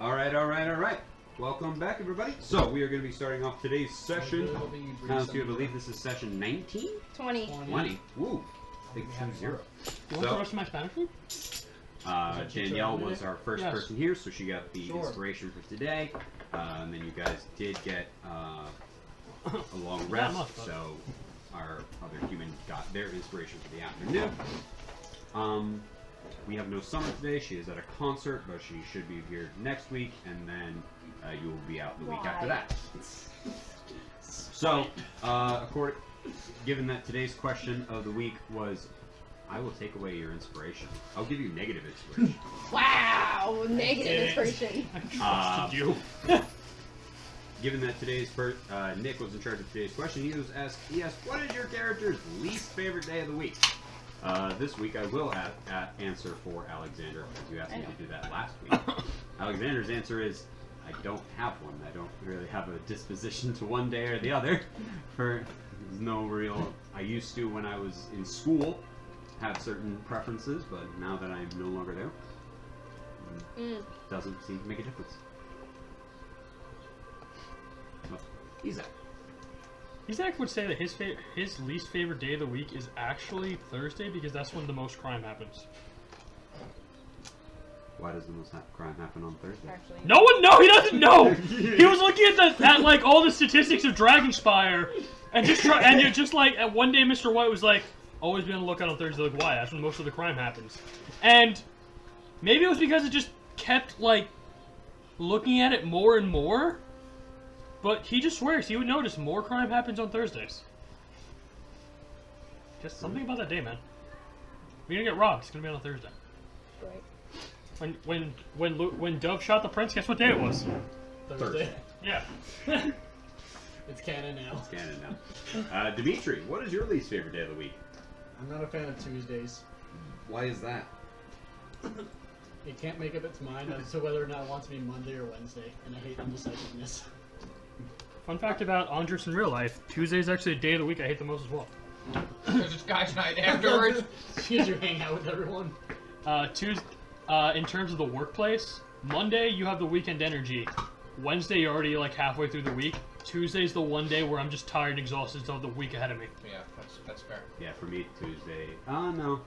All right. Welcome back, everybody. So, we are going to be starting off today's session. I believe this is session 19? 20. 20. Woo. Big 2-0. You want the rest of my Spanish food? Danielle was our first person here, so she got the inspiration for today. And then you guys did get a long rest, so our other human got their inspiration for the afternoon. We have no Summer today. She is at a concert, but she should be here next week, and then you will be out the week after that. So, given that today's question of the week was, I will take away your inspiration. I'll give you negative inspiration. Wow, negative inspiration. Trusted you. Given that today's Nick was in charge of today's question, he asked, what is your character's least favorite day of the week? This week I will answer for Alexander, because you asked me to do that last week. Alexander's answer is, I don't have one. I don't really have a disposition to one day or the other. There's no real... I used to, when I was in school, have certain preferences, but now that I'm no longer there, it doesn't seem to make a difference. Well, Isaac would say that his least favorite day of the week is actually Thursday because that's when the most crime happens. Why does the most crime happen on Thursday? Actually, No one knows. He doesn't know. He was looking at like all the statistics of Dragonspire, and just like at one day, Mr. White was like, "Always be on the lookout on Thursday." Like, why? That's when most of the crime happens. And maybe it was because it just kept like looking at it more and more. But he just swears he would notice more crime happens on Thursdays. Just something about that day, man. We're gonna get robbed. It's gonna be on a Thursday. right. When Dove shot the prince, guess what day it was? Thursday. Yeah. It's canon now. It's canon now. Dimitri, what is your least favorite day of the week? I'm not a fan of Tuesdays. Why is that? It can't make up its mind as to whether or not it wants to be Monday or Wednesday, and I hate indecisiveness. Fun fact about Andres in real life: Tuesday is actually a day of the week I hate the most as well. Because it's guys' night afterwards. Because you hang out with everyone. In terms of the workplace, Monday you have the weekend energy. Wednesday you're already like halfway through the week. Tuesday's the one day where I'm just tired and exhausted of the week ahead of me. Yeah, that's fair. Yeah, for me, Tuesday. No.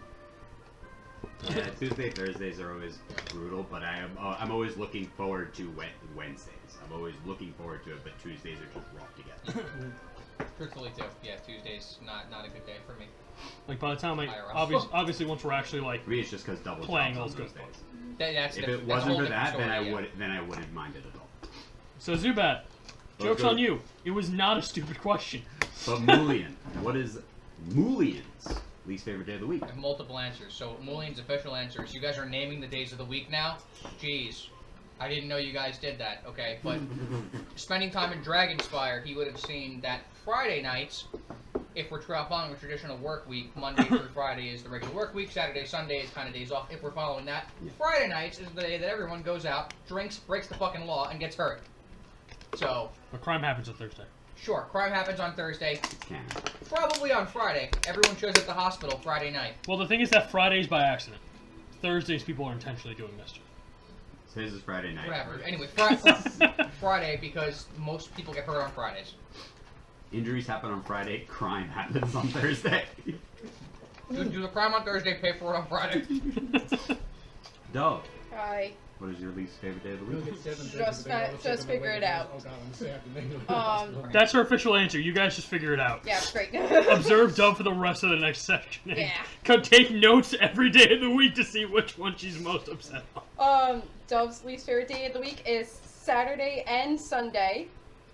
Yeah, Tuesday, Thursdays are always brutal, but I'm always looking forward to Wednesdays. I'm always looking forward to it, but Tuesdays are just rough to get. Truthfully, too. Yeah, Tuesday's not a good day for me. Like by the time IRL. obviously once we're actually like For me, it's just because double playing jobs all on good Thursdays. If it wasn't for that, then I wouldn't mind it at all. So Zubat, joke's on you. It was not a stupid question. But Mulian, what is Mulian's least favorite day of the week? I have multiple answers. So, Mulian's official answers. You guys are naming the days of the week now? Jeez. I didn't know you guys did that, okay? But spending time in Dragonspire, he would have seen that Friday nights, if we're following a traditional work week, Monday through Friday is the regular work week, Saturday, Sunday is kind of days off. If we're following that, Friday nights is the day that everyone goes out, drinks, breaks the fucking law, and gets hurt. So... But crime happens on Thursday. Sure, crime happens on Thursday. Canon. Probably on Friday. Everyone shows up at the hospital Friday night. Well, the thing is that Friday's by accident. Thursdays people are intentionally doing mischief. So his is Friday night. Whatever. Anyway, Friday because most people get hurt on Fridays. Injuries happen on Friday, crime happens on Thursday. Do the crime on Thursday, pay for it on Friday. Dove, Hi. what is your least favorite day of the week? Just figure it out. Oh god, I'm sad to make it. That's her official answer. You guys just figure it out. Yeah, great. Observe Dove for the rest of the next section. Yeah. Go take notes every day of the week to see which one she's most upset on. Dove's least favorite day of the week is Saturday and Sunday,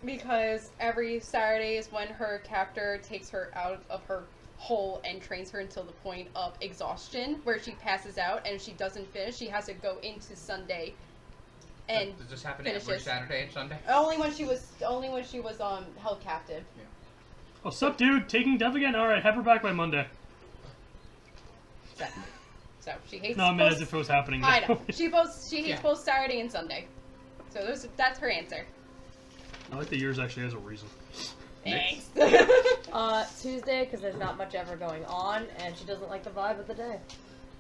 because every Saturday is when her captor takes her out of her hole and trains her until the point of exhaustion, where she passes out, and if she doesn't finish, she has to go into Sunday and Does this happen finishes. every Saturday and Sunday? Only when she was held captive. Yeah. What's up, dude? Taking Dove again? Alright, have her back by Monday. So she hates. No, I meant as if it was happening now. I know. She hates both Saturday and Sunday. So that's her answer. I like that yours actually has a reason. Thanks. Tuesday, because there's not much ever going on, and she doesn't like the vibe of the day.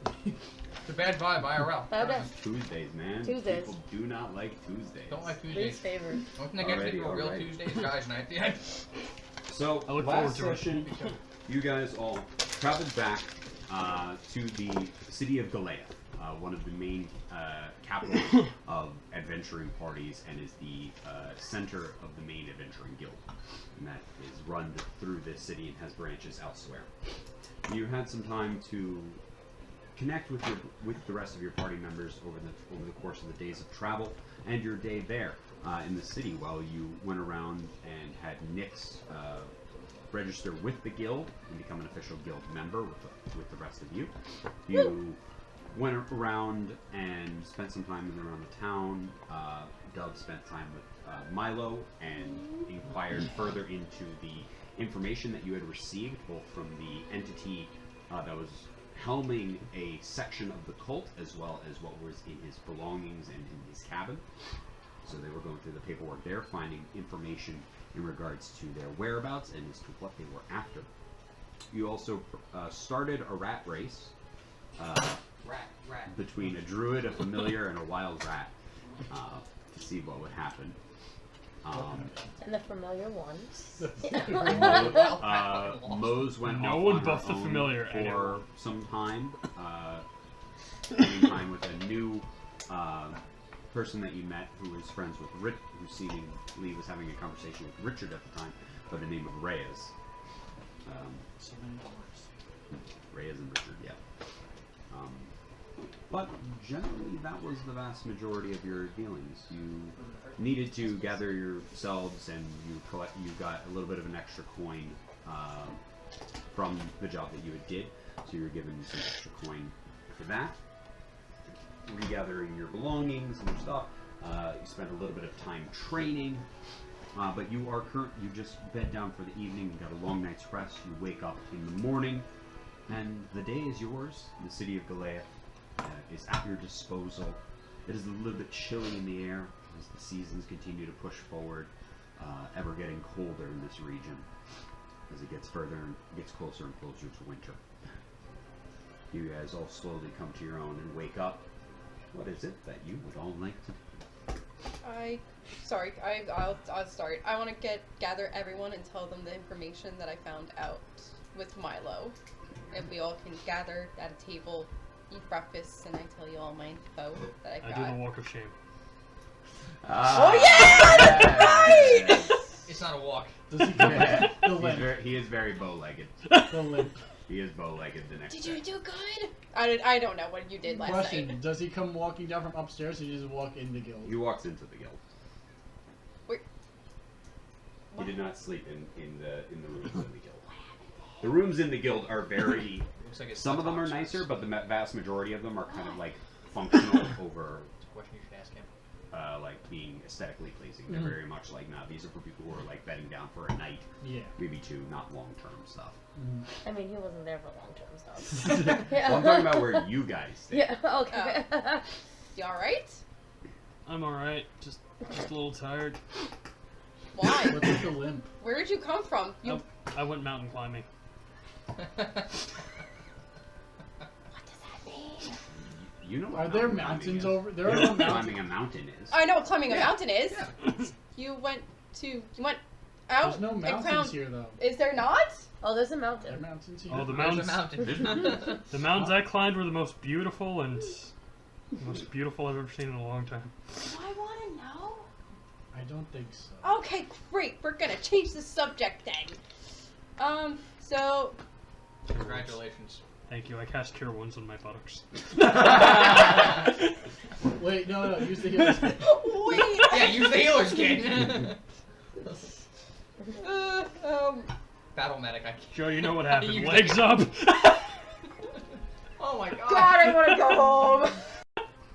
It's a bad vibe, IRL. Bad vibe. Tuesdays, man. Tuesdays. People do not like Tuesdays. Don't like Least Tuesdays. favorite. One thing that gets me to a real Alrighty. Tuesday is guys' night at the end. So, I look forward last to it. session, you guys all traveled back to the city of Galea, one of the main capitals of adventuring parties, and is the center of the main adventuring guild, and that is run through this city and has branches elsewhere. You had some time to connect with the rest of your party members over the course of the days of travel and your day there in the city, while you went around and had Nyx register with the guild and become an official guild member with the rest of you. You went around and spent some time in and around the town. Dove spent time with Milo and inquired further into the information that you had received, both from the entity that was helming a section of the cult, as well as what was in his belongings and in his cabin. So they were going through the paperwork there, finding information in regards to their whereabouts and as to what they were after. You also started a rat race Rat. between a druid, a familiar, and a wild rat to see what would happen. And the familiar ones. Mose went No off one on buffed her the own familiar for anymore. some time, spending time with a new person that you met who was friends with Rich, who seemingly was having a conversation with Richard at the time by the name of Reyes. So many doors. Reyes and Richard, yeah. But generally, that was the vast majority of your dealings. You needed to gather yourselves, and you got a little bit of an extra coin from the job that you had did. So you were given some extra coin for that. Regathering your belongings and your stuff. You spent a little bit of time training, but you just bed down for the evening. You got a long night's rest. You wake up in the morning, and the day is yours. The city of Galea is at your disposal. It is a little bit chilly in the air as the seasons continue to push forward, ever getting colder in this region as it gets gets closer and closer to winter. You guys all slowly come to your own and wake up. What is it that you would all like to do? I'll start. I want to gather everyone and tell them the information that I found out with Milo. And we all can gather at a table, eat breakfast, and I tell you all my info that I I got. do the walk of shame. Oh yeah! That's right! It's not a walk. Does he come back? The limp. He is very bow-legged. The limp. He is bow-legged the next Did day. you do good? I don't know what you did last Question: night. does he come walking down from upstairs, or does he just walk in the guild? He walks into the guild. Wait. He did not sleep in the rooms in the guild. The rooms in the guild are very. Looks like it's Some of them are Platonic. nicer, but the vast majority of them are kind of like functional over It's a question you should ask him. like being aesthetically pleasing. They're Mhm. very much like, nah, these are for people who are like bedding down for a night, Yeah. maybe two, not long-term stuff. I mean, he wasn't there for long-term stuff. Yeah. Well, I'm talking about where you guys stay. Yeah, okay. You alright? I'm alright, just a little tired. Why? What's with the limp? Where did you come from? You Oh, I went mountain climbing. You know what Are there mountain climbing mountains is. over there? You Are know no what mountains. climbing a mountain is. I know what climbing a Yeah. mountain is. Yeah. You went out There's no and mountains found. here, though. Is there not? Oh, there's a There are mountain. mountains here. Oh, the There's a mountains. mountain. The mountains I climbed were the most beautiful and most beautiful I've ever seen in a long time. I want to know. I don't think so. Okay, great. We're gonna change the subject then. So Congratulations. Thank you. I cast Cure Wounds on my buttocks. Wait, no, use the healer's kit. wait. Yeah, use the healer's kit. Battle medic. Joe, you know what happened. You- Legs up! Oh my god. God, I want to go home. Is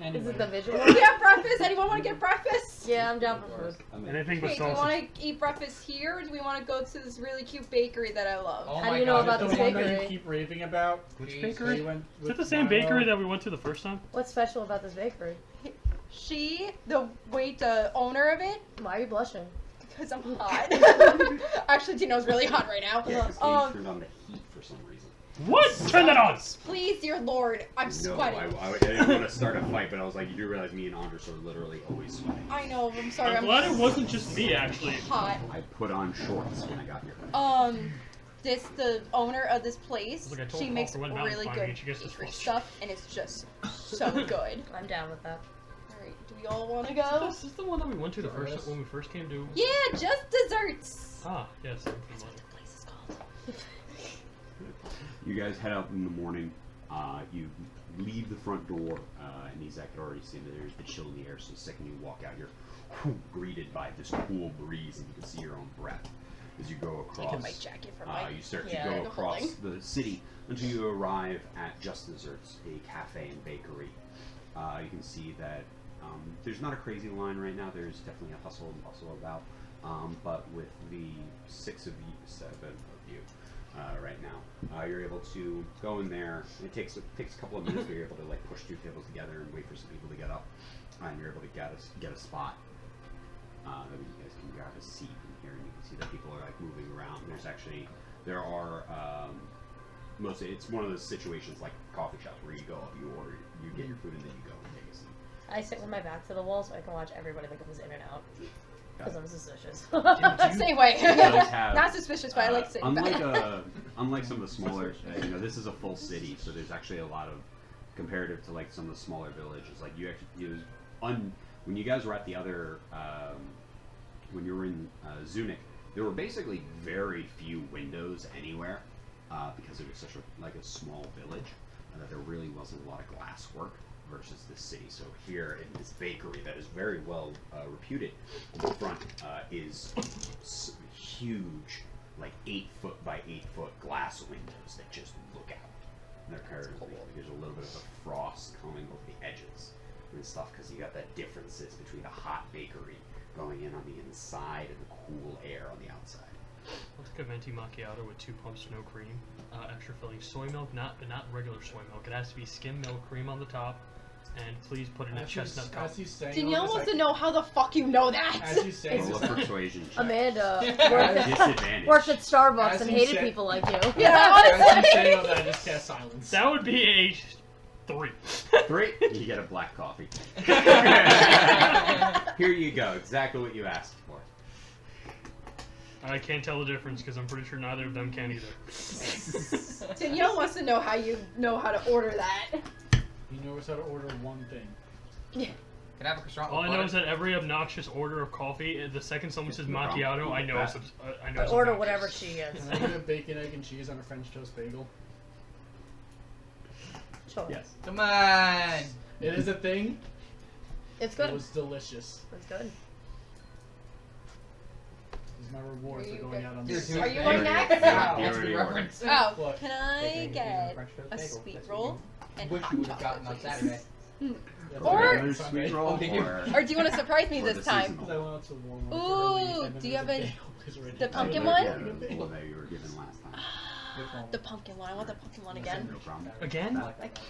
Anyway. it the visual? Do we have breakfast? Anyone want to get breakfast? Yeah, I'm down for food. Anything but Wait, do we sausage. want to eat breakfast here, or do we want to go to this really cute bakery that I love? Oh How do my you know god. about the this one that bakery? you keep raving about? Which Jeez. That bakery? you went Is it with the same Milo? bakery that we went to the first time? What's special about this bakery? The owner of it, Why are you blushing? because I'm hot. Actually, Tino's really hot right now. Yeah, 'cause he Um, turned on the heat for some reason. What? Turn that on! Please, dear Lord, I'm No, sweating. I didn't want to start a fight, but I was like, you do realize me and Andres are literally always sweating. I know. I'm sorry. I'm glad it wasn't just me, actually. hot. I put on shorts when I got here. The owner of this place, Look, I told she Paul makes for when Valentine's really Day, good and she gets this pastry flush. stuff, and it's just so good. I'm down with that. Alright, do we all want to go? This is the one that we went to when we first came to. Yeah, just desserts. Ah, yes. That's what the place is called. You guys head out in the morning. You leave the front door, and Isaac had already seen that there's the chill in the air, so the second you walk out, you're greeted by this cool breeze, and you can see your own breath as you go across. Taking my jacket from my... You start Yeah, to go the across holding. the city until you arrive at Just Desserts, a cafe and bakery. You can see that there's not a crazy line right now. There's definitely a hustle and bustle about, but with the seven of you right now, you're able to go in there. It takes a couple of minutes, but you're able to like push two tables together and wait for some people to get up, and you're able to get a spot. That you guys can grab a seat in here, and you can see that people are like moving around. There are mostly it's one of those situations like coffee shops where you go up, you order, you get your food, and then you go and take a seat. I sit with my back to the wall so I can watch everybody that comes in and out. Because I'm suspicious. Same way. Does have, Not suspicious, but I like sitting back. Unlike some of the smaller, this is a full city, so there's actually a lot of comparative to like some of the smaller villages. Like when you guys were at the other, when you were in Zunich, there were basically very few windows anywhere because it was such a small village that there really wasn't a lot of glass work versus this city. So here in this bakery that is very well reputed, in the front is huge, like 8-foot by 8-foot glass windows that just look out. And they're curved. There's a little bit of a frost coming over the edges and stuff because you got that differences between the hot bakery going in on the inside and the cool air on the outside. I'll take a venti macchiato with 2 pumps, no cream, extra filling, soy milk, not regular soy milk. It has to be skim milk, cream on the top, and please put in a chestnut cup. As he's saying Danielle all this, wants to know how the fuck you know that. As he's saying Roll this, a persuasion check. Amanda Disadvantage. worked at Starbucks As and you hated said- people like you. Yeah, as he's honestly. saying all that, I just cast silence. That would be a 3. 3, you get a black coffee. Here you go, exactly what you asked for. I can't tell the difference because I'm pretty sure neither of them can either. Danielle wants to know how you know how to order that. He knows how to order one thing. Can I have a croissant All with I know butter? is that every obnoxious order of coffee, the second someone says macchiato, I know it's I know I it's order obnoxious. whatever she is. Can I get a bacon, egg, and cheese on a French toast bagel? Sure. Yes. Come on! It is a thing. It's It good. was delicious. It's good. This is my reward Are for you going good? out on Dude, this. dude, Are you dude. going next? Wow, You that's a already good were. reference. Oh, What? can I get a sweet roll and Wish hot you would have chocolate, gotten on please? Saturday. Yeah, Or- Another sweet roll, Oh, did you? Or do you want to surprise me Or this the time? seasonal. I went out to Walmart Ooh, early, and then do you have there was a- bagel place right the next pumpkin to one? it. Yeah, the one that you were given last time. Which one? The pumpkin one. I want the pumpkin one again. No problem. Again?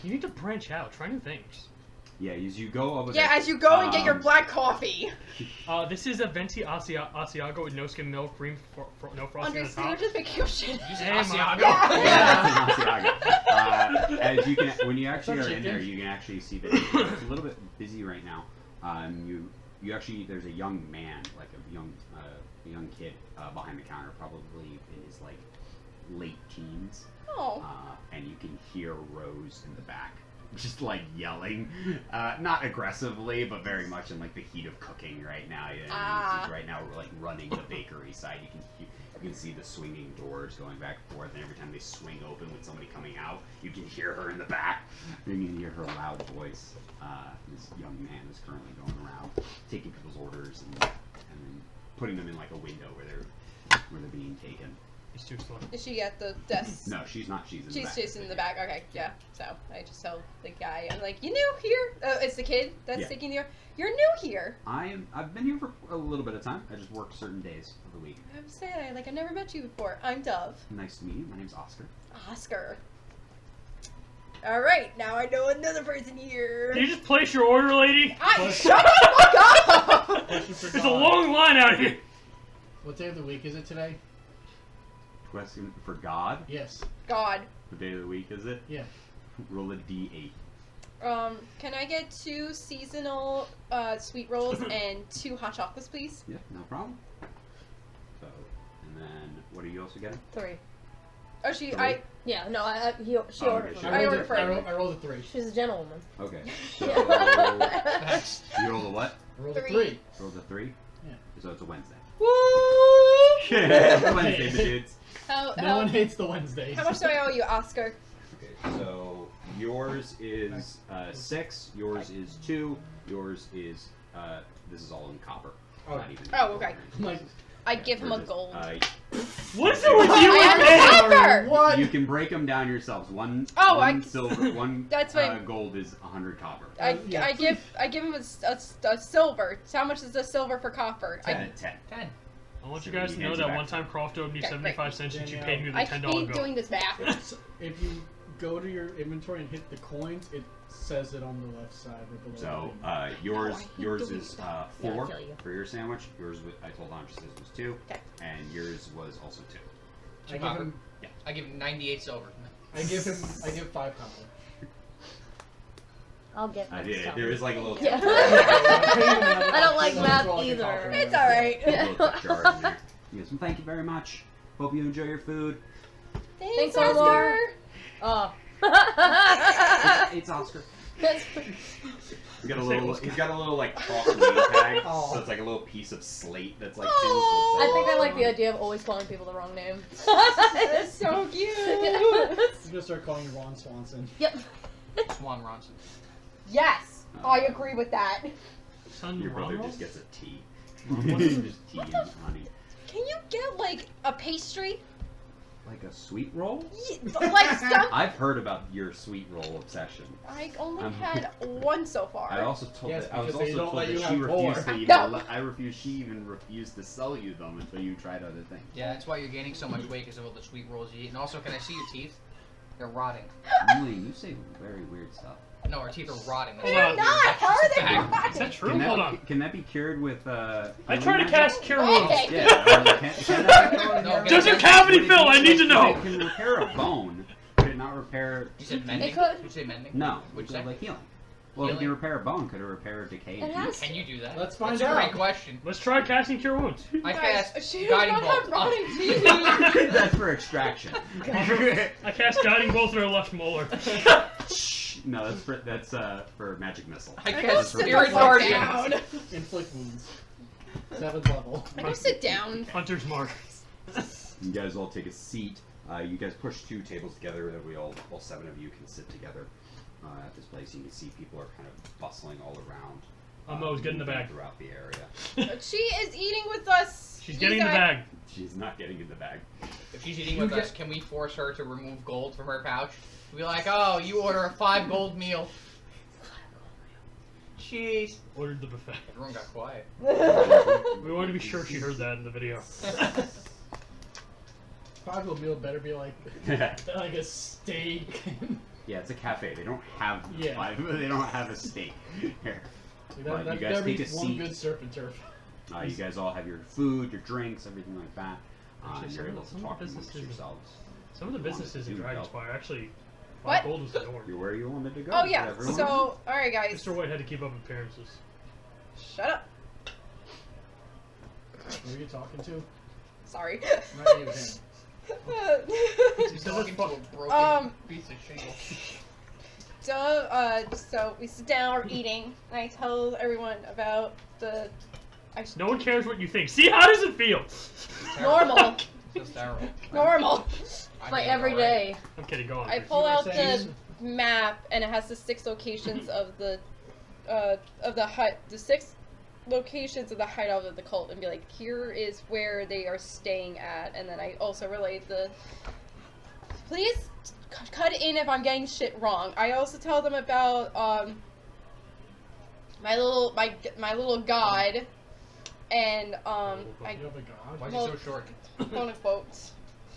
You need to branch out. Try new things. Yeah, as you go over Yeah, there, as you go and get your black coffee. This is a venti Asiago with no skim milk, cream, no frosting on the Understand? You're top. just making up shit. Hey, Asiago. Yeah. Yeah, it's an Asiago. As you can, when you actually Some are in chicken. there, you can actually see that it's a little bit busy right now. You actually, there's a young man, like a young kid behind the counter, probably in his like late teens, Oh. and you can hear Rose in the back, just like yelling, not aggressively, but very much in like the heat of cooking right now. Yeah, she's right now like running the bakery side. You can see the swinging doors going back and forth, and every time they swing open with somebody coming out, you can hear her in the back. You can hear her loud voice. This young man is currently going around taking people's orders and then putting them in like a window where they're being taken. He's too slow. Is she at the desk? No, she's not. She's in the She's back. just in the back. Okay, yeah. So I just tell the guy, I'm like, you new here? It's the kid that's Yeah. taking the. You're new here. I've been here for a little bit of time. I just work certain days of the week. I'm saying, I've never met you before. I'm Dove. Nice to meet you. My name's Oscar. Oscar. All right, now I know another person here. Can you just place your order, lady? Shut the fuck up! Question for There's a God. long line out here. What day of the week is it today? Question for God. Yes. God. What day of the week is it? Yeah. Roll a d8. Can I get 2 seasonal sweet rolls and 2 hot chocolates, please? Yeah, no problem. So, and then what are you also getting? 3. Oh, she. Three. Yeah, no, she Oh, ordered okay, for she me. I ordered for I you. rolled a 3. She's a gentlewoman. Okay. So That's you rolled a what? I rolled a 3. 3. Rolled a 3. Yeah. So it's a Wednesday. Woo! It's Wednesday, the dudes. No one hates the Wednesdays. How much do I owe you, Oscar? Okay, so yours is 6, yours is 2, yours is this is all in copper. Oh. Not even. Oh, okay. I'm like, I give him a We're just, gold. What's it with you I and am me? a copper! what? You can break them down yourselves. One silver, one That's fine. gold is 100 copper. Yeah. I give him a silver. So how much is the silver for copper? 10. 10. 10. I want you So guys he to know hands it that back one to time Croft owed me Okay, 75 cents and she Danielle. paid me the I $10 hate gold. doing this math. If you go to your inventory and hit the coins, it says it on the left side or below. So the name. yours Oh, I hate yours doing is that. 4 Yeah, I feel you. for your sandwich. Yours was, I told Andres this was 2, Okay. and yours was also 2. I give copper. him. I give him 98 silver. I give 5 copper. I'll get I next did. time. There is like a little Yeah. I I don't like math either. It's alright. a little tip jar in there. He goes, well, thank you very much. Hope you enjoy your food. Thanks, Thanks, Oscar. Oh. It's Oscar. That's- He's got a Say little. Oscar. He's got a little like chalk name tag. Oh. So it's like a little piece of slate that's like. Oh. I think I like the idea of always calling people the wrong name. That's so cute. I'm gonna start calling you Ron Swanson. Yep. Swan Ronson. Yes, I agree with that. Son Your brother Ronald? just gets a tea. Ronald? Just tea and honey. Can you get like a pastry? Like a sweet roll? Like some. I've heard about your sweet roll obsession. I only I'm- had one so far. I also told Yes, that I was because they also don't told let that you she have refused more. to even. No. I refused. She even refused to sell you them until you tried other things. Yeah, that's why you're gaining so much weight because of all the sweet rolls you eat. And also, can I see your teeth? They're rotting. Emily, you say very weird stuff. No, our teeth are rotting. That's Hold why on. They're we're- not. How are they Fact. Is that rotting? true? Can that, Hold on. Can that be cured with? I healing tried to magic? cast Cure Wounds. Okay. Yeah. Can that No, Does it Would cavity would it fill? be I need to like- know. It can repair a bone. Could it not repair? You said It mending? could. You say mending? No. What'd It you could, say? like healing. Well, if it can Healing? repair a bone, could it repair decay? It has Can you do that? Let's find That's a great out. question. Let's try casting Cure Wounds. I Guys, cast she does guiding not bolt. have rotting teeth. That's for extraction. I cast Guiding Bolt through her left molar. No, that's for magic missile. I I go cast sit the Spirit fuck Guardian. down. Inflict wounds. 7th level. I go sit down. Hunter's Mark. You guys all take a seat. You guys push 2 tables together that we all 7 of you can sit together at this place. You can see people are kind of bustling all around. Mo's get in the bag. Throughout the area. She is eating with us. She's getting in the bag. She's not getting in the bag. If she's eating with us, can we force her to remove gold from her pouch? We'll be like, oh, you order a 5 gold meal. Jeez. Ordered the buffet. Everyone got quiet. We wanted to be sure she heard that in the video. 5 gold meal better be like Yeah, a steak. it's a cafe. They don't have Yeah. 5. They don't have a steak here. Like, But that you guys better be take a one seat. good surf and turf. You guys all have your food, your drinks, everything like that. Actually, And some you're of able the- to some of talk the amongst businesses- yourselves. Some of the You wanted businesses to in do, Dragonspire actually. What? 5 gold was the norm. You're where you wanted to go. Oh yeah. Everyone? So, all right, guys. Mr. White had to keep up appearances. Shut up. Who are you talking to? Sorry. Not you, him. He's talking to a broken piece of shingle. So we sit down, we're eating, and I tell everyone about the No one cares what you think. See, how does it feel? normal. Just terrible. Normal. My everyday. I'm kidding, go on. I please. pull out the saying- map, and it has the 6 locations of the hut, the 6 locations of the hideout of the cult, and be like, here is where they are staying at, and then I also relate the. Please cut in if I'm getting shit wrong. I also tell them about my little god, and I You have a god? Why is Well- he so short? quote unquote.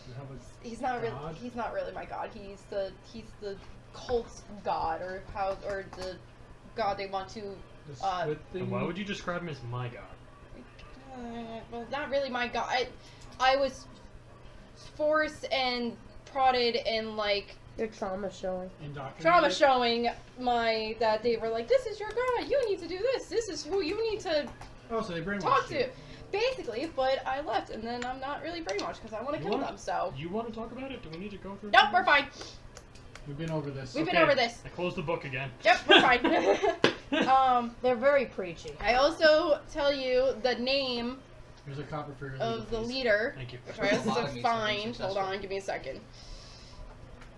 You have a He's not really. God? He's not really my god. He's the cult's god, or the god they want to. the Uh, squid thing? And why would you describe him as my god? Well, not really my god. I was forced and prodded and like Your trauma showing. Trauma showing that they were like, this is your guy, you need to do this, this is who you need to Oh, so they brainwashed talk you. to. Basically, but I left, and then I'm not really brainwashed because I want to kill them, so. You want to talk about it? Do we need to go through? Nope, we're fine. We've been over this. We've been over this. I closed the book again. Yep, we're fine. They're very preachy. I also tell you the name Here's a copper for your of the please. leader, Thank you. which I have to Lobotomies have been find. Hold successful. on, give me a second.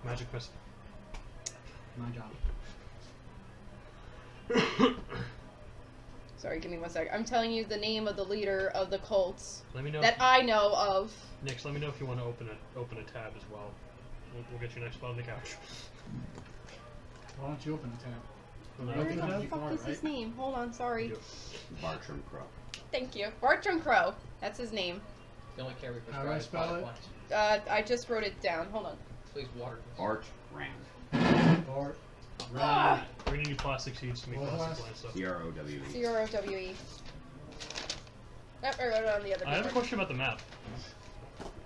Magic missile. My job. Sorry, give me 1 second. I'm telling you the name of the leader of the cults Let me know. that I know of. Nix, let me know if you want to open a tab as well. We'll get you next spot on the couch. Why don't you open the tab? When I Where open the the tab, you fuck are, is his right? name? Hold on, sorry. Yep. Bartram Crow. Thank you. Bartram Crow. That's his name. The only care we How do I prescribe is spell product it? once. I just wrote it down. Hold on. Please water. Bartram. Bart. Ah! we're gonna need plastic seeds to make What plastic was- plants. So. CROWE. C-R-O-W-E. Yep, I wrote it on the other I have a paper. question about the map.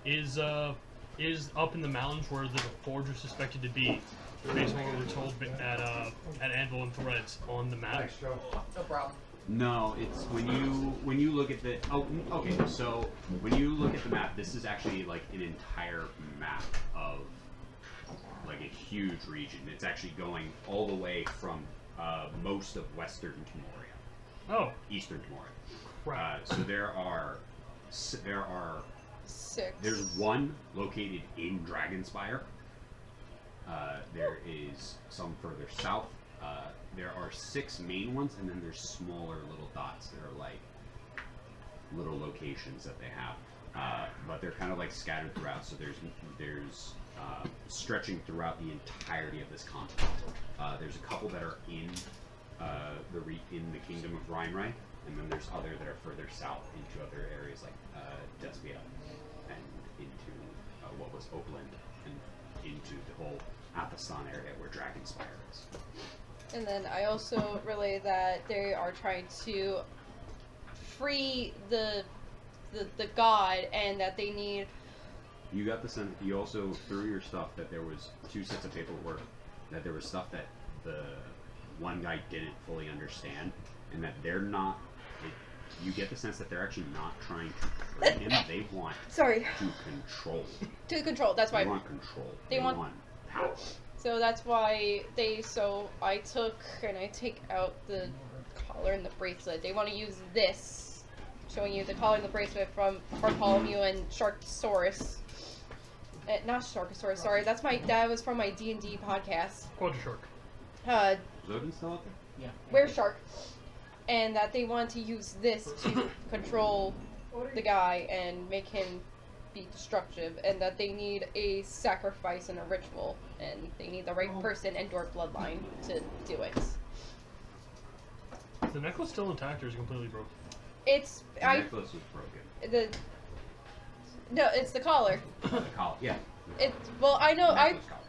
Is up in the mountains where the forge is suspected to be, based on what we were told at Anvil and Threads on the map? No problem. No, it's when you look at the okay, so when you look at the map, this is actually like an entire map of like a huge region. It's actually going all the way from most of western Timoria, Oh, eastern Timoria. crap. So there are 6. there's one located in Dragonspire. There is some further south. There are 6 main ones, and then there's smaller little dots that are like little locations that they have, but they're kind of like scattered throughout. So there's stretching throughout the entirety of this continent. There's a couple that are in in the kingdom of Rheinreich, and then there's other that are further south into other areas like Desvia and into what was Oakland and into the whole Athelstan area where Dragonspire is. And then I also relay that they are trying to free the god, and that they need. You got the sense. You also through your stuff that there was 2 sets of paperwork. That there was stuff that the one guy didn't fully understand, and that they're not. You get the sense that they're actually not trying to free him. They want Sorry. to control. To control. That's They why. want control. They want- power. So that's why So I took and I take out the collar and the bracelet. They want to use this, showing you the collar and the bracelet from Bartholomew and Sharkosaurus. Not Sharkosaurus. Sorry, that was from my D&D podcast. Quadra-shark. Is Odin still out there? Yeah. Where's Shark? And that they want to use this to control the guy and make him be destructive, and that they need a sacrifice and a ritual, and they need the right person and or bloodline to do it. Is the necklace still intact or is it completely broken? It's The necklace was broken. it's the collar. The collar, yeah. I know Necklace collar.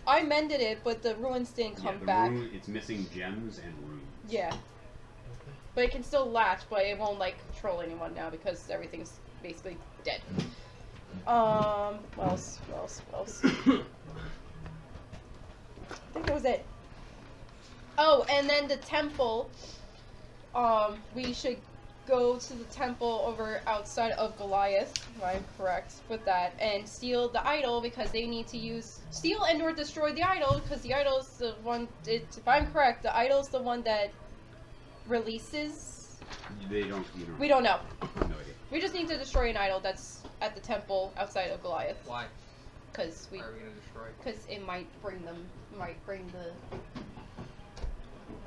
I mended it, but the ruins didn't come the back. Rune, it's missing gems and runes. Yeah, but it can still latch, but it won't like control anyone now because everything's basically dead. What else? I think that was it. Oh, and then the temple. We should go to the temple over outside of Goliath, if I'm correct with that, and steal the idol because they need to steal and or destroy the idol because the idol is the one. If I'm correct, the idol is the one that releases. They don't. You don't. We don't know. No idea. We just need to destroy an idol that's at the temple outside of Goliath. Why? Because Why are we gonna destroy it? Because it might bring the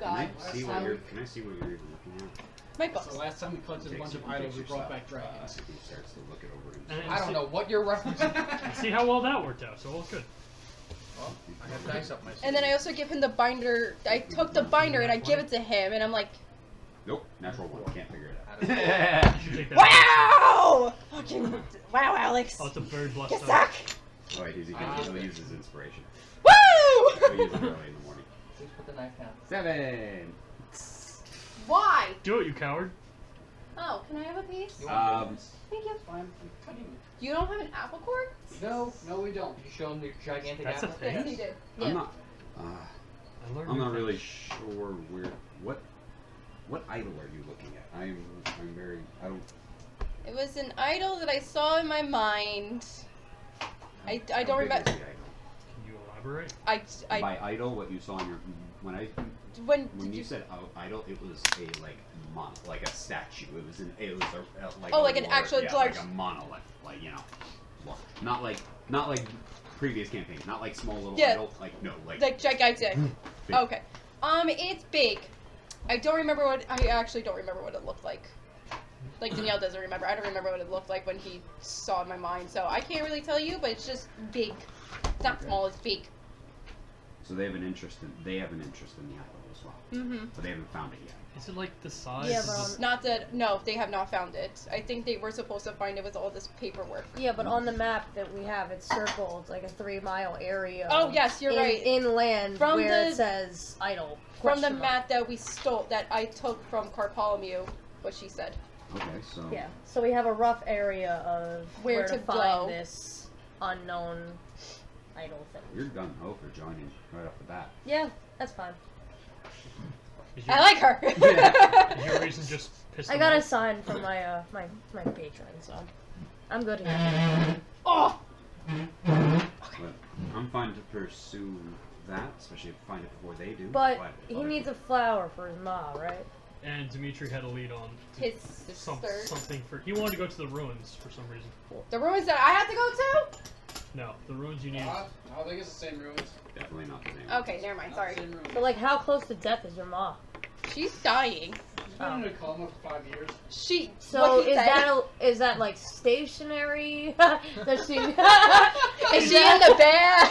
Can god. I see what you're? Can I see what you're even looking at? My books. So last time we collected a bunch of idols, we brought back dragons. He starts to look it over. And I don't know what you're referencing. See how well that worked out, so all's good. Well, I have dice up my sleeve. And then I also give him the binder. I took the binder and I give it to him, and I'm like, Nope, natural 1. Can't figure it Out out. of the- You should take that. wow! Fucking wow, Alex. Oh, it's a very blessed You stone. suck. Oh wait, he'll use his inspiration. Woo! He'll use it early in the morning. Please put the knife down. 7. Why? Do it, you coward. Oh. Can I have a piece? You want this? Thank you. Fine, I'm cutting it. You don't have an apple core? No, we don't. Did you show him the gigantic That's a apple? thing. Yes, he did. I'm not. I learned I'm new not really things. sure where. What idol are you looking at? I'm very. I don't. It was an idol that I saw in my mind. I how don't big is remember. the idol? Can you elaborate? I By idol, what you saw in your when when you said idol, it was a like a statue. It was like Oh, a like an actual large- like a monolith, like large. Not like previous campaigns, not like small little Yeah. idol, like gigantic. big. Okay. It's big. I actually don't remember what it looked like. Like Danielle doesn't remember. I don't remember what it looked like when he saw in my mind, so I can't really tell you. But it's just big. It's not small. It's big. So they have an interest in the idol as well, Mm-hmm. but they haven't found it yet. Is it like the size? Yeah, of but the- Not that. No, they have not found it. I think they were supposed to find it with all this paperwork. Yeah, but on the map that we have, it's circled like a 3-mile area. Oh yes, you're right. Inland, From where the- it says idle. From the question mark. map that we stole, that I took from Carpolomew, what she said. Okay, so Yeah, so we have a rough area of Where to find go. this unknown idol thing. you're gung ho for joining right off the bat. Yeah, that's fine. Is your, I like her. is your reason just piss I them got a off? sign from my my patron, so I'm good here. Oh, But I'm fine to pursue that, especially if I find it before they do. But if he other needs a people- flower for his ma, right? And Dimitri had a lead on his sister. something for. He wanted to go to the ruins for some reason. The ruins that I have to go to? No, the ruins you need. I think it's the same ruins. Definitely not the name. Okay, never mind. Sorry. Same ruins. So like, how close to death is your ma? She's dying. She's been in a coma for 5 years. She. So what he is said- is that like stationary? Does she? Is she in the bed?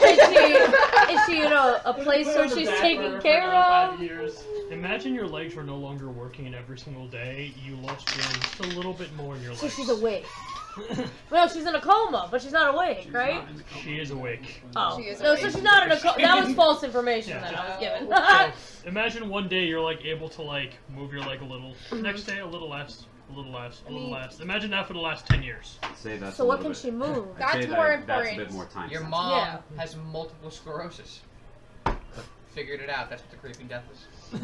Is she in a place where she's taken care of? 5 years. Imagine your legs were no longer working, and every single day you lost feeling just a little bit more in your legs. So she's awake. Well, she's in a coma, but she's not awake, She's right? not in the coma. She is awake. Oh, She is no, awake. so she's not in a coma. That was false information Yeah. that I was given. So imagine one day you're like able to like move your leg a little. Next day a little less, a little less, a little less. Imagine that for the last 10 years. I'd say that's So a what little can bit- she move? I'd That's say more That's a important. bit more time. Your sensitive. mom Yeah. has multiple sclerosis. Figured it out. That's what the creeping death is.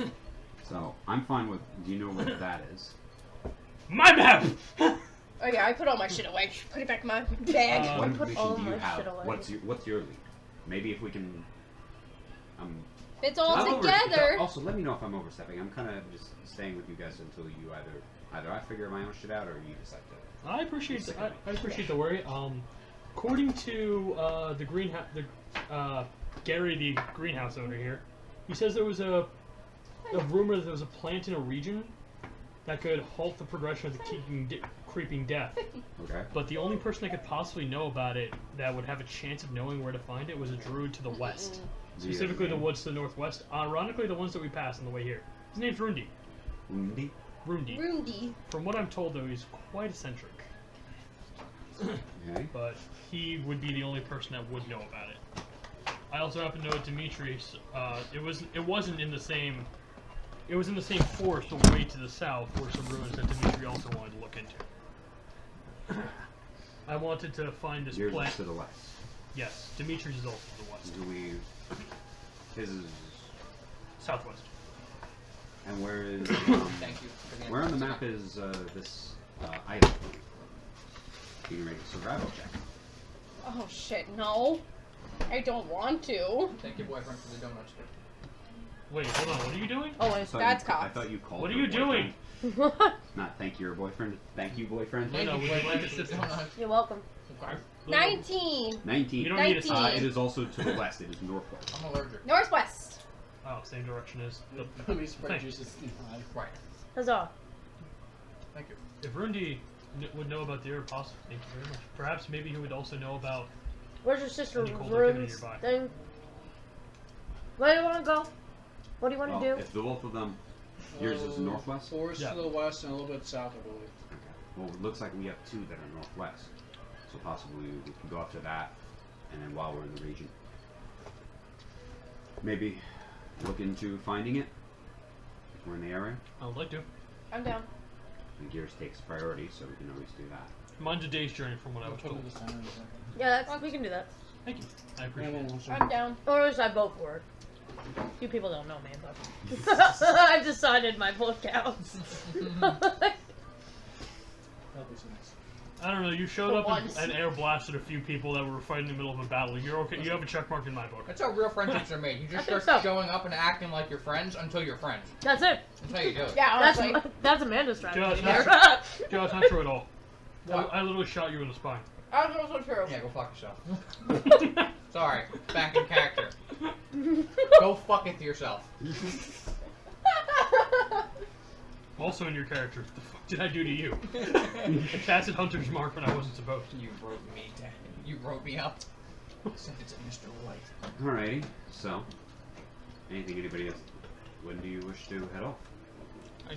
So I'm fine with. Do you know what that is? My map. Oh yeah, I put all my shit away. Put it back in my bag. Um, What put information all do you my have? shit away. What's your lead? Maybe if we can. It's all I'm together. Also, let me know if I'm overstepping. I'm kind of just staying with you guys until you either I figure my own shit out or you decide to. I appreciate I appreciate the worry. According to the greenhouse, Gary, the greenhouse owner here, he says there was a rumor that there was a plant in a region that could halt the progression of the creeping death. Okay. But the only person that could possibly know about it that would have a chance of knowing where to find it was a druid to the west. Specifically the woods to the northwest. Ironically, the ones that we passed on the way here. His name's Rundi. Undi? Rundi. Rundi. From what I'm told, though, he's quite eccentric. Okay. But he would be the only person that would know about it. I also happen to know Dimitri. It wasn't in the same. It was in the same forest, but way to the south, were some ruins that Dimitri also wanted to look into. I wanted to find this Yours plant. is to the west. Yes, Dimitri's is also to the west, Do we? His is. southwest. And where is? Thank you. For the Where on the information. map is this item? You can make a survival check. Oh shit, no. I don't want to. Thank you, boyfriend, for the donuts. Wait, hold on. What are you doing? Oh, I it's thought that's I cops. thought you called. What are your you doing? boyfriend. Not thank your boyfriend. Thank you, boyfriend. No, Thank you, would you boyfriend, like for the assistance? donuts. You're welcome. Okay. 19. 19. You don't need 19. assistance. It is also to the west. It is northwest. I'm allergic. Northwest. Oh, same direction as the. Let me spread Thank- juices in the eye. Right. Huzzah. Thank you. If Rundi would know about the area, possibly. Thank you very much. Perhaps maybe he would also know about. Where's your sister Any cold activity room's nearby? thing? Where do you want to go? What do you want to Well, do? if the both of them, yours is northwest. Forest Yeah. to the west and a little bit south, I believe. Okay. Well, it looks like we have two that are northwest. So possibly we can go up to that, and then while we're in the region, maybe look into finding it. If we're in the area. I would like to. I'm down. And Gears takes priority, so we can always do that. Mine's a day's journey from what I was Put told. it in the center in a second. Yeah, we can do that. Thank you. I Yeah, appreciate it. I'm down. Or at least I vote for it. You people don't know me, but I've decided my vote counts. That'll be so nice. I don't know. You showed For up once. and air blasted a few people that were fighting in the middle of a battle. You're okay. You have a check mark in my book. That's how real friendships are made. You just I think start so. showing up and acting like you're friends until you're friends. That's it. That's how you do it. Yeah, honestly. That's Amanda's strategy. Josh, there. Josh, not true at all. I literally shot you in the spine. That's also true. Yeah, go fuck yourself. Sorry, back in character. Go fuck it to yourself. Also in your character. What the fuck did I do to you? I casted Hunter's Mark when I wasn't supposed to. You wrote me down. You wrote me up. Send it to Mr. White. Alrighty, so anything anybody else? When do you wish to head off?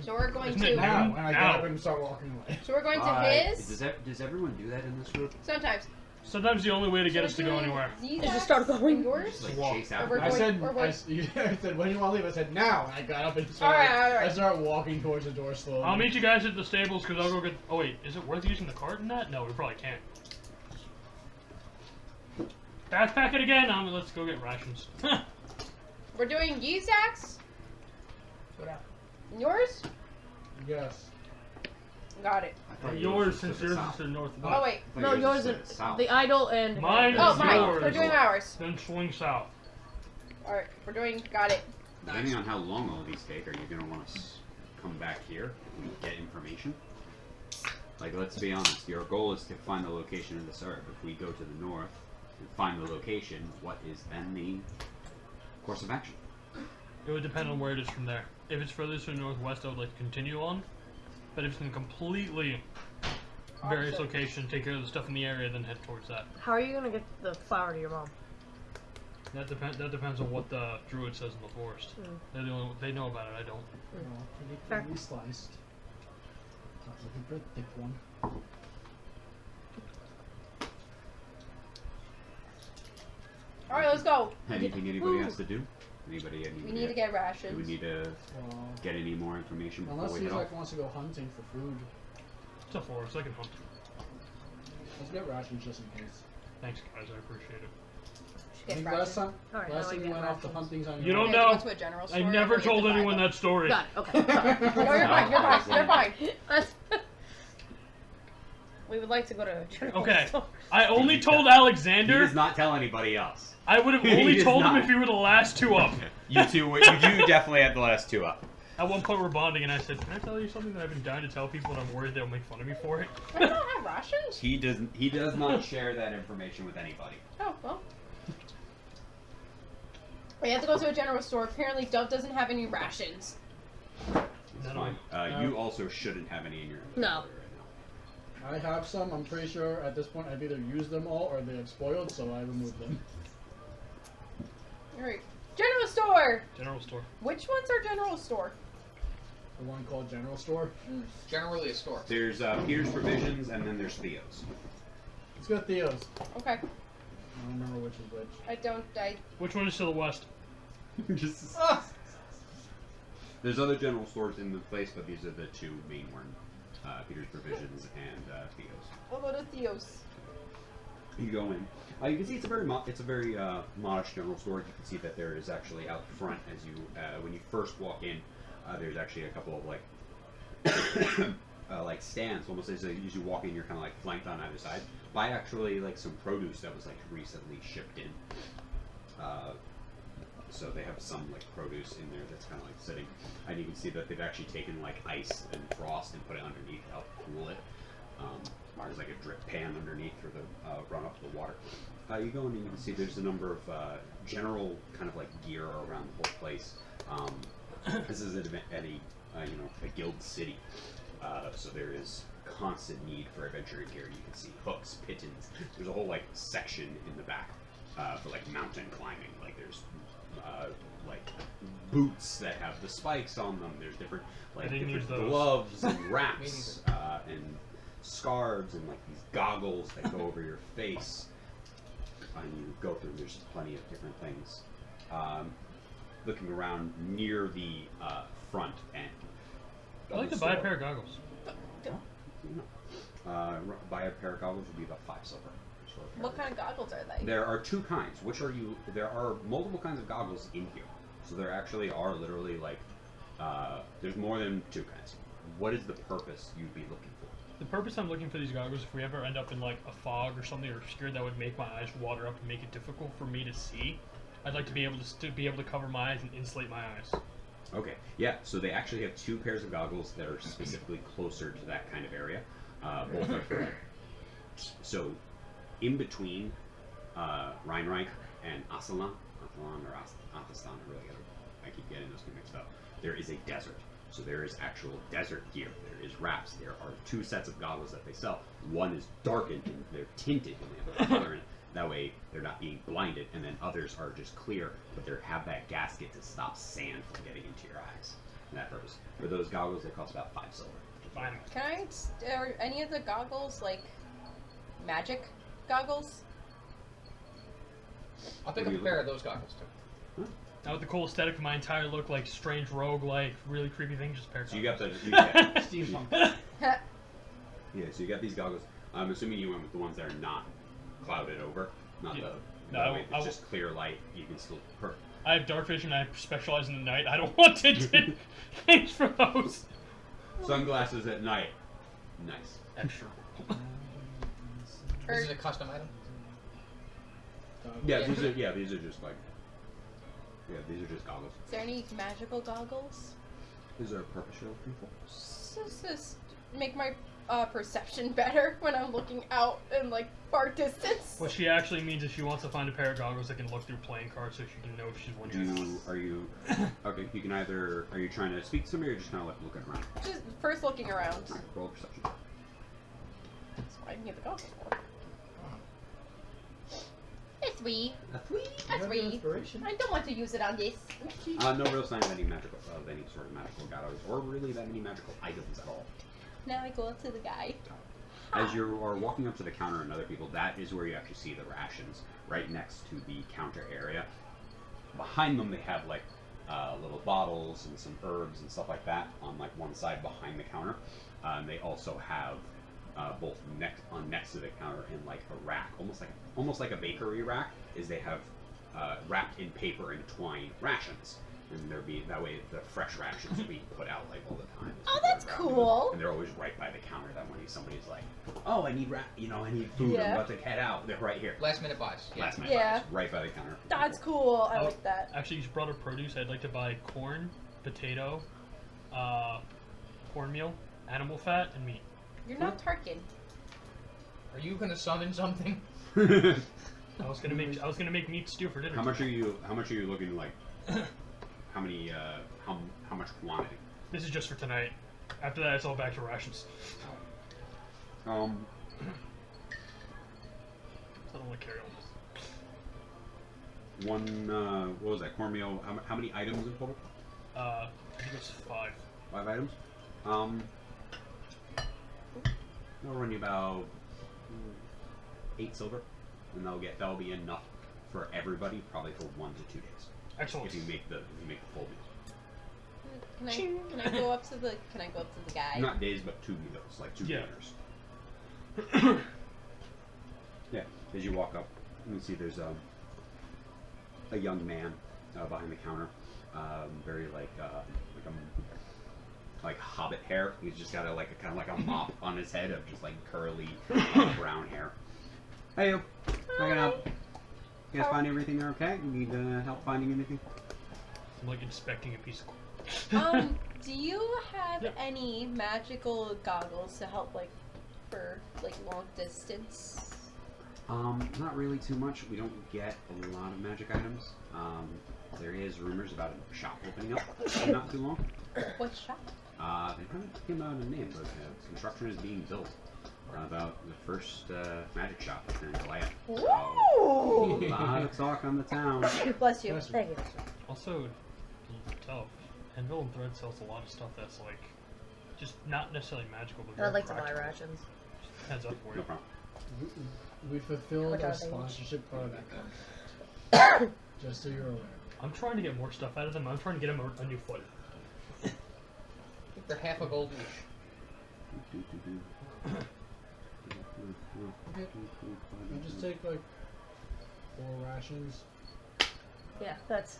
So we're going Isn't to. it Now, noon? when I Now. get up and start walking away. So we're going to Does, his. does everyone do that in this group? Sometimes. Sometimes the only way to get us to go anywhere. These Is just start going. yours. Just like Walk. chase Or out. we're I going- said, or what? I said, when do you want to leave? I said, now. And I got up and started, Alright. I started walking towards the door slowly. I'll meet you guys at the stables because I'll go get. Oh wait, is it worth using the cart in that? No, we probably can't. Backpack it again. Let's go get rations. We're doing Yizak's. What happened? Yours? Yes. Got it. I thought Yours, was just since to the yours is south. the northwest. Oh wait. I thought No, yours was is to the south. the idol and. Mine Oh, is mine. yours. We're doing ours. Then swing south. Alright, we're doing. Got it. Depending on how long all these take, are you going to want to come back here and get information? Like, let's be honest, your goal is to find the location of this herb. If we go to the north and find the location, what is then the course of action? It would depend on where it is from there. If it's further to the northwest, I would like to continue on. But if it's in a completely various Opposite. location, take care of the stuff in the area, then head towards that. How are you gonna get the flower to your mom? That depends on what the druid says in the forest. They know about it. I don't. Fair. Pretty sliced. Sounds like a good thick one. Alright, let's go. Anything anybody has to do? Anybody? We need to get Do rations. we need to Well, get any more information before unless we he head off? like wants to go hunting for food, It's a forest. I can hunt. let's get rations just in case. Thanks, guys. I appreciate it. I Get think rations. last time, Alright, last now I time you get went off the rations. huntings on You your don't We know. have to go to a general store I and never we have told to buy anyone them. that story. Got it. Okay. Sorry. No, you're fine. You're fine. You're fine. That's- we would like to go to a general Okay. store. I only told He Alexander. does not tell anybody else. I would have He only does told him not. if you were the last two up. You do definitely have the last two up. At one point, we're bonding, and I said, "Can I tell you something that I've been dying to tell people, and I'm worried they'll make fun of me for it?" I don't have rations? He does not share that information with anybody. Oh, well. We have to go to a general store. Apparently, Dove doesn't have any rations. It's No. fine. You also shouldn't have any in your No. inventory right now. I have some. I'm pretty sure at this point I've either used them all or they have spoiled, so I removed them. Alright. General store! General store. Which one's our general store? The one called General Store. Generally a store. There's Peter's Provisions, and then there's Theo's. Let's go Theo's. Okay. I don't remember which is which. I Which one is to the west? Just- There's other general stores in the place, but these are the two main ones. Peter's Provisions and Theo's. We'll go to Theo's. You go in. You can see it's a very modest general store. You can see that there is actually out front as you when you first walk in. There's actually a couple of like stands, almost as you walk in. You're kind of like flanked on either side by actually like some produce that was like recently shipped in. So they have some like produce in there that's kind of like sitting. And you can see that they've actually taken like ice and frost and put it underneath to help cool it. There's like a drip pan underneath for the run up the water. You go in and you can see there's a number of general kind of like gear around the whole place. This is at a guild city, so there is constant need for adventuring gear. You can see hooks, pittons. There's a whole like section in the back for like mountain climbing. Like there's like boots that have the spikes on them. There's different like I didn't different use those. gloves and wraps and scarves and like these goggles that go over your face. And you go through. There's plenty of different things. Looking around near the front end. I'd like to buy a pair of goggles. Okay. Buy a pair of goggles would be about 5 silver. for a pair What kind of goggles are they? There are 2 kinds. There are multiple kinds of goggles in here. So there actually are literally like, there's more than 2 kinds. What is the purpose you'd be looking for? The purpose I'm looking for these goggles, if we ever end up in like a fog or something or obscured that would make my eyes water up and make it difficult for me to see, I'd like to be able to cover my eyes and insulate my eyes. Okay, yeah, so they actually have 2 pairs of goggles that are specifically closer to that kind of area. Both are for so in between Rheinreich and Aslan or Athelstan, I keep getting those two mixed up. There is a desert. So there is actual desert gear. There is wraps. There are 2 sets of goggles that they sell. One is darkened and they're tinted and they have a color in it. That way they're not being blinded, and then others are just clear, but they have that gasket to stop sand from getting into your eyes. For that purpose. For those goggles, they cost about 5 silver. Fine. Are any of the goggles like magic goggles? I'll pick up a pair of those goggles too. Now with the cool aesthetic of my entire look, like strange rogue, like really creepy thing, just a pair of So you got goggles. Steampunk. yeah, so you got these goggles. I'm assuming you went with the ones that are not clouded over, not Yeah. the No, that way I it's just clear light. You can still I have dark vision. I specialize in the night. I don't want to things for those. sunglasses at night. Nice. Extra. This is a custom item. Yeah, these are just like these are just goggles. Is there any magical goggles? Is there a purpose you're looking for? Just make my perception better when I'm looking out in like far distance. What she actually means is she wants to find a pair of goggles that can look through playing cards so she can know if she's one shot. Are you okay? You can either are you trying to speak to somebody or just kind of like looking around? Just first looking around. All right, roll perception. That's why I can get the goggles for. It's we. A 3. That's Have we. inspiration. I don't want to use it on this. No real signs of any sort of magical goggles, or really that many magical items at all. Now I go up to the guy. As you are walking up to the counter and other people, that is where you actually see the rations, right next to the counter area. Behind them, they have like little bottles and some herbs and stuff like that on like one side behind the counter. They also have both next to the counter in like a rack, almost like a bakery rack. Is they have wrapped in paper and twine rations. And that way the fresh rations are being put out like all the time. Oh, that's cool. And they're always right by the counter. That when somebody's like, "Oh, I need I need food. Yeah. I'm about to head out." They're right here. Last minute buys. Yeah. Last minute Yeah. buys, right by the counter. That's cool. I Oh. like that. Actually, you just brought up produce. I'd like to buy corn, potato, cornmeal, animal fat, and meat. You're not Tarkin. Are you gonna summon something? I was gonna make meat stew for dinner. How much are you looking like? How many? How much quantity? This is just for tonight. After that, it's all back to rations. Um, I don't want to carry all this. one. What was that? Cornmeal. How many items in total? I think it's 5. 5 items. They'll run you about 8 silver, and that'll be enough for everybody, probably for 1 to 2 days. Excellent. If you make the full meal. Can I go up to the guy? Not days, but 2 meals, like 2 Yeah. dinners. Yeah. As you walk up, you can see there's a young man behind the counter, very like hobbit hair. He's just got kind of like a mop on his head of just like curly brown hair. Hey, you. How can I help? You guys find everything okay? You need help finding anything? I'm like inspecting a piece of corn. Do you have Yep. any magical goggles to help for long distance? Not really too much. We don't get a lot of magic items. There is rumors about a shop opening up in not too long. What shop? They haven't given out a name, but construction is being built about the first magic shop here in Goliath. So, Ooh! a lot of talk on the town. Bless you. Bless you. Thank you. Also, you can tell, Anvil and Thread sells a lot of stuff that's like, just not necessarily magical, but very I'd like to buy practical. rations. Just heads up for No you. problem. We fulfilled Which our are they? sponsorship part of that. Just so you're aware. I'm trying to get more stuff out of them. I'm trying to get them a new foot. I think they're half a gold each. I'll just take like 4 rations. Yeah, that's.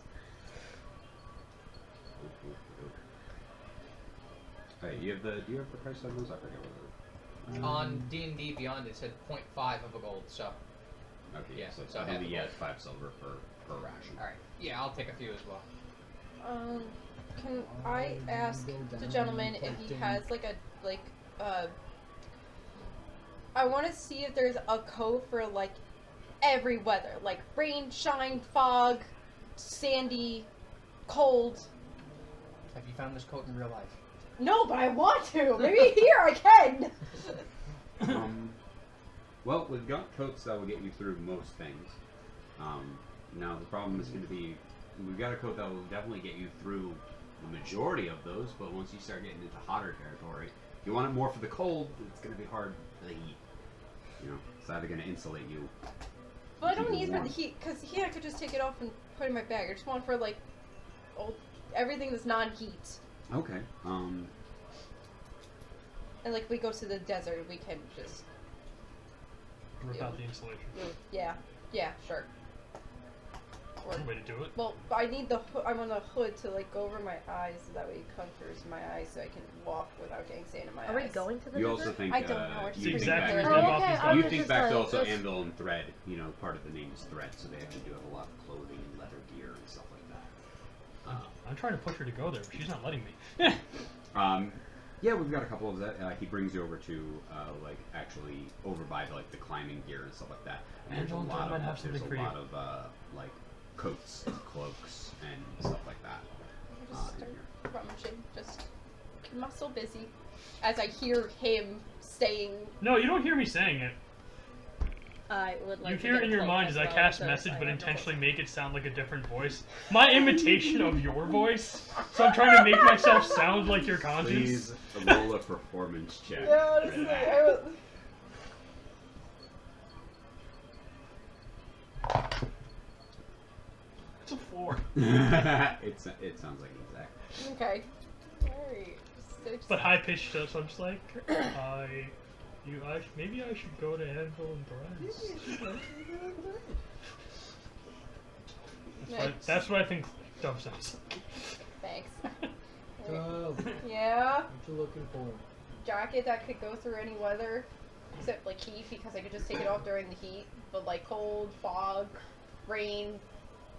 Hey, do you have the price on those? I forget what it On D&D Beyond, it said 0.5 of a gold, so. was. Okay, Yeah, so so half maybe a gold. 5 silver per ration. Alright. Yeah, I'll take a few as well. Can I ask the gentleman if he has I want to see if there's a code for like every weather, like rain, shine, fog, sandy, cold. Have you found this coat in real life? No, but I want to. Maybe here I can. Well, we've got coats that will get you through most things. Now the problem is going to be, we've got a coat that will definitely get you through the majority of those, but once you start getting into hotter territory, if you want it more for the cold, it's going to be hard for the heat. You know, it's either going to insulate you. But I don't keep you need it for warm. the heat, because heat I could just take it off and put it in my bag. I just want it for like everything that's non-heat. Okay. And like if we go to the desert, we can just Rip out the insulation. yeah, sure. Or, Way to do it. well, I need I want the hood to like go over my eyes, so that way it covers my eyes, so I can walk without getting sand in my eyes. Are we going to the You desert? also think I don't know, it's you pretty think exactly back, where Oh, okay. I you was think just back to like, also let's- anvil and thread. You know, part of the name is thread, so they actually do have a lot of clothing and leather gear and stuff like that. I'm trying to push her to go there, but she's not letting me. Yeah, we've got a couple of that. He brings you over to like actually over by like the climbing gear and stuff like that. And there's a Angela, lot I of might have something for you. like coats, and cloaks, and stuff like that. Just in start here. rummaging, just keep myself busy as I hear him saying. No, you don't hear me saying it. I would like You to hear get it in your cloak mind as as I well, cast because message, I but have the intentionally whole- make it sound like a different voice. My imitation of your voice. So I'm trying to make myself sound like your conscience. Please roll a performance check. Yeah, for honestly, that. It's a 4. it sounds like exact. Okay. Alright. But high pitched, so I'm just like, maybe I should go to Anvil and Threads. That's what I think Dove sounds like. Thanks. What Yeah. you looking for? Jacket that could go through any weather, except like heat, because I could just take it off during the heat. But like cold, fog, rain.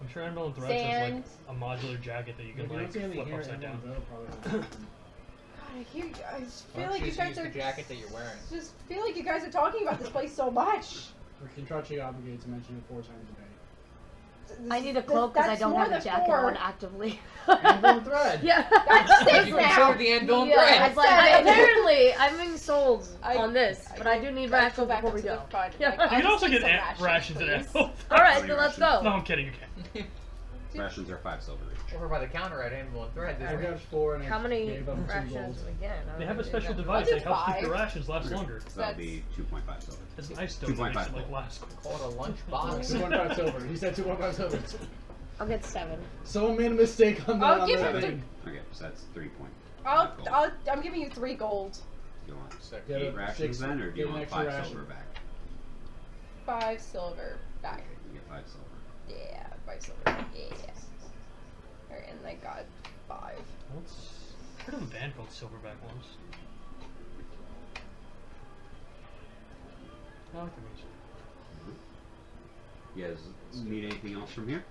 I'm sure Anvil and Threads Sand. has like a modular jacket that you can If like don't see anything flip here, upside down. Emily Bell probably won't. God, I hear you guys. Why Feel don't like you you just guys use are the jacket that you're wearing? just feel like you guys are talking about this place so much. We're contractually obligated to mention it 4 times a day. I need a cloak because I That's don't more have a than jacket 4. on actively. Anvil and thread. Yeah. That's Have 6 you now. considered the anvil and Yeah, thread? it's like, Seven. apparently, I'm being sold on this, but I do need Let's go rations back before we into the go. front. Yeah. Like, You I'll can just also take get some rations at please. Anvil. Alright, How so many let's rations? go. No, I'm kidding, you can. Rations are 5 silver each. Over by the counter at Anvil and Thread. I There's got 4 and I How many gave them 2 rations gold. do we get? They have a special I'll device do that helps keep 5. your rations last longer. So that'll be 2.5 silver. It's nice though. 2.5 It makes it like gold. last. call it a lunch box. 2.5 silver. He said 2.5 silver. I'll get 7. Someone made a mistake on I'll that give on him the the- thing. Okay, so that's 3 points. I'm giving you 3 gold. You want Get 8 a rations 6 then, or do you get an want extra 5 ration. silver back? 5 silver back. Okay, you get 5 silver. Yeah, 5 silver. Yeah. Alright, and I got 5. I heard of a band called Silverback once. I like the music. You guys need anything else from here?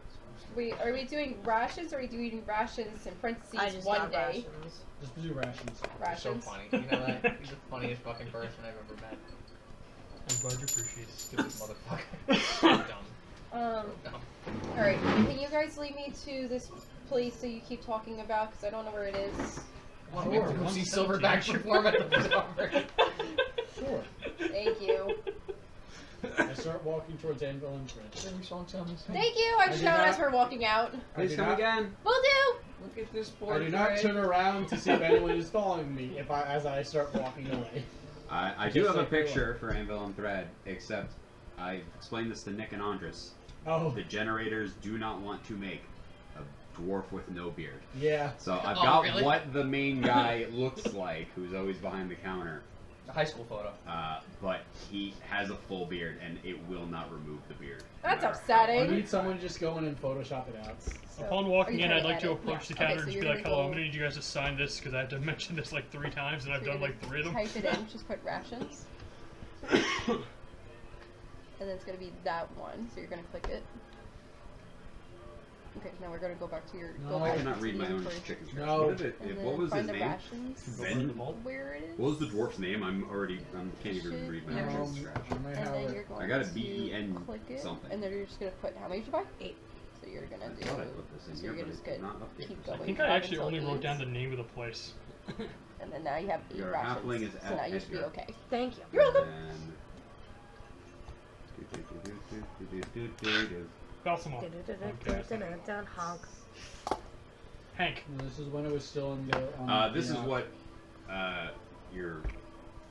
Are we doing rations, or are we doing rations in parentheses I just one got day? rations. Just do rations. You're so Rations. funny. You know that? He's the funniest fucking person I've ever met. I'm glad you appreciate it. Stupid motherfucker. So dumb. So dumb. Alright, can you guys lead me to this place that you keep talking about? Because I don't know where it is. Want me to go see Silverback perform at the bazaar? Sure. Thank you. I start walking towards Anvil and thread. Every song sounds the same. Thank you! I I do shout not- as we're walking out. Please do come not- again. Will do! Look at this I board. do not turn around to see if anyone is following me as I start walking away. I do Just have a like we picture for Anvil and Thread, except I've explained this to Nick and Andres. Oh, The generators do not want to make a dwarf with no beard. yeah. So I've Oh, got really? what the main guy looks like, who's always behind the counter. A high school photo. But he has a full beard, and it will not remove the beard. That's no matter upsetting. how I hard need someone to just go in and Photoshop it out. So, Upon are walking you in, trying I'd like to edit? approach the Yeah. counter Okay, and so just be you're like, gonna hello, I'm go- gonna need you guys to sign this because I have to mention this like 3 times and I've You're done gonna like 3 of them. Type it in, just put rations. And then it's gonna be that one, so you're gonna click it. Okay, now we're gonna go back to your. No, go I back cannot to read the my own inventory. chicken scratch. No. What, did it, And what then was his find the name? rations. Ben? Where it is. What was the dwarf's name? I can't even read my own chicken scratch. I might And have then it. you're going I got a to BEN click it, something. and then you're just gonna put how many did you buy? 8. So you're gonna I do. thought I put this in so here, you're but just it's gonna not updated. keep for some going. I think reason. I actually Until only wrote eight. down the name of the place. And then now you have 8 Your rations. halfling is so now you should be Edgar. okay. Thank you. You're welcome. Balsamore. Honk. Hank. No, this is when it was still in the. This is what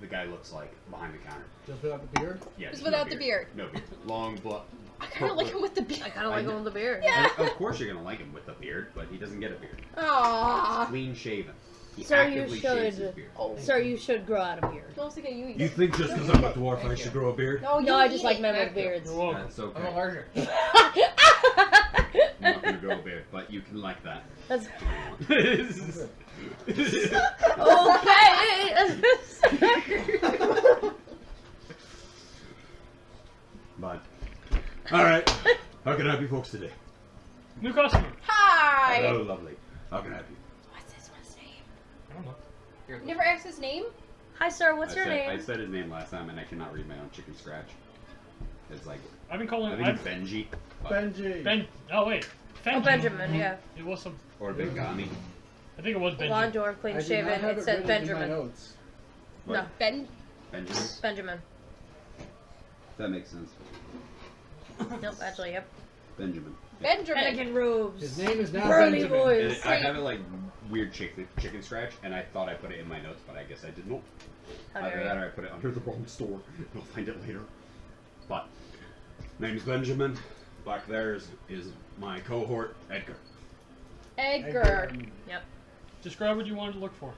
the guy looks like behind the counter. Just without the beard. Yeah, Just no without the beard. No beard. Long blood. I kind of like him with the beard. I kind of like I him with the beard. Yeah. Of course you're gonna like him with a beard, but he doesn't get a beard. Aww. Clean shaven. He Sir, you actively shaves his should. beard. Oh. Sir, you should grow out a beard. Mostly get you. You think just because I'm a dwarf I should grow a beard? No, No, you I just eat like it. men with Thank you. beards. You're welcome. That's I'm okay. allergic. I'm not gonna grow a beard, but you can like that. That's okay. But all right, how can I help you folks today? New customer. Hi. Hello, lovely. How can I help you? What's this one's name? I don't know. Here, You never asked his name? Hi, sir. What's your I name? said his name last time, and I cannot read my own chicken scratch. It's like I've been I calling. think it's Benji, but- Benji. Ben. Oh wait. Oh, Benjamin. Yeah. It was some. or Bengani. I think it was Benji. Blonde dwarf, clean I did shaven. not have It said written in my Benjamin. notes. What? No, Ben. Benjamin. Benjamin. That makes sense. Nope, actually, yep. Benjamin. Benjamin. Anakin robes. His name is now Burly Benjamin. boys. I have it like weird chicken scratch, and I thought I put it in my notes, but I guess I did not. How Either dare that you. or I put it under the wrong store. I'll find it later. But name's Benjamin. Back there is my cohort, Edgar. Edgar. Yep. Describe what you wanted to look for.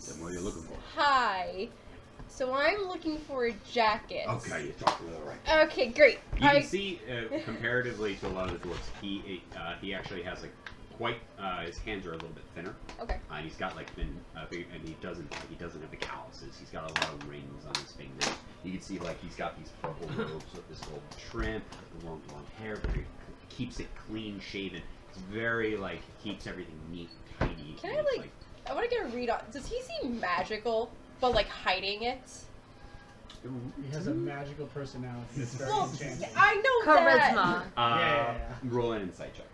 Then what are you looking for? Hi. So I'm looking for a jacket. Okay, you're talking to the right. Okay, great. You can see, comparatively to a lot of the dwarves, he actually has like quite his hands are a little bit thinner, Okay. and he's got like thin, and he doesn't have the calluses. He's got a lot of rings on his fingers. You can see like he's got these purple robes with this gold trim, the long hair, but he keeps it clean shaven. It's very like keeps everything neat, tidy. Can and I it's, like? I want to get a read on. Does he seem magical, but like hiding it? He has a magical personality. It's very Well, enchanting. I know that. Charisma. Uh, Yeah. roll an insight check.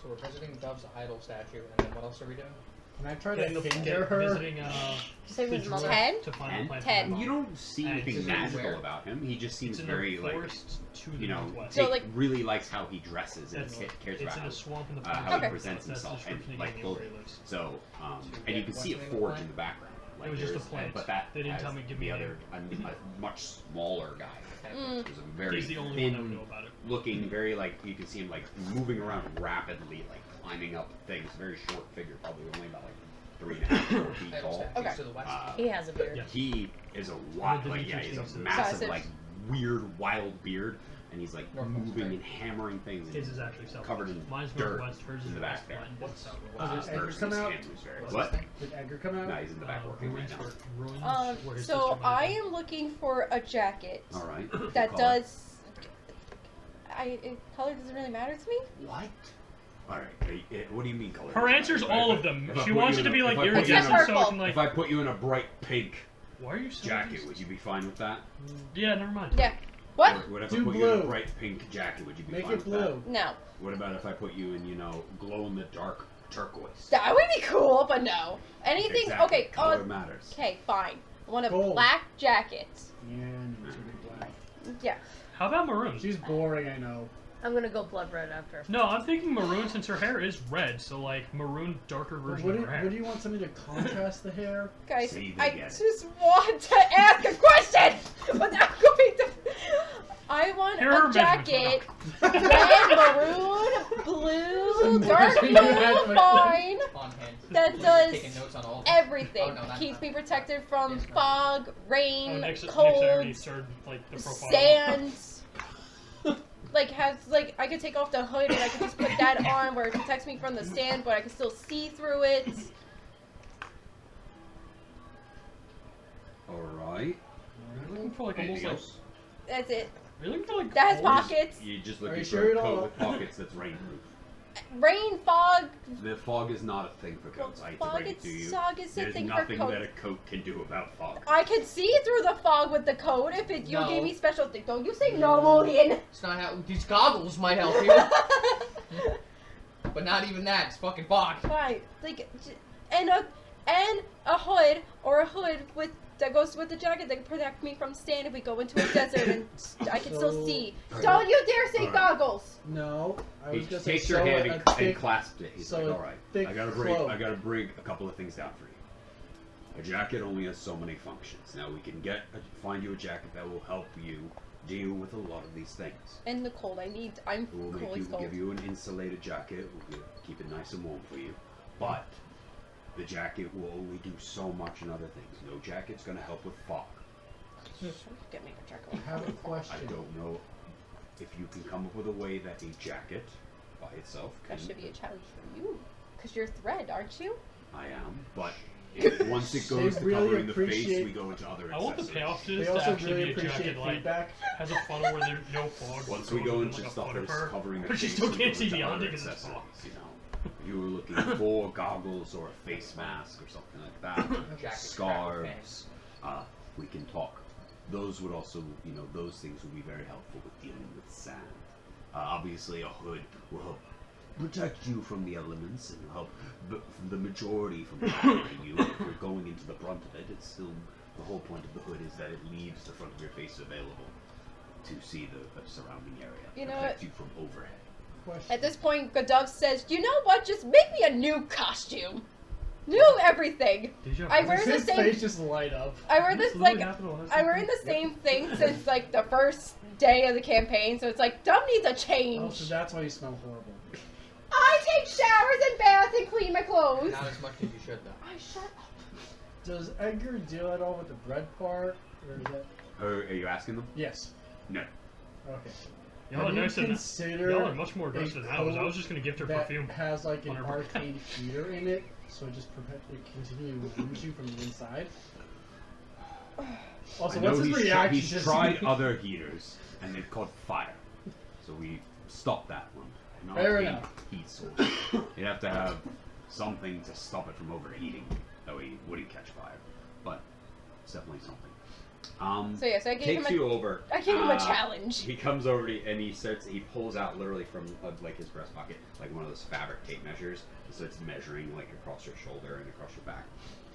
So we're visiting Dove's idol statue, and then what else are we doing? Can I try Getting to the, finger her? visiting Save the his dwarf mother. 10? to find And the plant 10. for You don't see And anything it's magical where? about him. He just seems It's in very the like forest to the you know, northwest. So, like- really likes how he dresses and That's- cares it's about in how, a swamp in the how forest. he Okay. presents That's the himself and description he like gave me of where clothing. he lives. So, So and you can what's see a the name of the forge plant? in the background. It was just a there's- plant. But that They didn't has tell me to give me the a other a much smaller guy. Mm. There's a very He's the only one that would thin know about it. looking, very like you can see him like moving around rapidly, like climbing up things. Very short figure, probably only about like 3.5 4 feet Idol tall. statues Okay. to the west. He has a beard. Yeah. He is a wild, the like yeah, features he's a things. massive, Size. like weird, wild beard, and he's like Northwest, moving right? and hammering things. His and is actually south. covered in Mine's dirt northwest. Hers is in the back there. west. Mine's south. Does Edgar versus come out? him, who's very- What's What? this thing? Did Edgar come out? No, he's in the back working right now. Ruins, where his So sister might I have been. am looking for a jacket All right. that Color. does. Color doesn't really matter to me. What? All right. What do you mean color? Her answer's If I all put- of them. if I She put wants you it to in be a- like if I put you in Except iridescent, a- so it purple. can like. If I put you in a bright pink Why are you so jacket, racist? would you be fine with that? Yeah, never mind. Yeah. What? What if Do I put you in a blue. bright pink jacket? Would you be Make fine it with blue. No. that? What about if I put you in, glow in the dark turquoise? That would be cool, but no. Anything. Exactly. Okay. Color matters. Okay. Fine. I want a Gold. black jacket. Yeah, no, it's gonna be black. Yeah. How about maroon? She's boring, I know. I'm gonna go blood red after. No, I'm thinking maroon since her hair is red, so like maroon darker But version What of do, her hair. what do you want something to contrast the hair? Guys, See, they I get it. just want to ask a question without going to. I want Here are a her jacket. measurements. Red, maroon, blue, dark You had blue, my- fine. On hand. That does Taking notes on all of them. everything. Oh, no, that's Keeps not- me protected from Yes, no. fog, Oh, rain, Nick's already cold, served like the profile. sand. Like has like I could take off the hood and I could just put that on where it protects me from the sand, but I can still see through it. Alright. You're looking for like almost Anything like. else? That's it. You're looking for like. That has clothes? pockets. You're just Are looking you for sure you a coat don't- with pockets that's rainproof. Rain, fog. The fog is not a thing for coats. I hate to Fog break it to you. fog is a There's thing for nothing coats. that a coat can do about fog. I could see through the fog with the coat if it you No. gave me special thing. Don't you say no, Mulligan. It's not how these goggles might help you, but not even that. It's fucking fog. Right, like, and a hood or a hood with that goes with the jacket that can protect me from sand if we go into a desert and I can still So- see. Don't you dare say Alright. goggles. No, I He was gonna say takes your so hand a and thick- clasps it. He's so like, a all right, thick I gotta bring a couple of things down for you. A jacket only has so many functions. Now we can find you a jacket that will help you deal with a lot of these things. And the cold, I'm We'll make cold you as cold. give you an insulated jacket. We'll keep it nice and warm for you. But the jacket will only do so much in other things. No jacket's gonna help with fog. Get me a jacket. I have a I question. don't know if you can come up with a way that a jacket by itself can. That should be a challenge for you, cause you're Thread, aren't you? I am, but once it goes They to really covering the face, appreciate- we go into other I want the accessories. payoff to They this to also actually really be a appreciate jacket like feedback. has a funnel where there's no fog. Once so we it go goes into like a stuff foot of that's her, covering the but she face, still we can't go see into beyond other it 'cause it's fog. accessories, you know. If you were looking for goggles or a face mask or something like that, Jacket, scarves, we can talk. Those would also, those things would be very helpful with dealing with sand. Obviously, a hood will help protect you from the elements and help the majority from bothering you. If you're going into the brunt of it, it's still the whole point of the hood is that it leaves the front of your face available to see the surrounding area. You know protect what? you from overhead. Question. At this point, Godov says, "You know what? Just make me a new costume, new everything. Did you I wear the His same. face just light up. I wear this This like literally happened last I'm wearing the same thing since like the first day of the campaign, so it's like Dub needs a Oh, change. so that's why you smell horrible. I take showers and baths and clean my clothes. Not as much as you should, though. I shut up. Does Edgar deal at all with the bread part, or is that? Are you asking them? Yes. No. Okay. Y'all are Have you nicer than considered y'all are much more aggressive than I was. I coat was just gonna gift her that perfume. has like an on her birthday. arcane heater in it, so it just perpetually continually warms you from the inside? Also, I know what's his he's reaction? he's to tried other heaters, and they've caught fire. So we stopped that one. Not Fair a enough. heat source. You'd have to have something to stop it from overheating. That way it wouldn't catch fire. But it's definitely something. So yes, I gave Takes him you over. I gave him a challenge. He comes over to you and he pulls out literally from like his breast pocket, like one of those fabric tape measures. So it's measuring like across your shoulder and across your back.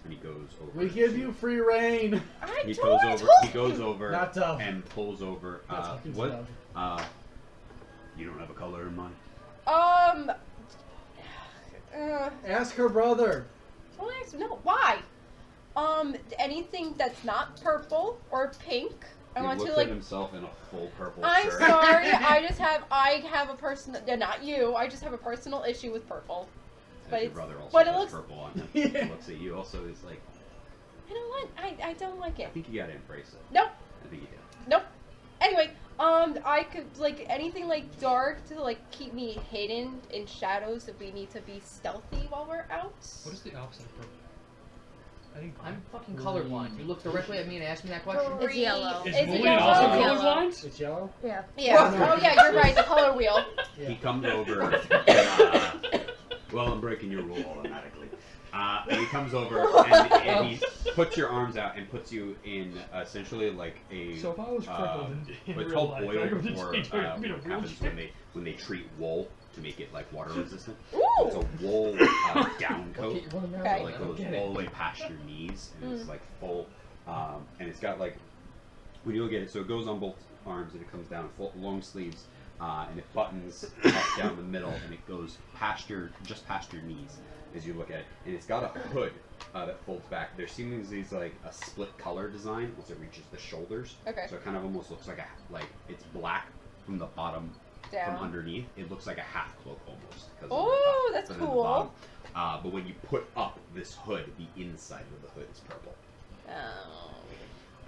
And he goes over. We give to- you free reign. I He told goes over. you. He goes over Not Dove. and pulls over. Not talking to What? Dove. You don't have a color in mind? Ask her brother. Don't ask. No, why? Anything that's not purple or pink. I He want looks to like. at himself in a full purple I'm shirt. sorry. I have a personal. Not you. I just have a personal issue with purple. And But your it's- brother also but it has looks- purple on him. Yeah. He looks at you also. Is like, I don't want. I don't like I it. think you gotta embrace it. Nope. I think you do. Nope. Anyway, I could like anything like dark to like keep me hidden in shadows if we need to be stealthy while we're out. What is the opposite of purple? I think I'm fucking colorblind. You look directly at me and ask me that question. It's yellow. Is It's Mulligan yellow. also Yellow. colorblind? It's yellow. Yeah. Yeah. Oh yeah, you're right. The color wheel. Yeah. He comes over. Well, I'm breaking your rule automatically. And he comes over and he puts your arms out and puts you in essentially like a. So if I was crippled in What's real called life, boil, I would or just be what in a happens wheelchair. when they treat wool to make it like water resistant. Ooh. It's a wool down coat. Okay. Like goes all the way past your knees, and it's like full, and it's got like when you look at it, so it goes on both arms and it comes down full long sleeves, and it buttons up down the middle, and it goes just past your knees as you look at it, and it's got a hood that folds back. There seemingly is like a split color design once it reaches the shoulders. Okay. So it kind of almost looks like it's black from the bottom. Down. From underneath, it looks like a half cloak almost. 'cause of the Oh, top, that's but then the cool. bottom. But when you put up this hood, the inside of the hood is purple. Oh.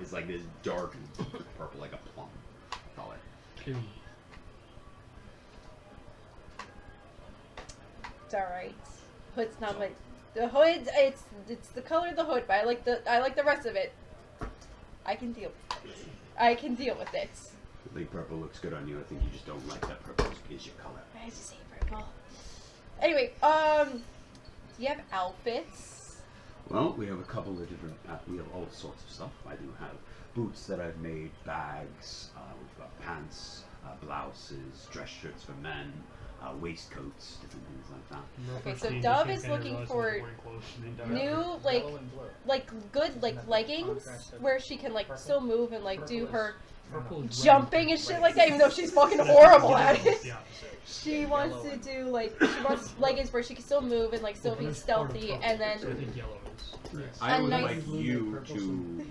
It's like this dark deep purple, like a plum color. Ew. It's alright. Hood's not my. The hood, it's the color of the hood, but I like the rest of it. I can deal with it. I can deal with it. I think purple looks good on you. I think you just don't like that purple is your color. I just hate purple. Anyway, do you have outfits? Well, we have a couple of different. We have all sorts of stuff. I do have boots that I've made, bags. We've got pants, blouses, dress shirts for men, waistcoats, different things like that. Okay, so Dove is looking for new, like good, like leggings where she can like still move and like do her jumping and shit like that, even though she's fucking horrible at it. She wants to do like she wants leggings where she can still move and like still be stealthy, and then I think yellow is. I would nice- like you to.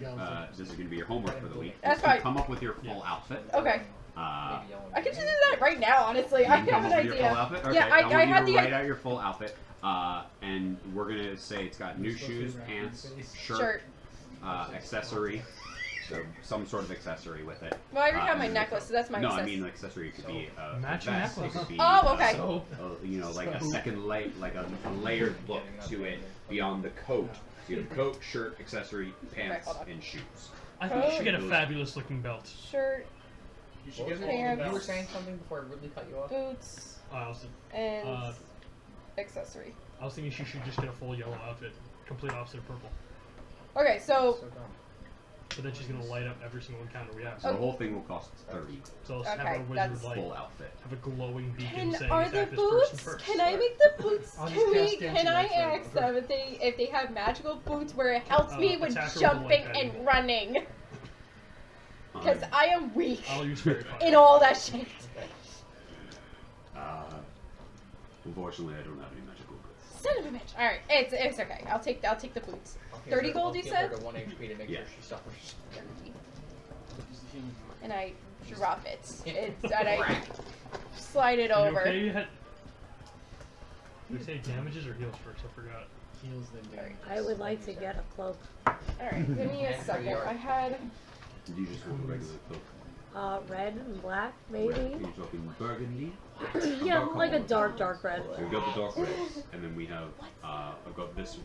This is going to be your homework for the week. That's is to fine. Come up with your full outfit. okay. Uh, I can just do that right now, honestly. I you can have come an up with your full idea. outfit? Okay, Yeah, I want you had to the write out your full outfit, and we're gonna say it's got new shoes, pants, shirt, accessory, so some sort of accessory with it. Well, I already have my and then necklace, so that's my No, I accessory. mean accessory could be a Matching vest, it necklace. could be, Oh, okay. you know, like a second like a layered look to it beyond the coat. So you have coat, shirt, accessory, pants, hold on. and shoes. I think you should get a Those- fabulous looking belt. Shirt, You should give Pants. You were saying something before I rudely cut you off. boots, I was and accessory. thinking she should just get a full yellow outfit, complete opposite of purple. Okay, so So dumb. But then she's gonna light up every single encounter we have. So the whole thing will cost 30. So let's have Okay, our wizard that's- light, Full outfit. have a glowing beacon can saying are the attack this person boots? first. Can I make the boots I'll to just me? cast Can dancing I lights right ask over. them if they have magical boots where it helps me with attack her with a jumping light and pen. running? Because I am weak I'll use fairy fire. in all that shit. Unfortunately, I don't have any magical boots. Son of a bitch. All right, it's okay. I'll take the boots. 30 gold, you I'll said? give her to 1 HP to make Yeah. sure she suffers. And I drop it. And I slide it Are you over. okay? Did we say damages or heals first? I forgot. Heals then damage. I would like to get a cloak. Alright, give me a second. I had. Did you just want a regular cloak? Red and black, Red. maybe? Are you talking burgundy? Yeah, I've got like a couple of dark red. So we've got the dark reds, and then we have, I've got this,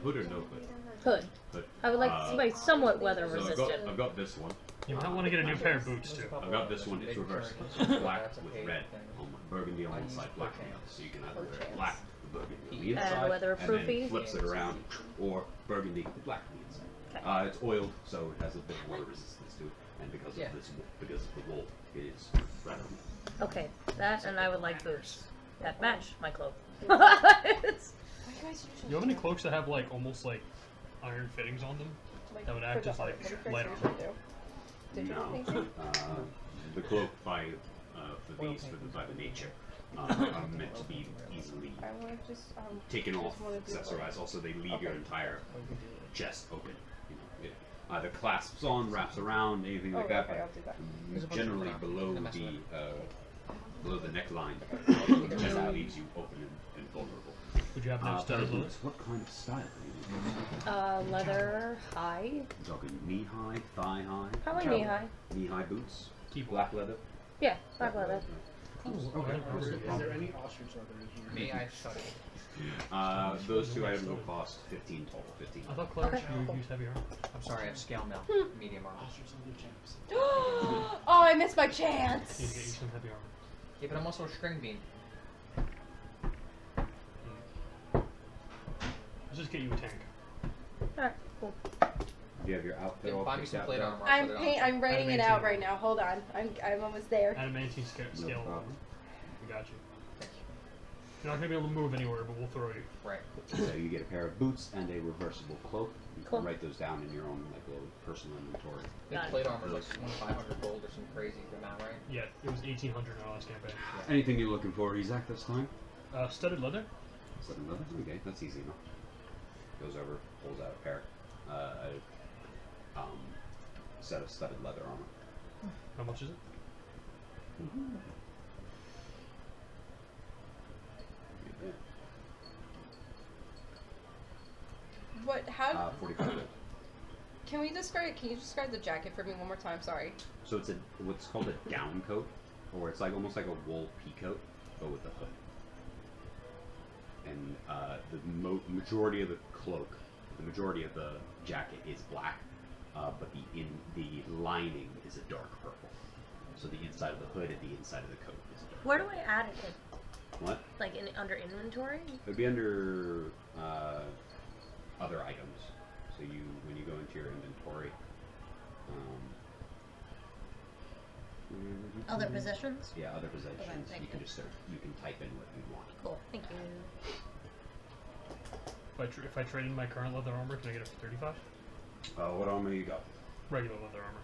hood or no hood? Hood. Hood. I would like somebody somewhat weather So resistant. I've got this one. You might want to get a new pair of boots too. I've got this one, it's reversible. So it's black with red on one, burgundy on one side, black on the other. So you can either wear black with burgundy on the inside, and weatherproofy? then flips it around, or burgundy with black on the inside. Okay. It's oiled, so it has a bit of water resistance to it, and because of this, because of the wool, it is rather. Okay, that and I would like boots. That match my cloak. You have any cloaks that have like almost like iron fittings on them? That would act as like light armor. Did you No. think so? The cloak by the nature are meant to be easily I want to just taken off, just wanna do accessorized. Also, they leave your Okay. entire chest open. You know, it either clasps on, wraps around, anything like that. Okay, I'll But do that. generally below the neckline, generally leaves you open and vulnerable. Would you have no Pair studded of leather? boots, what kind of style are you Leather high. talking? Knee high, thigh high? Probably knee high. Knee high boots. Keep Black leather. Yeah, black leather. Okay. Is there any ostrich leather here? Me, I shut it. Those two items will cost 15 total. 15. I thought Claire Okay. you used heavy armor. I'm sorry, I have scale mail. Medium armor. Ostrich leather chaps. Oh, I missed my Need to get you chance. some heavy armor. Yeah, but I'm also a string bean. Let's just get you a tank. Alright, cool. Do you have your outfit Yeah, all buy me picked some out plate there? armor. I'll put it on. I'm writing it Animation. out right now. Hold on. I'm almost there. Adamantine scale. No scale problem. We got you. You're not gonna be able to move anywhere, but we'll throw you. Right. So you get a pair of boots and a reversible cloak. You Cool. can write those down in your own like little personal inventory. This Got it. plate armor looks 500 gold or some crazy amount, right? Yeah, it was 1800 in our last campaign. Anything you're looking for, Isaac, this time? Studded leather. Is that another? Okay, that's easy enough. Goes over, pulls out a pair, set of studded leather armor. How much is it? What? How? 45 gold. Can we describe? Can you describe the jacket for me one more time? Sorry. So it's what's called a down coat, or it's like almost like a wool pea coat, but with a hood. And the majority of the cloak, the majority of the jacket is black, but the lining is a dark purple. So the inside of the hood and the inside of the coat is dark. Where do I add it? What? Like under inventory? It would be under other items. So when you go into your inventory. Other possessions? Yeah, other possessions. Okay, thank you can you. just you can type in what you want. Cool, thank you. If I trade in my current leather armor, can I get it for 35? What armor you got? Regular leather armor.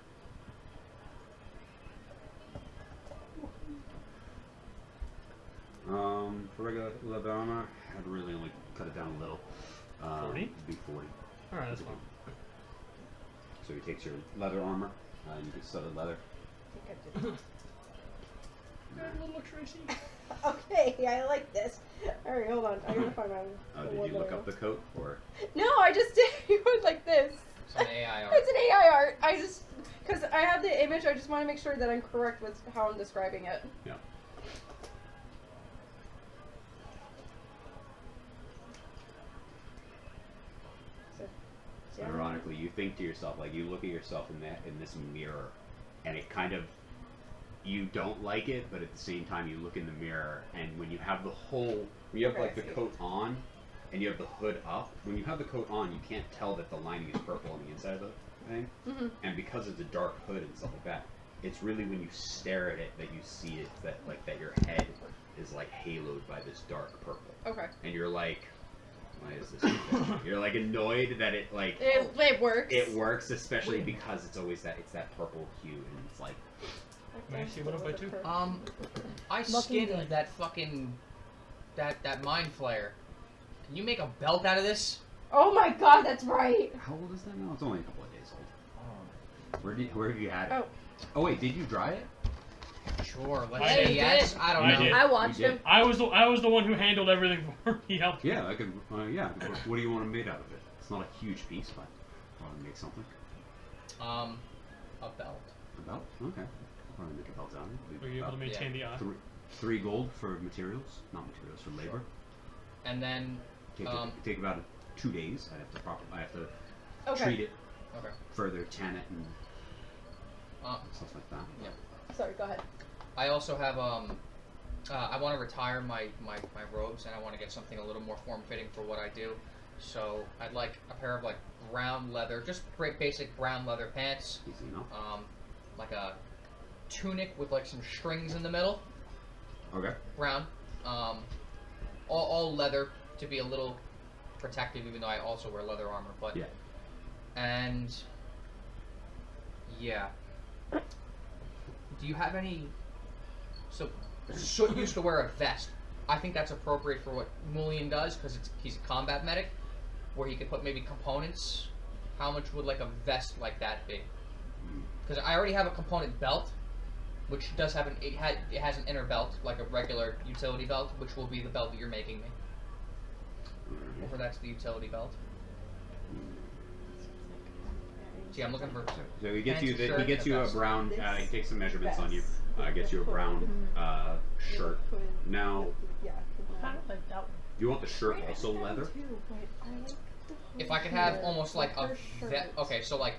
For regular leather armor, I'd really only cut it down a little. 40? It'd be 40. Alright, that's fine. So he takes your leather armor, and you can studded leather. Good little Tracy. Okay, I like this. Alright, hold on. I gotta find my. Did you look up the coat, or? No, I just did it like this. It's an AI art. It's an AI art. I just, because I have the image, I just want to make sure that I'm correct with how I'm describing it. Yeah. So, Ironically, you think to yourself, like you look at yourself in this mirror, and it kind of, you don't like it, but at the same time you look in the mirror, and when you have when you have Okay, like the I see. coat on, and you have the hood up, when you have the coat on, you can't tell that the lining is purple on the inside of the thing, and because it's a dark hood and stuff like that, it's really when you stare at it that you see it, that your head is like haloed by this dark purple, Okay. and you're like, why is this? You're like annoyed that it like. It works. It works, especially because it's always that purple hue, and it's like. May I see what up by two? I skinned that fucking that mind flayer. Can you make a belt out of this? Oh my god, that's right. How old is that now? It's only a couple of days old. Where have you had it? Oh. Oh wait, did you dry it? Sure, let's I say did. yes. I don't I know. did. I watched You did. him. I was the one who handled everything for him. He helped. Yeah, I could. Yeah. What do you want made out of it? It's not a huge piece, but I want to make something. A belt. A belt? Okay. I'll probably make a belt out of it. Were you able to maintain the eye? Three gold for materials, not materials for labor. And then Take about 2 days. I have to Okay. treat it okay. further, tan it, and stuff like that. Yeah. Sorry, go ahead. I also have I want to retire my robes, and I want to get something a little more form-fitting for what I do. So I'd like a pair of like brown leather, just great basic brown leather pants. Easy enough. Like a tunic with like some strings in the middle. Okay. Brown. All leather to be a little protective, even though I also wear leather armor. But Yeah. And yeah. Do you have any? So Soot used to wear a vest. I think that's appropriate for what Mullion does because he's a combat medic, where he could put maybe components. How much would like a vest like that be? Because I already have a component belt, which does have it has an inner belt like a regular utility belt, which will be the belt that you're making me. Or that's the utility belt. See, I'm looking for. So he gets pants, you. shirt, He gets and you a vest. brown. He takes some measurements on you. Gets you a brown shirt. Now, I don't like that one. do you want the shirt also leather? If I could have almost like a okay, so like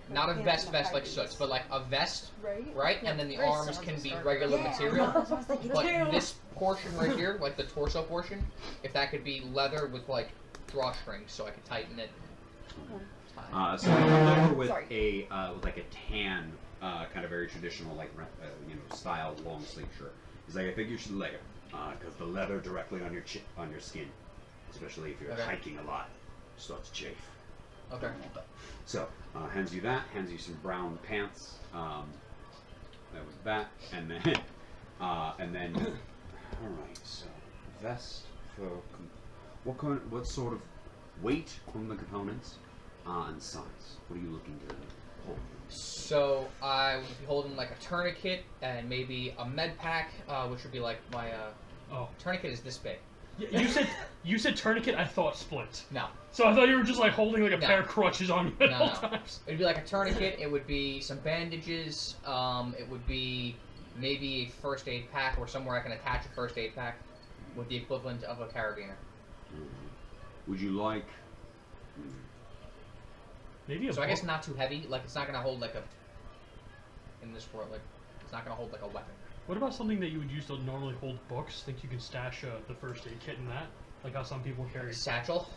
not a vest like Soot's, but like a vest, right? And then the very arms similar can to be Star regular Wars. material. But too. this portion right here, like the torso portion, if that could be leather with like drawstrings, so I could tighten it. So he comes over with Sorry. with like a tan, kind of very traditional like style long sleeve shirt. He's like, I think you should layer, because the leather directly on your skin, especially if you're Okay. hiking a lot, starts to chafe. Okay. So hands you that, hands you some brown pants. That was that, and then all right. So vest for what sort of weight on the components and size? What are you looking to hold? So I would be holding like a tourniquet and maybe a med pack, which would be like my Oh. tourniquet is this big. You said tourniquet. I thought splints. No. So I thought you were just like holding like a No. pair of crutches on you at No, all no. times. It'd be like a tourniquet. It would be some bandages. It would be maybe a first aid pack or somewhere I can attach a first aid pack with the equivalent of a carabiner. Would you like? Maybe a So I book. guess not too heavy. Like it's not gonna hold like a. In this world, like it's not gonna hold like a weapon. What about something that you would use to normally hold books? Think you can stash the first aid kit in that? Like how some people carry. Satchel.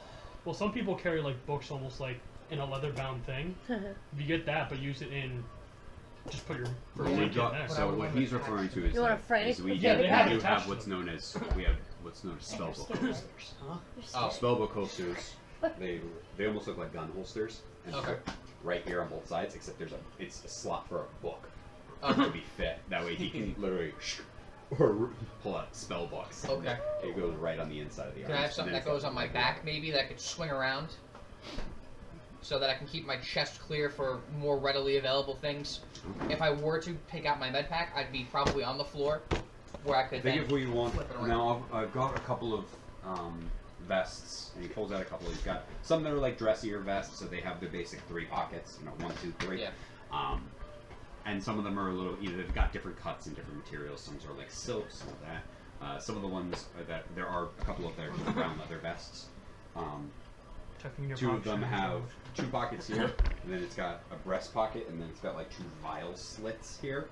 Well, some people carry like books almost like in a leather-bound thing. If you get that, but use it in, just put your first Well, aid kit there. so what he's referring to is, You want a that, Frank? is we, Yeah, do, they we have do it have attached what's to known as spellbook holsters. Huh? Oh. Spellbook holsters. They almost look like gun holsters. And Okay. right here on both sides, except it's a slot for a book Okay. to be fit. That way he can literally or pull out spell books. Okay. It goes right on the inside of the arm. Can I have something that goes on my back, maybe, that I could swing around? So that I can keep my chest clear for more readily available things. If I were to pick out my med pack, I'd be probably on the floor, where I could Think then of what you want. flip it around. Now I've got a couple of vests, and he pulls out a couple. He's got some that are like dressier vests, so they have the basic 3 pockets. 1, 2, 3. Yeah. And some of them are a little. They've got different cuts and different materials. Some are like silk, some of that. Some of the ones that there are a couple of their brown leather vests. Tucking your 2 of box them in. have 2 pockets here, and then it's got a breast pocket, and then it's got like 2 vial slits here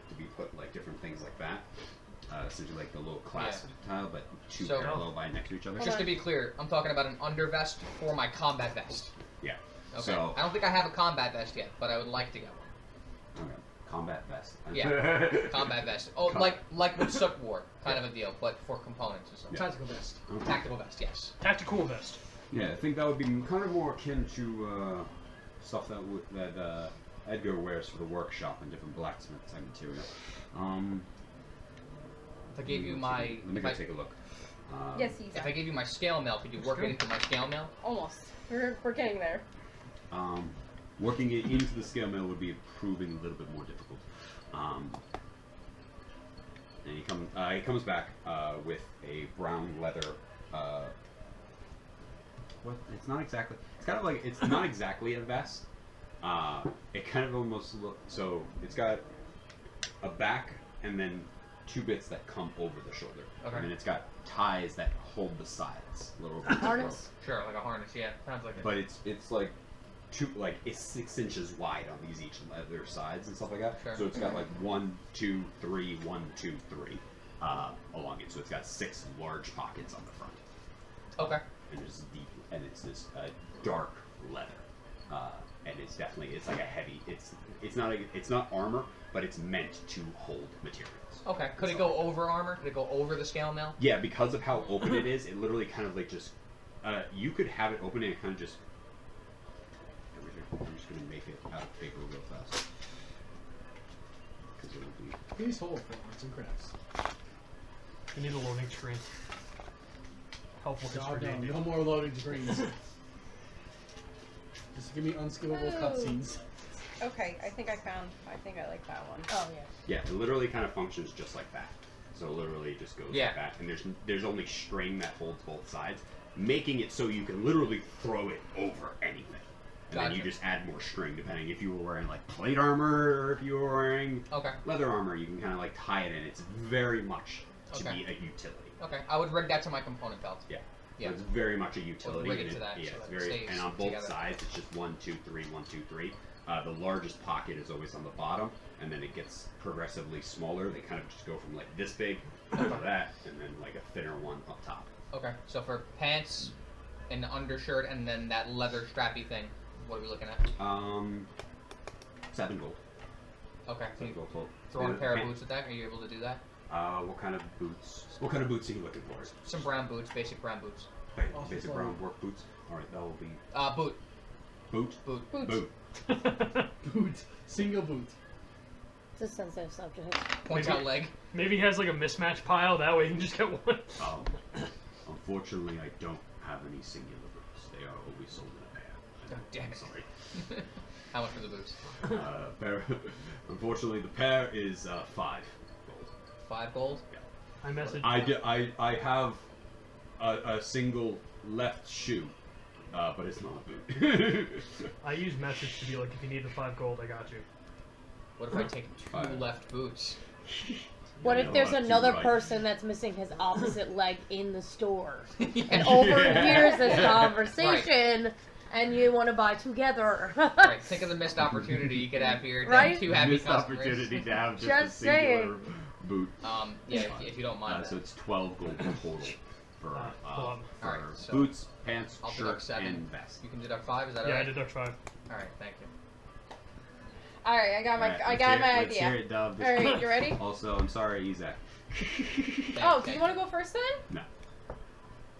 to be put like different things like that. Essentially like the little clasp tile, but 2 So- parallel by next to each other. Just to be clear, I'm talking about an undervest for my combat vest. Yeah. Okay. So I don't think I have a combat vest yet, but I would like to get one. okay. Combat vest. Yeah. Combat vest. Oh, Com- like with Soot War, kind of a deal, but for components or something. Tactical vest. Okay. Tactical vest, yes. Tactical vest. Yeah, I think that would be kind of more akin to stuff that Edgar wears for the workshop and different blacksmith type material. If I gave you my, Let me if go I, take a look. Yes, he's if I gave you my scale mail, could you work it into my scale mail? almost. We're getting there. Working it into the scale mill would be proving a little bit more difficult. And he comes back with a brown leather. What? It's not exactly. It's kind of like it's not exactly a vest. It kind of almost look. So it's got a back and then 2 bits that come over the shoulder, Okay. and then it's got ties that hold the sides. Little bits of Harness. Sure, like a harness, yeah. Sounds like it. but it's like it's 6 inches wide on these each leather sides and stuff like that. Sure. So it's got like 1, 2, 3, 1, 2, 3 along it. So it's got 6 large pockets on the front, Okay. and it's deep, and it's this dark leather, and it's like a heavy. It's not armor, but it's meant to hold materials. Okay. Could it go over armor? Could it go over the scale mail? Yeah, because of how open it is, it literally kind of like just. You could have it open and it kind of just. I'm just gonna make it out of paper real fast. Because it'll be. Please hold for arts and crafts. You need a loading screen. Helpful God, history. no more loading screens. Just give me unskippable cutscenes. Okay, I think I like that one. Oh yeah. Yeah, it literally kind of functions just like that. So literally it just goes Yeah. like that, and there's only string that holds both sides, making it so you can literally throw it over anything. And then you Gotcha. just add more string depending if you were wearing like plate armor or if you were wearing Okay. leather armor. You can kind of like tie it in. It's very much to Okay. be a utility. Okay. I would rig that to my component belt. Yeah. Yeah. So it's very much a utility. rig it and to that yeah, so it's that it very. stays And on both together. sides, it's just 1, 2, 3, 1, 2, 3. The largest pocket is always on the bottom, and then it gets progressively smaller. They kind of just go from like this big to that, and then like a thinner one up top. Okay. So for pants, an undershirt, and then that leather strappy thing, what are we looking at? 7 gold. Okay. Can 7 you gold. Full. throw on a pair of boots with that? Are you able to do that? What kind of boots? What kind of boots are you looking for? Some brown boots, basic brown boots. Basic brown work boots. All right, that will be Boot. boot. Boot. Boots. Boot. Boot. Single boot. It's a sensitive subject. Point out leg. Maybe he has like a mismatch pile. That way you can just get one. Unfortunately, I don't have any singular boots. They are always sold in a pair. Oh, damn it. Sorry. How much for the boots? Unfortunately, the pair is 5 gold. 5 gold. I messaged. I have a single left shoe, but it's not a boot. I use message to be like, if you need the 5 gold, I got you. What if I take 2 Fine. left boots? What if there's Two another right. person that's missing his opposite leg in the store and overhears this conversation and you want to buy together? Right, think of the missed opportunity you could have here. to Right? have 2 happy Missed customers. opportunity to have just, Just a singular saying. boot. Yeah, if you don't mind. So it's 12 gold total for, hold on. for Alright, so boots, pants, I'll deduct shirt, 7. and vest. You can deduct 5. Is that Yeah, I alright? deduct 5. All right, thank you. All right, I got my Alright, I let's got hear- my let's idea. hear it, Dove. All right, you ready? Also, I'm sorry, Izak. Oh, do you want to go first then? No.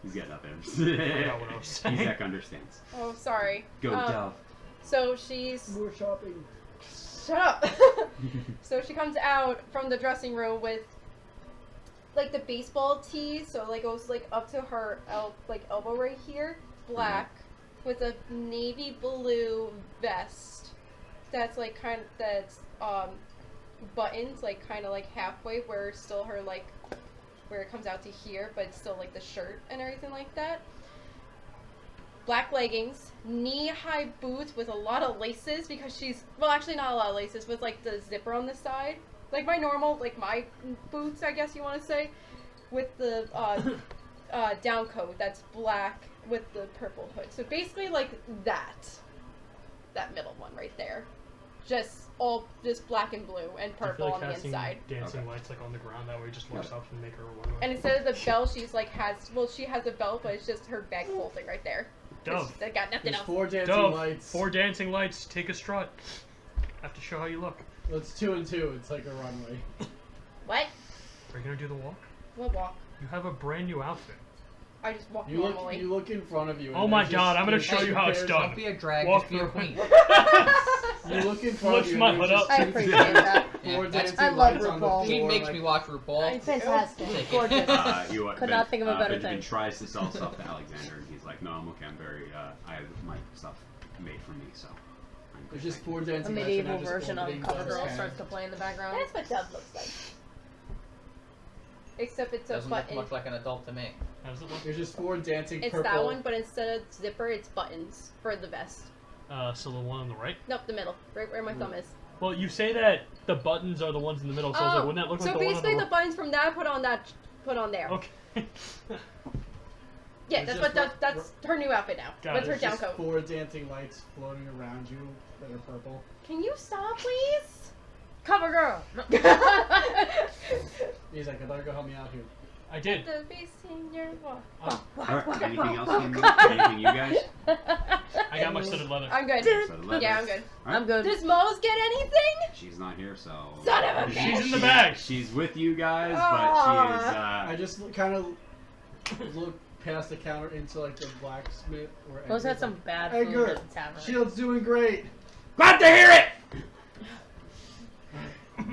He's got nothing. forgot what I was saying. Izak understands. Oh, sorry. Go, Dove. So she's More shopping. shut up. So she comes out from the dressing room with like the baseball tee, so like goes like up to her elbow right here, black, with a navy blue vest. That's like buttons like kind of like halfway where still her like where it comes out to here, but it's still like the shirt and everything like that. Black leggings, knee-high boots with a lot of laces because she's well, actually not a lot of laces with like the zipper on the side, like my normal like my boots, I guess you want to say, with the down coat that's black with the purple hood. So basically like that middle one right there, just black and blue and I feel purple like on the casting inside. dancing Okay. lights like on the ground. That way, just looks up and make her a runway. And instead of the belt, she has a belt, but it's just her bag holding right there. Dove. They got nothing There's else. 4 dancing Dove. lights. 4 dancing lights. Take a strut. Have to show how you look. It's 2 and 2. It's like a runway. What? Are you gonna do the walk? What walk? You have a brand new outfit. I just walk You normally. look in front of you. and Oh my there's God, just- I'm gonna there's show two you how it's pairs done. Don't be a drag, Walk just be a through. queen. You look in front Looks of you. my and hood there's up. just I two appreciate that. Yeah, Four that's- dancing I love lights on the RuPaul. She floor, makes like- me watch RuPaul. Fantastic. Take it. Gorgeous. You what, Could not think of a better Benjamin thing. tries to sell stuff to Alexander, and he's like, "No, I'm okay. I'm very. I have my stuff made for me, so." I'm good, There's just thank you." 4 A dancing lights. medieval and I'm just version of orbiting CoverGirl Dove's starts to hand. play in the background. That's what Dove looks like. Except it's a Doesn't look button. much like an adult to me. How does it look? There's just 4 dancing It's purple. that one, but instead of zipper, it's buttons for the vest. So the one on the right. Nope, the middle, right where my thumb is. Well, you say that the buttons are the ones in the middle, so I was like, wouldn't that look so like the one on basically the the buttons from that put on there. Okay. Yeah, It's that's just that's her new outfit now. Got With it. her There's down just coat. 4 dancing lights floating around you that are purple. Can you stop, please? CoverGirl. He's like, I better go help me out here. I did. The beast in your walk. All right. Anything else? Anything you guys? I got my studded leather. I'm good. So the Yeah, leather. I'm good. All right. I'm good. Does Mose get anything? She's not here, so. Son of a bitch. She's in the bag. She's with you guys, but Aw. she I just kind of look past the counter into like the blacksmith. Where Those had Edgar's some like, bad food Edgar, at the tavern. Shield's doing great. Glad to hear it.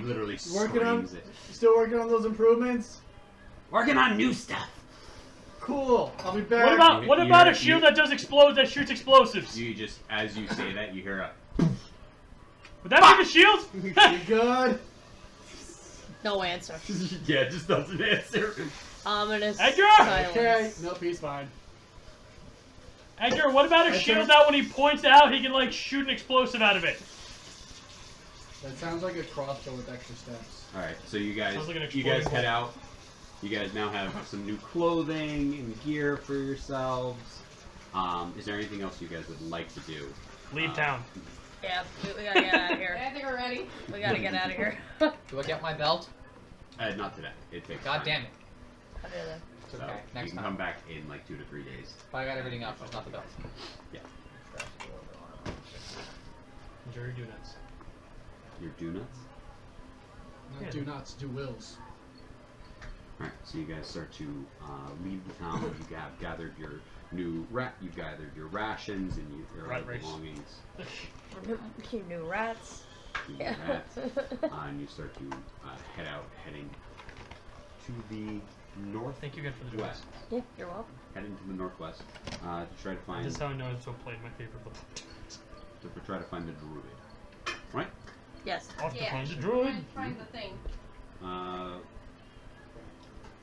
Literally Working on, screams it. still working on those improvements. Working on new stuff. Cool. I'll be back. What You- about a you- shield that does explode that shoots explosives? You just, as you say that, you hear a. Would that be the shield? You good? No answer. Yeah, just doesn't answer. Ominous Edgar! silence. Okay. Nope, he's fine. Edgar, what about a Edgar. shield that when he points out, he can like shoot an explosive out of it? That sounds like a crossbow with extra steps. All right, so you guys, Sounds like an you guys exploding head out. You guys now have some new clothing and gear for yourselves. Is there anything else you guys would like to do? Leave town. Yeah, we gotta get out of here. I think we're ready. We gotta get out of here. Do I get my belt? Not today. It takes God time. damn it. I'll It's So okay. you Next can time. come back in like 2 to 3 days. But I got everything else, just not the belt. Yeah. Jerry Donuts. Your do nuts. Not Yeah. do nots, do wills. All right, so you guys start to leave the town. You have gathered your new you gathered your rations and your Rat other race. belongings. You new rats. You Yeah. do that, and you start to heading to the northwest. Thank you again for the donuts. Yeah, you're welcome. Heading to the northwest to try to find This is how I know I'm so played my favorite book. to try to find the druid. Right? Yes. Off to Yeah. find the druid. Find the thing.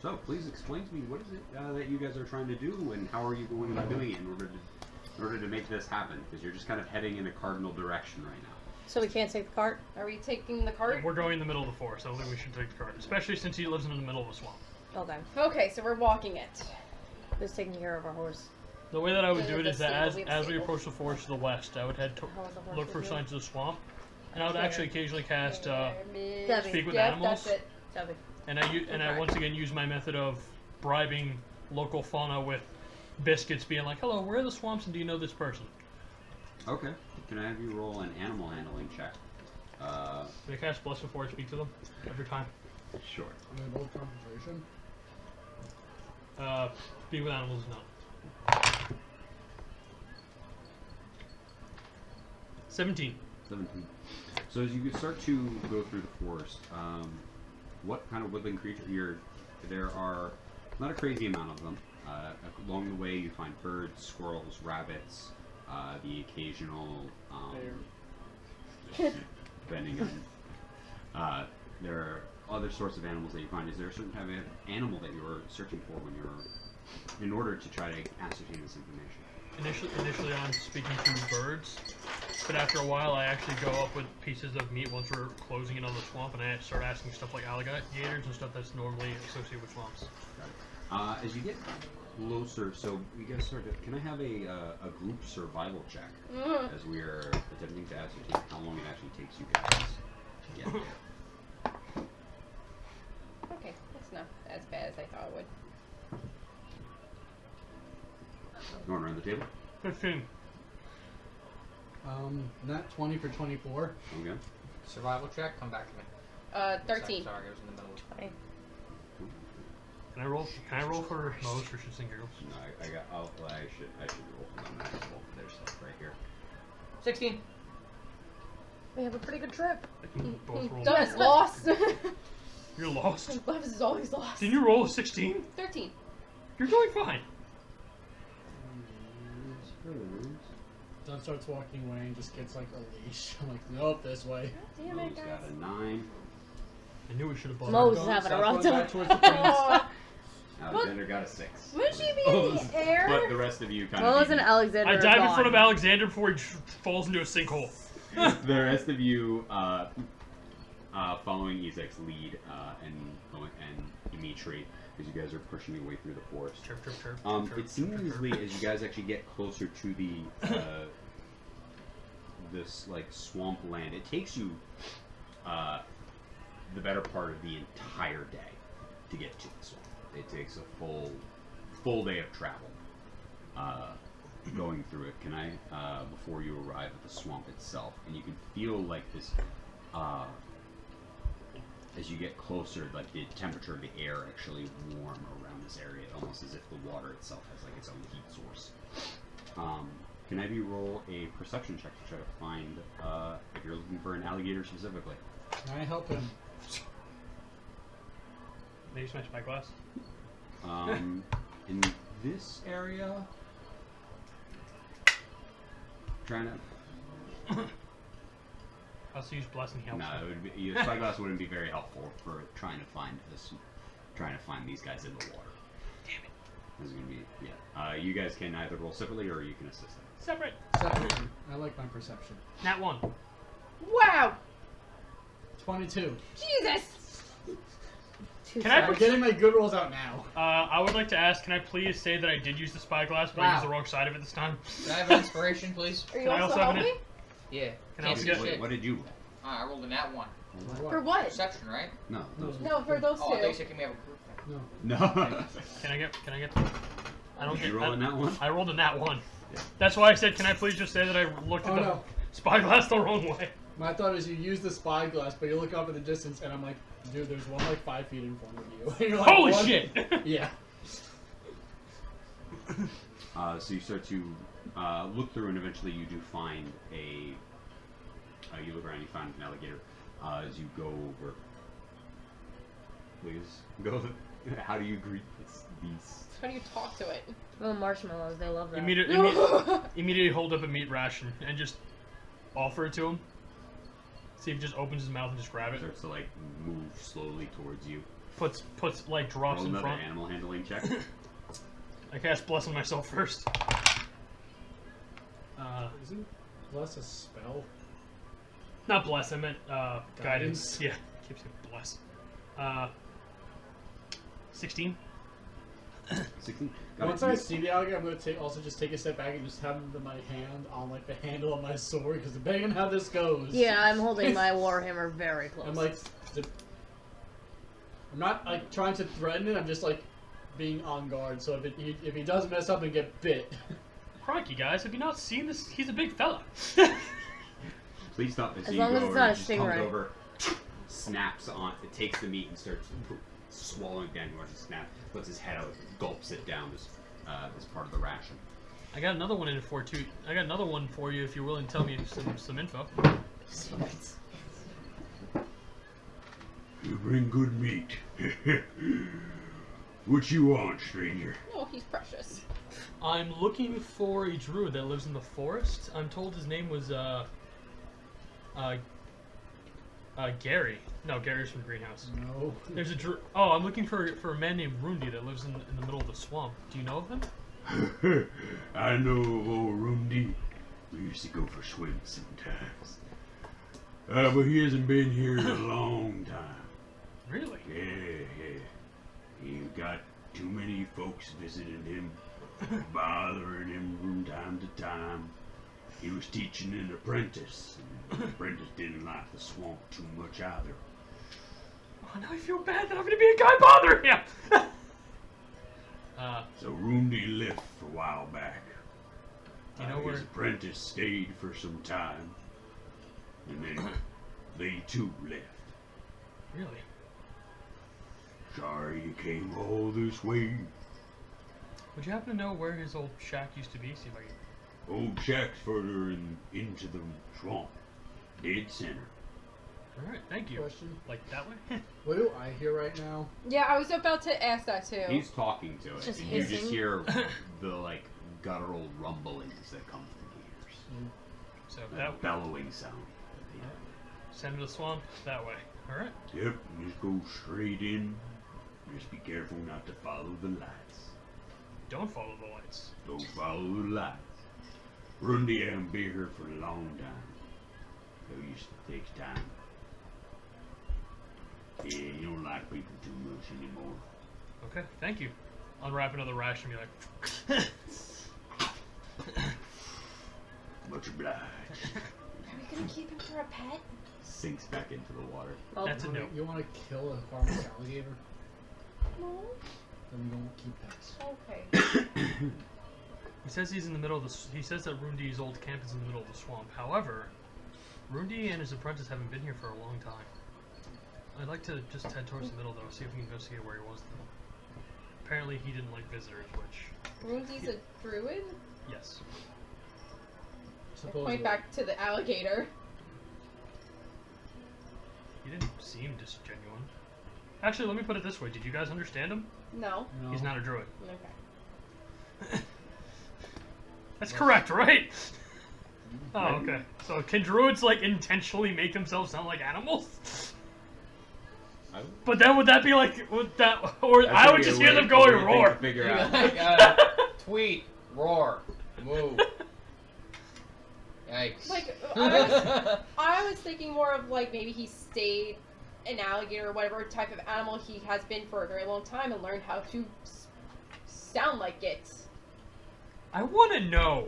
So please explain to me what is it that you guys are trying to do, and how are you going about doing it in order to make this happen? Because you're just kind of heading in a cardinal direction right now. So we can't take the cart? Are we taking the cart? We're going in the middle of the forest. I don't think we should take the cart, especially since he lives in the middle of a swamp. Okay. Okay, so we're walking it. Who's taking care of our horse? The way that I would do it The is that stable, as we stable. approach the forest to the west, I would head to How is the horse look for with you? signs of the swamp, and I would actually occasionally cast Debbie. Speak with Yep, animals. that's it. Debbie. and I once again use my method of bribing local fauna with biscuits, being like, "Hello, where are the swamps, and do you know this person?" Okay. Can I have you roll an animal handling check? Can I cast Bless before I speak to them every time? Sure. And then old conversation. Speak with animals is not. 17. 17. So as you start to go through the forest, what kind of woodland creature? There are not a crazy amount of them. Along the way, you find birds, squirrels, rabbits, the occasional depending on. There are other sorts of animals that you find. Is there a certain type of animal that you're searching for when in order to try to ascertain this information? Initially, I'm speaking to birds, but after a while, I actually go up with pieces of meat once we're closing in on the swamp, and I start asking stuff like alligators and stuff that's normally associated with swamps. Got it. As you get closer, so you guys can I have a group survival check as we are attempting to ascertain how long it actually takes you guys to get there? Okay, that's not as bad as I thought it would. Going around the table? 15. Not 20 for 24. Okay. Survival check. Come back to me. 13. Sorry, I was in the middle. Okay. Can I roll for most for shits and giggles? No, I should roll for them. I just roll for their stuff right here. 16. We have a pretty good trip. I can both roll. Doug's lost. You're lost. Loves is always lost. Didn't you roll a 16? 13. You're doing fine. Don starts walking away and just gets like a leash. I'm like, nope, this way. Damn Mo's it, guys. got a 9. I knew we should have bought Mo's it. having a Stop rough going time. back towards the prince. Alexander got a 6. Wouldn't she be in the air? But the rest of you kind Rose of. and Alexander I are dive in gone. front of Alexander before he falls into a sinkhole. The rest of you following Isaac's lead and Dimitri as you guys are pushing your way through the forest. Chirp, chirp, chirp, chirp, It chirp, seemingly, chirp. as you guys actually get closer to the this like swamp land, it takes you the better part of the entire day to get to the swamp. It takes a full day of travel going through it. Can I before you arrive at the swamp itself, and you can feel like this. As you get closer, like the temperature of the air actually warm around this area, almost as if the water itself has like its own heat source. Can I have you roll a perception check to try to find if you're looking for an alligator specifically? Can I help him? Can I use my spyglass? In this area, trying to. I also use blessing help. No, it would be, your spyglass wouldn't be very helpful for trying to find these guys in the water. Damn it. This is gonna be you guys can either roll separately or you can assist them. Separate. Separation. I like my perception. Nat 1. Wow! 22. Jesus! Can I I'm getting my good rolls out now. I would like to ask, can I please say that I did use the spyglass, but I Wow. used the wrong side of it this time? Can I have an inspiration, please? Are you Can I also also have helping? an- Yeah. Can I Can't also see get- shit. What did you roll? I rolled a nat 1. For what? Perception, right? No, those No, for those Oh, I thought you two. said can we have a group thing? No. no. Can I get? I don't Did get. you roll in that one? I rolled a nat 1. Yeah. That's why I said, can I please just say that I looked at Oh, the no. spyglass the wrong way? My thought is you use the spyglass, but you look up at the distance, and I'm like, dude, there's one like 5 feet in front of you. And you're like, Holy "What?" shit! Yeah. So you start to look through, and eventually you do find a. You look around, you find an alligator. As you go over, please go. How do you greet this beast? How do you talk to it? Oh, marshmallows, they love that. Immediately hold up a meat ration and just offer it to him. See if he just opens his mouth and just grab it. Starts to like move slowly towards you. puts like drops Roll in another front. animal handling check. I cast bless on myself first. Isn't bless a spell? Not bless. I meant guidance. Guidance? Yeah, keep saying bless. 16. 16. Got Once it. I see the alligator, I'm gonna just take a step back and just have my hand on like the handle of my sword because depending on how this goes. Yeah, I'm holding my warhammer very close. I'm like, I'm not like trying to threaten it. I'm just like being on guard. So if he does mess up and get bit, Crikey, guys, have you not seen this? He's a big fella. Please stop this. As You long go as it's over, not it a just comes stingray. over, snaps on. It takes the meat and starts swallowing down. You watch it snap. Puts his head out, gulps it down. This part of the ration. I got another one in it for too. I got another one for you if you're willing to tell me some info. You bring good meat. What you want, stranger? Oh, he's precious. I'm looking for a druid that lives in the forest. I'm told his name was Gary. No, Gary's from Greenhouse. no. There's a Oh, I'm looking for a man named Rundi that lives in the middle of the swamp. Do you know of him? I know of old Rundi. We used to go for swims sometimes. But he hasn't been here in a long time. Really? Yeah. He got too many folks visiting him, bothering him from time to time. He was teaching an apprentice, and the apprentice didn't like the swamp too much either. Oh, now I feel bad that I'm gonna be a guy bothering him. So Rundi left a while back. Do you know where? His apprentice stayed for some time, and then they too left. Really? Sorry you came all this way. Would you happen to know where his old shack used to be? See if I can. Old shack's further into the swamp, dead center. All right, thank you. Question: Like that way? What do I hear right now? Yeah, I was about to ask that too. He's talking to it, Just and you just hissing. hear the like guttural rumblings that come from the ears. So That that bellowing sound. center of the swamp that way. All right. Yep, just go straight in. Just be careful not to follow the lights. Don't follow the lights. Don't follow the lights. Rundi hasn't been here for a long time. So it takes time. Yeah, you don't like people too much anymore. Okay, thank you. Unwrap another ration and be like, Much obliged. Are we gonna keep him for a pet? Sinks back into the water. Oh, that's a no. You want to kill a harmless alligator? No. Then we don't keep pets. Okay. He says he's in the middle of the. He says that Rundi's old camp is in the middle of the swamp. However, Rundi and his apprentice haven't been here for a long time. I'd like to just head towards the middle though, see if we can investigate where he was though. Apparently he didn't like visitors, which Rundi's a druid? yes. I Supposedly. point back to the alligator. He didn't seem disgenuine. Actually, let me put it this way: did you guys understand him? No. No. He's not a druid. Okay. That's correct, right? Oh, okay. So can druids like intentionally make themselves sound like animals? But then would that be like would that or That's I gonna would be just a hear weird- them going weird thing roar. to figure You're out. like, tweet, roar, move. Yikes. Like, I was thinking more of like maybe he stayed an alligator or whatever type of animal he has been for a very long time and learned how to sound like it. I want to know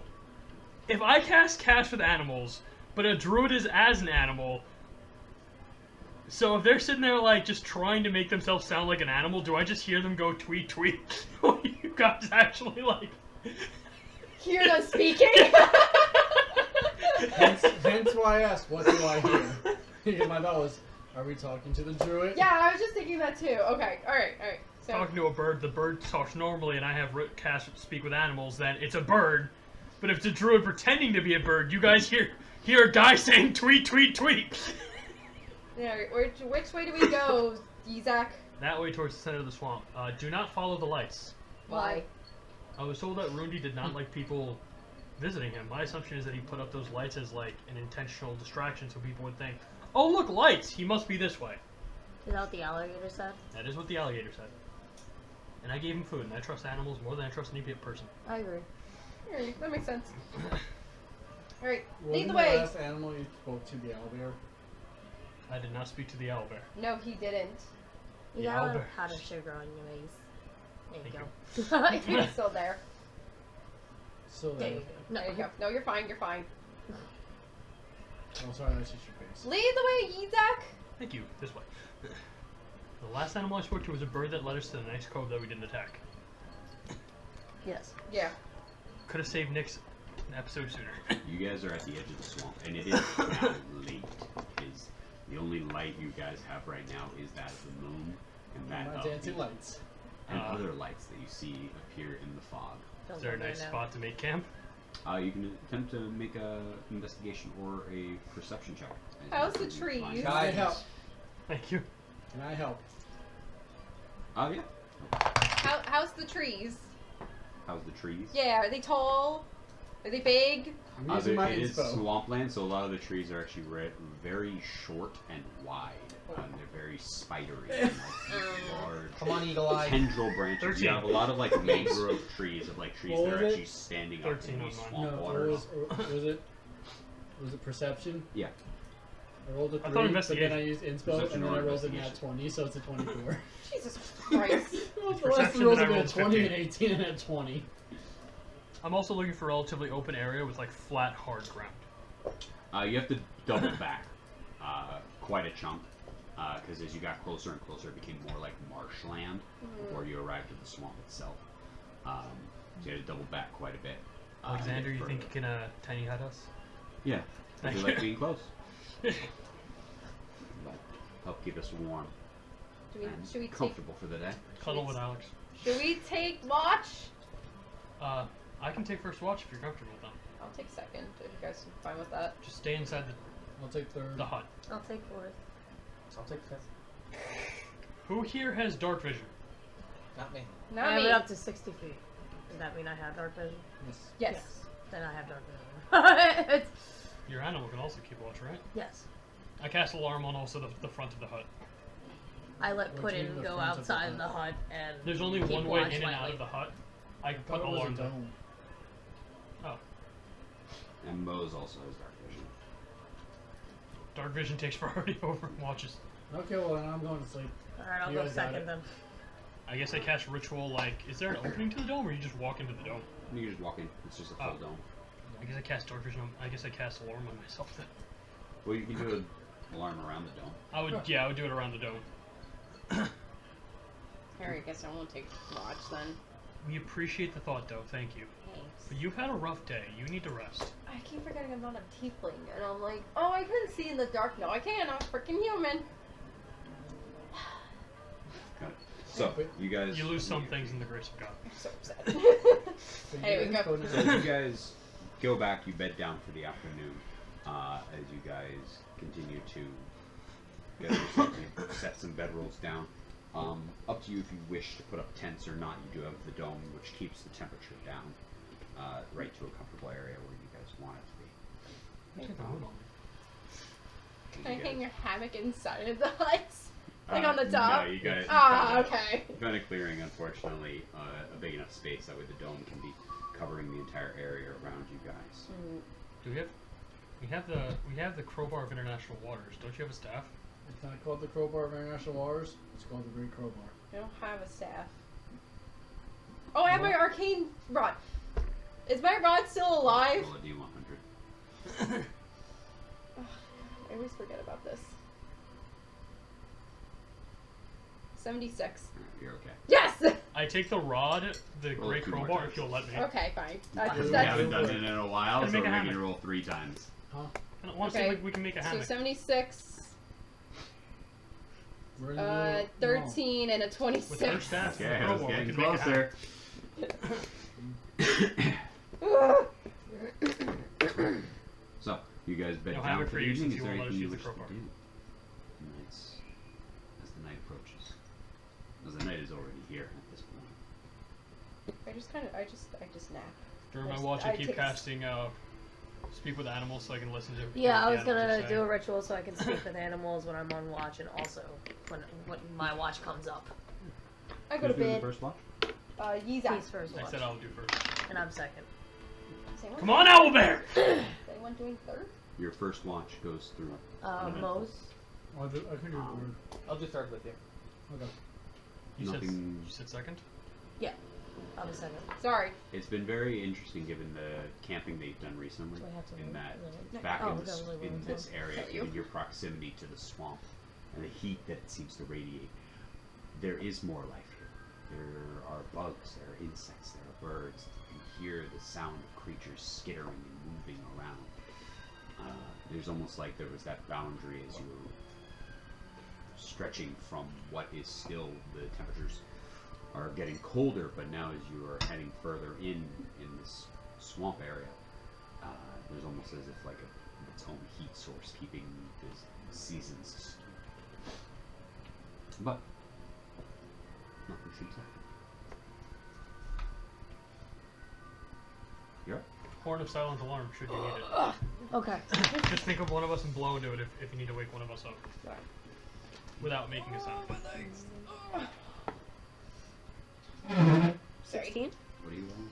if I cast with animals, but a druid is as an animal. So if they're sitting there like just trying to make themselves sound like an animal, do I just hear them go tweet tweet? Or you guys actually like Hear them speaking? Hence why I asked, what do I hear? Because my thought was, are we talking to the druid? Yeah, I was just thinking that too. Okay, alright. So, talking to a bird? The bird talks normally, and I have cast speak with animals. Then it's a bird. But if it's a druid pretending to be a bird, you guys hear a guy saying tweet tweet tweet. yeah, which way do we go, Isaac? That way towards the center of the swamp. Do not follow the lights. Why? I was told that Rundi did not like people visiting him. My assumption is that he put up those lights as like an intentional distraction so people would think, oh look, lights, he must be this way. Is that what the alligator said? That is what the alligator said. And I gave him food, and I trust animals more than I trust any person. I agree. Alright, that makes sense. Alright, Wasn't lead the the way. last animal you spoke to the owlbear? I did not speak to the owlbear. No, he didn't. You The gotta learn owlbear. how to sugar on your maze. There you Thank go. He's still there. So There you there. go. No, There you go. No, you're fine, you're fine. Oh, sorry, that's just your face. Lead the way, Ezek! Thank you. This way. The last animal I spoke to was a bird that led us to the nice cove that we didn't attack. Yes. Yeah. Could have saved Nick's episode sooner. You guys are at the edge of the swamp, and it is now late. Is the only light you guys have right now is that of the moon and that My of dancing the, lights. and other lights that you see appear in the fog. Don't Is there a go nice now. spot to make camp? You can attempt to make a investigation or a perception check. as you How's the find- trees? find- Can I help? Guidance. Thank you. Can I help? Oh yeah. How's the trees? How's the trees? Yeah, are they tall? Are they big? I'm using my It is inspo. swampland, so a lot of the trees are actually very short and wide. They're very spidery, and, like, large Come on, Eagle Eye. tendril branches. 13. You have a lot of like mangrove trees of like trees What that are was it? actually standing up 13 in on these mine. swamp No, waters. was it perception? Yeah. I rolled a I thought 3, but investigation. then I used inspo, Perception and then or I rolled a nat investigation? 20, so it's a 24. Jesus Christ. The last Perception, three rolls then have I been a rolled 20 15. and 18 and a 20. I'm also looking for a relatively open area with like flat, hard ground. You have to double back quite a chunk because as you got closer and closer, it became more like marshland before you arrived at the swamp itself. So you had to double back quite a bit. Alexander, to you get think you further. can tiny hut us? Yeah. I Thank feel you. like being close. But help keep us warm and Should we take comfortable for the day. Cuddle with Alex. Should we take watch? I can take first watch if you're comfortable with them. I'll take second if you guys are fine with that. Just stay inside I'll take third. the hut. I'll take fourth. I'll take fifth. Who here has dark vision? Not me. Not I have me. it up to 60 feet. Does that mean I have dark vision? Yes. Yes. Then I have dark vision. It's- Your animal can also keep watch, right? yes. I cast alarm on also the front of the hut. I let What do you Puddin mean the go front of the outside the hut? hut and There's only keep one way watch in and out lightly. of the hut. I can I thought put it was a alarms on. dome. Oh, And Moe's also has dark vision. dark vision takes priority over watches. Okay, well then I'm going to sleep. Alright, I'll You go guys got second it. then. I guess I cast ritual. Like, is there an opening to the dome, or you just walk into the dome? You can just walk in. It's just a full Oh. dome. I guess I cast dark vision. I guess I cast alarm on myself then. Well, you can do an alarm around the dome. I would do it around the dome. Alright, I guess I won't take watch then. We appreciate the thought, though. Thank you. Thanks. But you've had a rough day. You need to rest. I keep forgetting I'm not a tiefling, and I'm like, oh, I couldn't see in the dark. No, I can't. I'm a freaking human. Got it. So, you guys... You lose some things in the grace of God. I'm so upset. So you Anyway, guys go. now. So as you guys go back, you bed down for the afternoon. As you guys continue to get yourself, you set some bedrolls down. Up to you if you wish to put up tents or not. You do have the dome, which keeps the temperature down right to a comfortable area where you guys want it to be. Can I hang your hammock inside of the huts? Like on the No, top? you guys. Ah, okay. You found a clearing, unfortunately, a big enough space that way the dome can be covering the entire area around you guys. Do we have? We have the crowbar of international waters. Don't you have a staff? It's not called the Crowbar of International Waters. It's called the Great Crowbar. I don't have a staff. Oh, I have my arcane rod. Is my rod still alive? Roll a D100. I always forget about this. 76. Alright, you're okay. Yes! I take the rod, the Roll great two more crowbar, times. if you'll let me. Okay, fine. We That's haven't done it in a while, Gonna so make we're a making hammock. you roll 3 times. Huh? I want to Okay. see if we can make a so hammock. 76, We're in the middle- 13, and a With her 26. staff, Okay, and I the was crowbar, we getting can make a hammock. closer. So, you guys bed No down hammock for for the you evening. since Is you there won't let anything us you use wish the to crowbar. do? As the night approaches. As the night is already here at this point. I just nap. During my Just- watch, I I keep take a s- casting speak with animals so I can listen to. Yeah, I what was the animals gonna are do a saying. ritual so I can speak with animals when I'm on watch, and also when my watch comes up. I go to Who's doing the bed. first watch? He's out. He's first I watch, said I'll do first. and I'm second. Is anyone- Come on, Owlbear! Is anyone doing third? Your first watch goes through. Mose. I can do third. I'll do third with you. Okay. You Nothing- said second? I'm a second. Sorry. It's been very interesting given the camping they've done recently. Do I have to In move? that No. back Oh, in, okay, this, wait, in wait, this area, Thank you. given your proximity to the swamp and the heat that it seems to radiate, there is more life here. There are bugs, there are insects, there are birds. You can hear the sound of creatures skittering and moving around. There's almost like there was that boundary as you were stretching from what is still the temperatures are getting colder, but now as you are heading further in this swamp area, there's almost as if like its own heat source keeping the seasons. But nothing seems like it. You're up. Horn of Silent Alarm, should you need it. Okay. Just think of one of us and blow into it if you need to wake one of us up. Right. Without making a sound. 16? What do you want?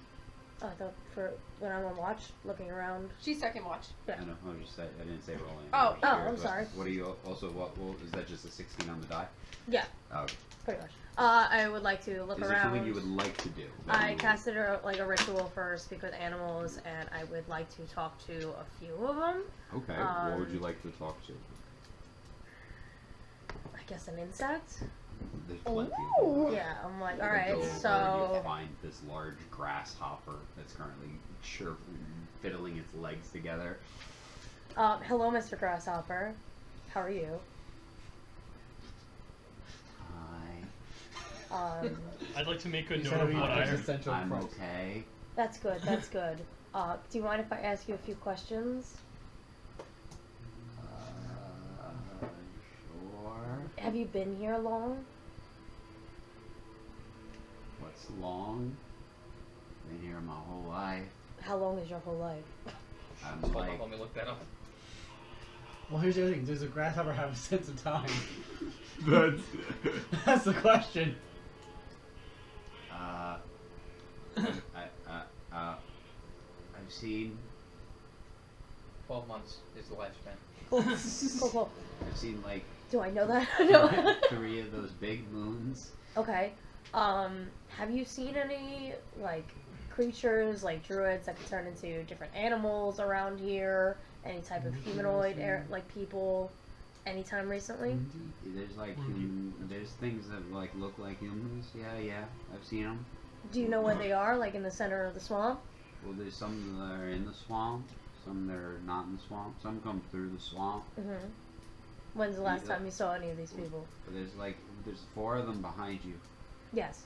Oh, I thought for when I'm on watch, looking around. She's second watch. Yeah. I know. I didn't say rolling. Oh, oh, Sure, I'm but sorry. What do you also? What is that? Just a 16 on the die? Yeah, Oh, pretty much. I would like to look is there around. something you would like to do? I casted a ritual for speak with animals, and I would like to talk to a few of them. Okay. What would you like to talk to? I guess an insect. There's plenty of them. Yeah, I'm like, You all go right, over, so you find this large grasshopper that's currently fiddling its legs together. hello, Mr. Grasshopper. How are you? Hi. I'd like to make a You note said of we what I heard. existential I'm crisis. okay. That's good. That's good. Do you mind if I ask you a few questions? Sure. Have you been here long? What's long? Been here my whole life. How long is your whole life? I'm Hold like, on, let me look that up. Well, here's the other thing. Does a grasshopper have a sense of time? that's. That's the question. I've seen 12 months is the lifespan. Cool. I've seen like Do I know that? No. 3 of those big moons. Okay. Have you seen any like creatures like druids that can turn into different animals around here? Any type of humanoid like people? Anytime recently? There's like there's things that like look like humans. Yeah, I've seen them. Do you know where they are? Like in the center of the swamp? Well, there's some that are in the swamp, some that are not in the swamp. Some come through the swamp. Mm-hmm. When's the last Yeah. time you saw any of these people? But there's 4 of them behind you. Yes.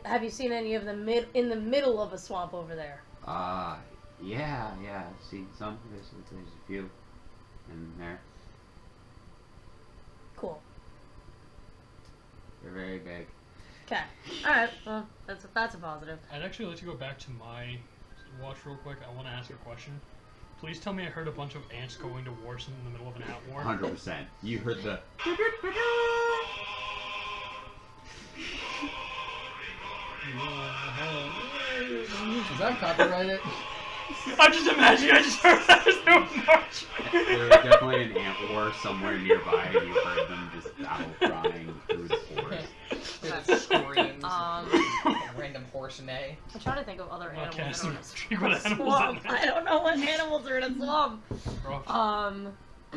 Have you seen any of them in the middle of a swamp over there? Yeah. I've seen some. There's a few in there. Cool. They're very big. Okay. Alright, well, that's a positive. I'd actually like to go back to my watch real quick. I want to ask a question. Please tell me I heard a bunch of ants going to war in the middle of an ant war. 100%. You heard the. Is that copyrighted? I'm just imagining I just heard that as they were marching. There was definitely an ant war somewhere nearby, and you heard them just battle crying through the forest. There's screams, Um, random horse neigh. I'm trying to think of other I'm not animals. casting that are in a speak with animals swamp. in I don't know what animals are in a swamp. Bro,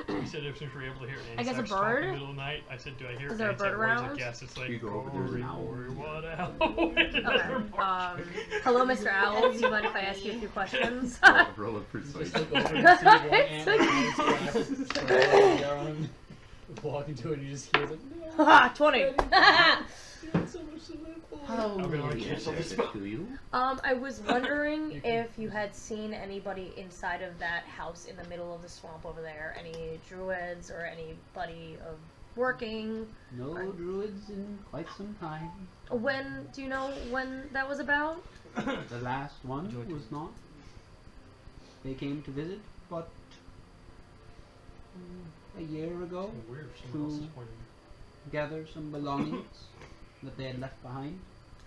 he said if we were able to hear I guess a insects talk in bird? the middle of the night, I said, do I hear Is there a ants bird at war? He's around? like, yes. It's like, You go over, there's an owl. What owl? Okay. Hello, Mr. Owl. Do you mind if I ask you a few questions? Roll of Just persuasion. look over and see one ant with eyes cracked, walk into it and you just hear like, 20. you have so much to live for. I'm gonna like cancel this spell. Do you? I was wondering if you had seen anybody inside of that house in the middle of the swamp over there. Any druids or anybody of working? No druids in quite some time. Do you know when that was about? The last one was not. they came to visit, but a year ago Weird. Someone else is to pointing. gather some belongings that they had left behind.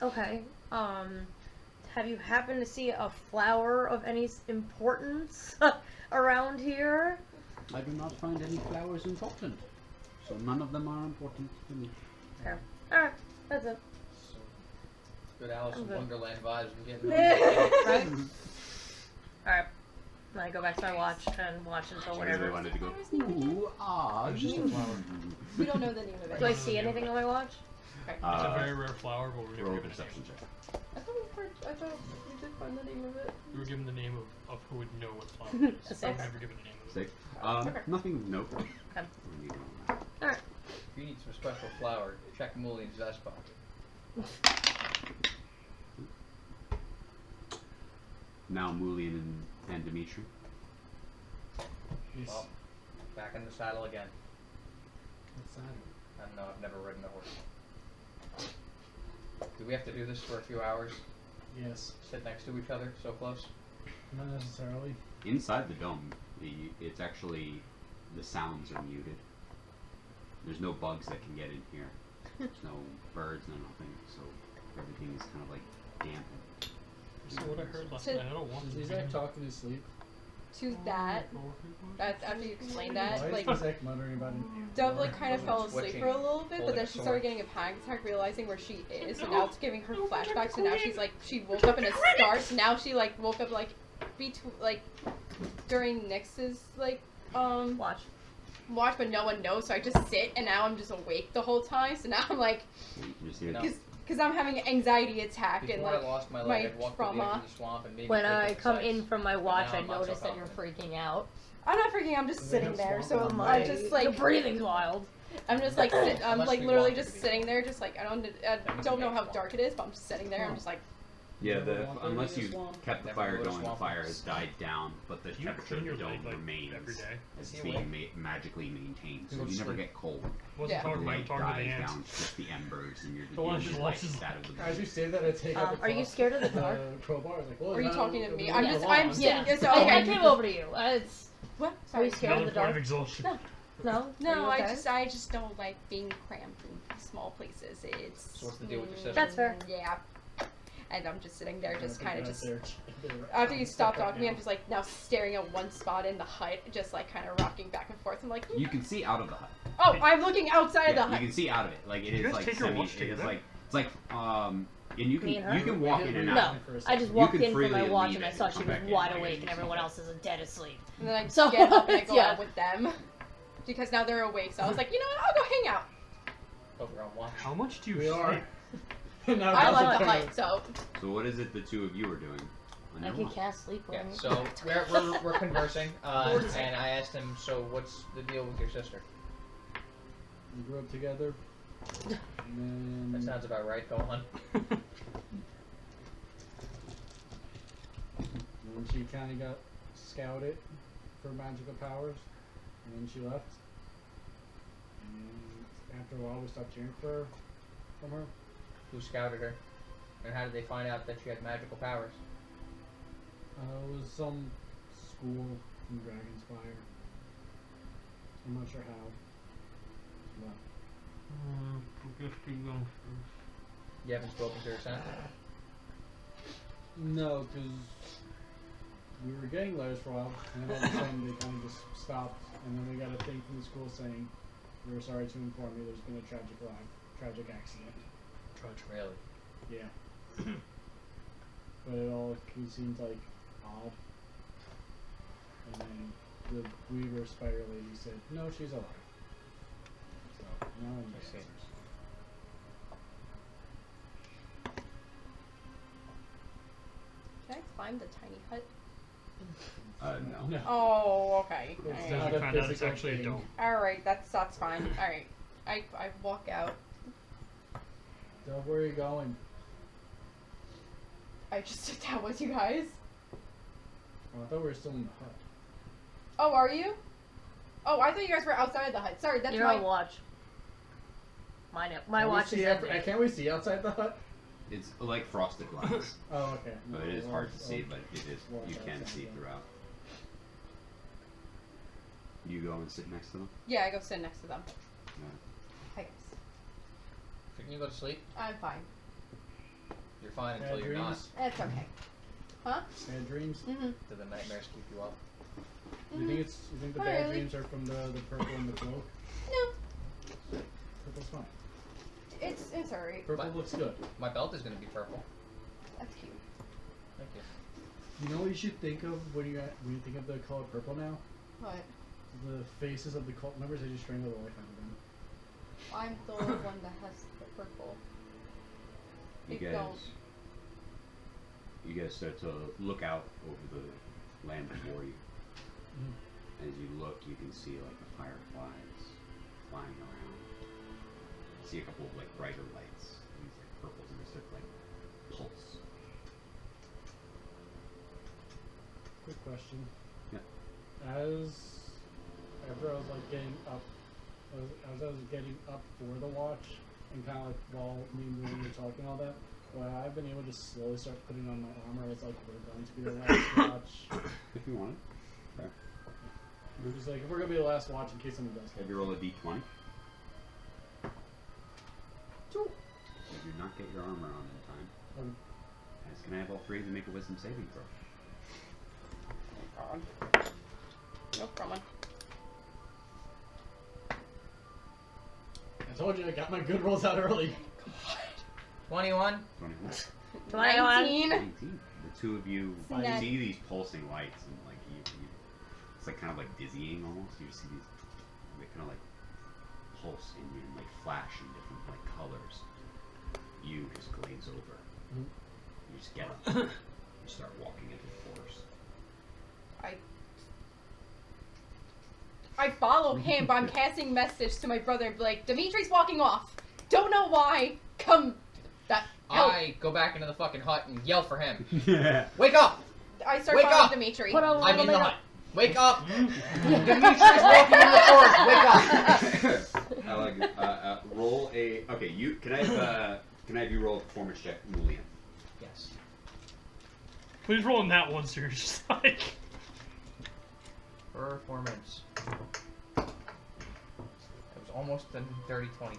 Okay. Have you happened to see a flower of any importance around here? I do not find any flowers important, so none of them are important to me. Fair. Alright, that's it. So, good Alice in Okay. Wonderland vibes. I'm getting Right? Alright. I go back to my watch and watch until I really whatever. wanted to go. Ooh, ah, It's just a flower. We don't know the name of it. Do I see anything on my watch? It's a very rare flower, but we're roll never a given a perception name. check. I thought we did find the name of it. We were given the name of who would know what flower it A is. We were six. never given the name of it. 6. Okay. Nothing of note. Okay. If you need some special flour, check Mulian's vest pocket. Now Mulian and Dimitri. He's Well, back in the saddle again. excited. I don't know, I've never ridden a horse. Do we have to do this for a few hours? Yes. Sit next to each other, so close? Not necessarily. Inside the dome, it's actually, the sounds are muted. There's no bugs that can get in here. There's no birds, no nothing, so everything is kind of like dampened. So what I heard last So- night, I don't want Is Zach talking in his sleep? To that, after you explained that, Why like is Zach muttering about it? Dove like kind of fell asleep Twitching, for a little bit, but holding then a she sword. started getting a panic attack, realizing where she is, and now it's giving her flashbacks. So now she's like, she woke up in a start. So now she like woke up like during Nyx's like Watch. watch, but no one knows. So I just sit, and now I'm just awake the whole time. So now I'm like, So you can just hear No. because I'm having an anxiety attack and Before like I lost my leg, my I'd walk to the edge trauma. of the swamp and maybe When pick I up the come sights. in from my watch, now I I'm not so notice that you're confident. freaking out. I'm not freaking. I'm just They sitting have there. swamp So on I'm my- just Your like breathing's wild. I'm just like I'm Unless like we literally walk just into sitting there, just like I don't know how dark it is, but I'm just sitting there. I'm just like. Yeah, Never walked over unless the you swamp. kept the Never fire go to going, the swamp fire once. has died down, but the Do you temperature clean of your the leg dome like remains every day? as Is he being awake? magically maintained, so Go to you never sleep. get cold. Wasn't Yeah. The talking, I'm light talking to the dies ants. down, it's just the embers, and you're The one the just light watches- that of the As you say that, I take out the Are you cross- scared of the dark? crowbar. I was like, well, Are you no, talking to it me? won't I'm go just long. I'm sitting. Yeah. So I okay. came over to you. It's What? Are you Sorry. scared of Another the point dark? of exhaustion. No. No. No, Are you okay? I just don't like being cramped in small places. It's So what's the deal with your sister? That's fair. Yeah. And I'm just sitting there, just kind of just. There. After you stop talking to me, I'm just like now staring at one spot in the hut, just like kind of rocking back and forth. I'm like, You can see out of the hut. oh, I'm looking outside of the Yeah, you hut. can see out of it. Like it You is guys like take your semi. watch It is together? like it's like and you can Me and her? you can walk in and No. out. I just You walked can in from my freely watch leave and I it saw and she come was back in wide later awake and and see everyone that. else is dead asleep. And then I So, get up and I go yeah. out with them because now they're awake. So I was like, you know what? I'll go hang out. Over on watch. How much do you We are. sleep? Now I I'll left let the her. hut, so So what is it the two of you are doing? on I your can watch? cast sleep Yeah, on so we're conversing, and I asked him, so what's the deal with your sister? We grew up together. And That then sounds about right. Go on. when she kind of got scouted for magical powers, and then she left. And after a while, we stopped hearing from her. Who scouted her? And how did they find out that she had magical powers? It was some school in Dragonspire. I'm not sure how. But You haven't spoken to her since? no, because we were getting letters for a while, and then all of a sudden they kind of just stopped, and then we got a thing from the school saying, "We were sorry to inform you there's been a tragic accident." Really? Yeah. But it all seemed like odd. And then the Weaver Spider Lady said, "No, she's alive." So now I'm I see. can I climb the tiny hut? No. No. Oh, okay. It's Alright. not We a found out it's physical actually a thing. dome. Alright, that's fine. Alright. I walk out. Dove, where are you going? I just sit down with you guys. Oh, I thought we were still in the hut. Oh, are you? Oh, I thought you guys were outside the hut. Sorry, that's You're my. on watch. My Can we watch see is after- ending. Can't we see outside the hut? It's like frosted glass, Oh, okay. so No, it is well, hard to see, oh, but it is well, you can that's see fine. throughout. You go and sit next to them. Yeah, I go sit next to them. Hi guys. Can you go to sleep? I'm fine. You're fine Bad until you're not. dreams? It's okay. Huh? Bad dreams? Mm-hmm. Do the nightmares keep you up? You think the Not bad really. dreams are from the purple and the cloak? No. Purple's fine. It's alright. Purple But- looks good. My belt is gonna be purple. That's cute. Thank you. You know what you should think of when you think of the color purple now? What? The faces of the cult members they just strangled the life out of them. I'm the one that has the purple. You They guys, don't. you guys start to look out over the land before you. As you look, you can see like the fireflies flying around. See a couple of like brighter lights. These like purples and they start to like pulse. Quick question. Yeah. After I was like getting up, as I was getting up for the watch, and kind of like while me and Moon were talking all that, well, I've been able to slowly start putting on my armor as like we're going to be the last watch. If you want it. Okay. We're just like if we're gonna be the last watch in case something does Have happen. you roll a d20. You do not get your armor on in time. Okay. Guys, can I have all three of you make a wisdom saving throw? Oh god. No problem. I told you I got my good rolls out early. 21. 21. 21. 19. 19. The two of you Snap. see these pulsing lights and like you it's like kind of like dizzying almost. You see these they kind of like pulse in you and like flash in different like colors. You just glaze over. Mhm. You just get up. You start walking into the forest. I follow him, but I'm casting message to my brother and be like, Dimitri's walking off. Don't know why. Come. Help. I go back into the fucking hut and yell for him. Yeah. Wake up! I start Wake following up! Dimitri. Put a I'm little in the bit hut. Wake up! Dimitri's walking in the forest. Wake up! Roll a. Okay, you can I have you roll a performance check, Mulian? Yes. Please roll in that one, so you're just like. Performance. It was almost a 30, 20,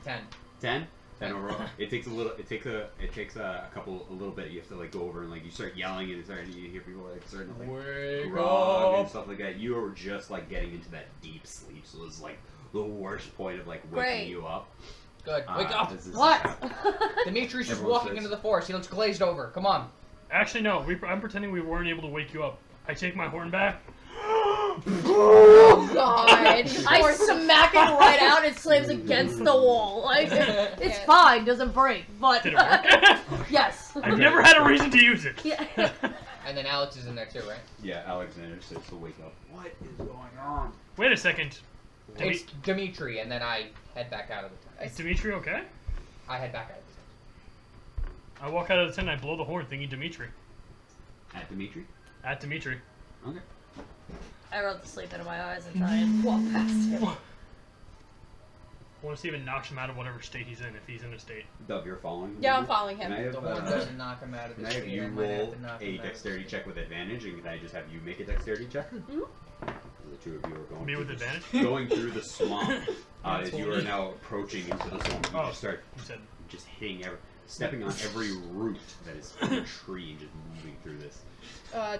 10. 10 overall. It takes a little. It takes a little bit. You have to like go over and like you start yelling and you hear people like starting to like Wake grog and up! stuff like that. You are just like getting into that deep sleep. So it's like the worst point of like waking Great. you up. Good. Wake up! as this is What? happening. Dimitri's just Everyone walking says- into the forest. He looks glazed over. Come on. Actually, no. I'm pretending we weren't able to wake you up. I take my horn back. Oh god. I smack it right out. It slams against the wall. Like it's Yeah. fine, doesn't break. But Did it work? yes. I've never had a reason to use it. Yeah. And then Alex is in there too, right? Yeah, Alexander starts to wake up. What is going on? Wait a second. It's Dimitri, and then I head back out of the tent. Is Dimitri okay? I head back out of the tent. I walk out of the tent and I blow the horn thinking Dimitri. At Dimitri. At Dimitri. Okay. I rolled the sleep into my eyes and try and walk past him. I want to see if it knocks him out of whatever state he's in, if he's in a state. Dub, you're following him. Yeah, I'm following him. Can I have, The horn doesn't knock him out of can the I have state. you I might have roll to knock a him out of the dexterity state. check with advantage, and can I just have you make a dexterity check? Mhm. The two of you are going. Me through with this- advantage? Going through the swamp. As you are 20. now approaching into the swamp, you Oh. just start You said. just hitting stepping on every root that is in the tree and just moving through this.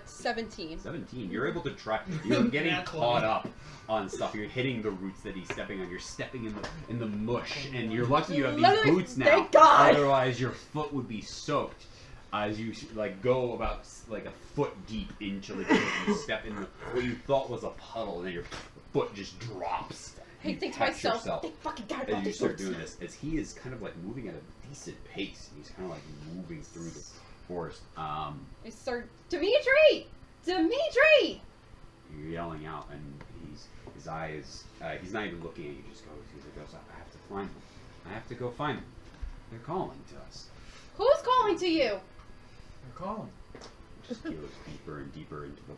17. 17. You're able to try. You're getting Nat 20. caught up on stuff. You're hitting the roots that he's stepping on. You're stepping in the mush, and you're lucky you have these Literally, boots now. thank God. Otherwise, your foot would be soaked as you like go about like a foot deep into the you step in what you thought was a puddle, and then your foot just drops. I You think to catch myself, yourself they fucking got as you start doing this, as he is kind of like moving at a decent pace. He's kind of like moving through the forest. I start, Dimitri! Dimitri! You're yelling out, and his eyes. He's not even looking at you. Just goes. I have to find them. I have to go find them. They're calling to us. Who's calling to you? They're calling. Just goes deeper and deeper into the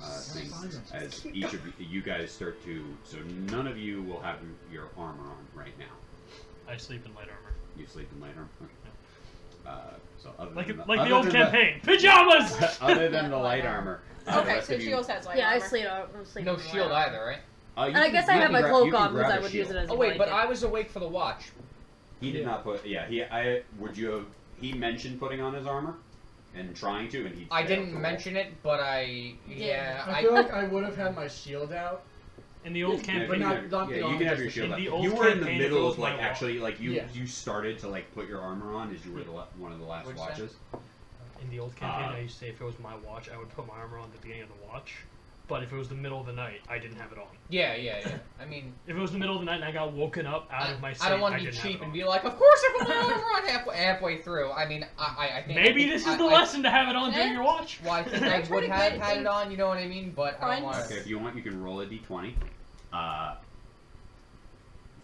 thing Find them. as each of you guys start to. So none of you will have your armor on right now. I sleep in light armor. You sleep in light armor. Okay. So other Like than the other old than campaign. Pajamas! other than the light armar. the Okay, rest so of she you, also has light Yeah, I armor. sleep. I'm sleeping No in shield light either, right? And I guess I have my cloak on because I would use it as a Oh wait, but blanket. I was awake for the watch. He did not put. Yeah, he mentioned putting on his armor and trying to, and he. I failed didn't to roll. mention it, but yeah. I feel like I would have had my shield out. In the old Yeah, campaign, But you not- can not have, the yeah, you armor, can have just your the shield in up. the old You were in the campaign, middle it of was like my actually like you Yeah. you started to like put your armor on as you were one of the last What'd you say? watches. in the old campaign, I used to say if it was my watch, I would put my armor on at the beginning of the watch. But if it was the middle of the night, I didn't have it on. Yeah. I mean, If it was the middle of the night and I got woken up out of my sleep, I don't want to be didn't have cheap it and on. be like, of course I put my armor on halfway through. I mean, I think Maybe this is the lesson to have it on during your watch. Well, I think I would have had it on. You know what I mean? But I don't want Okay, if you want, you can roll a d20.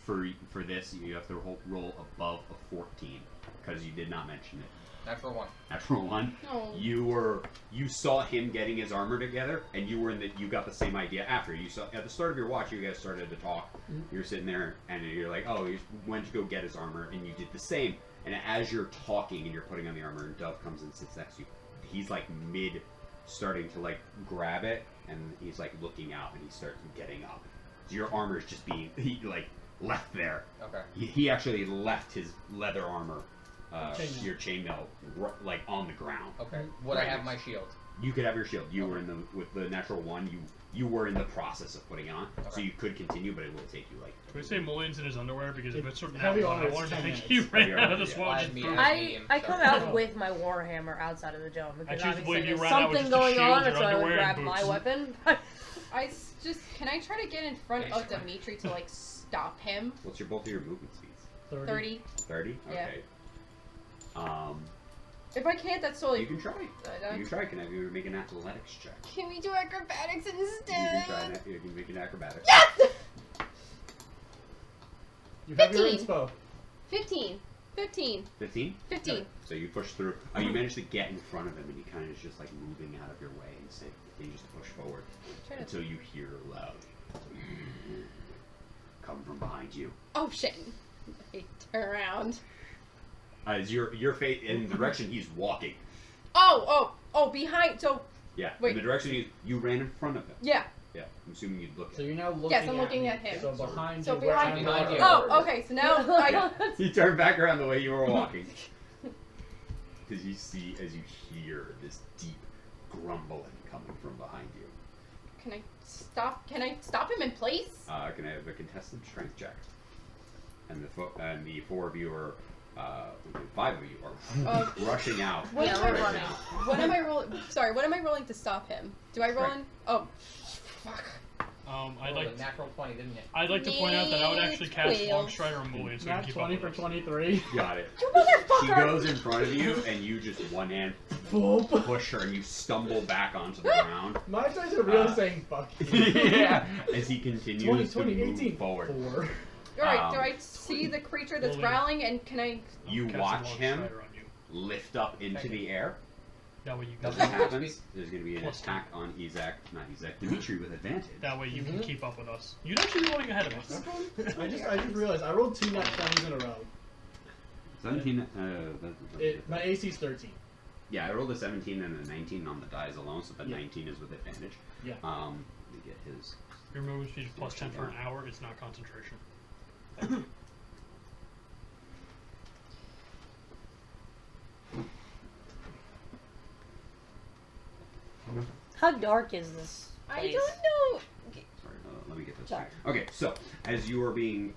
For this, you have to roll above a 14 because you did not mention it. Natural one. Natural one. No. You saw him getting his armor together, and you got the same idea after. You saw at the start of your watch, you guys started to talk. You're sitting there, and you're like, "Oh, he went to go get his armor," and you did the same. And as you're talking and you're putting on the armor, and Dove comes and sits next to you, he's like starting to like grab it, and he's like looking out, and he starts getting up. So your armor is just being left there. Okay. He actually left his leather armor. Chainmail. Your chainmail, like on the ground. Okay. Would I have my shield? You could have your shield. You were with the natural one. You were in the process of putting it on, so Okay. you could continue, but it will take you like. Can we say Mulligan's in his underwear? Because if it's sort of Heavy that on one, I it's wanted to 10 think minutes. he ran Heavy out of on, the yeah. swamp. Why just me? boom. I come sorry. out with my warhammer outside of the dome because I choose to believe obviously you there's ran out with something just a going shield, on, your so I would underwear, grab and my boots. weapon. Can I try to get in front of Dimitri to like stop him? What's both of your movement speeds? 30. 30. Yeah. Okay. If I can't, that's totally. You can try. You can try. Can I have you make an athletics check? Can we do acrobatics You can instead? try. You can make an acrobatics. Yes! You have your 15. inspo. 15. 15. 15. 15. So you push through. You manage to get in front of him, and he kind of is just like moving out of your way, and say, continues to push forward Try to- until you hear loud. Come from behind you. Oh shit. I turn around. As your face in the direction he's walking. Oh, behind. So, Yeah. Wait. In the direction you ran in front of him. yeah. Yeah. I'm assuming you'd look at So him. you're now looking Yes, I'm at looking me. at him. So behind So you. where behind I'm you. walking. Oh, okay. So now I. You turn back around the way you were walking. Because you see, as you hear this deep grumbling coming from behind you. Can I stop? Can I stop him in place? Can I have a contested strength check? And the four of you are, 5 of you are rushing out. What Yeah, am I we're running? What am I rolling? Sorry, what am I rolling to stop him? Do I roll in? Oh, fuck. I'd like natural 20, didn't it? I'd like to point out that I would actually cast 12. Long Strider on Mulligan so we can Not keep 20 up for with us. 23. Got it. You She motherfucker! goes in front of you, and you just one hand Boop. push her, and you stumble back onto the ground. My dice are really saying fuck you. Yeah. As he continues 20, to 20, move 18. forward. 4. Alright, do I see the creature that's Rolling. growling and can I. You Cast a watch Long him Strider on you. lift up into the air. That way you As can, that happens, there's going to be an Plus attack on Dimitri with advantage. that way you can keep up with us. You'd actually be running ahead of us. I just realized I rolled 2 nat 20s in a row. 17. My AC's 13. Yeah, I rolled a 17 and a 19 on the dice alone, so the Yeah. 19 is with advantage. Yeah. Let me get his. Your movement speed is plus 10 for an hour. It's not concentration. How dark is this? I place? don't know. Sorry, let me get this. Sorry. Okay, so as you're being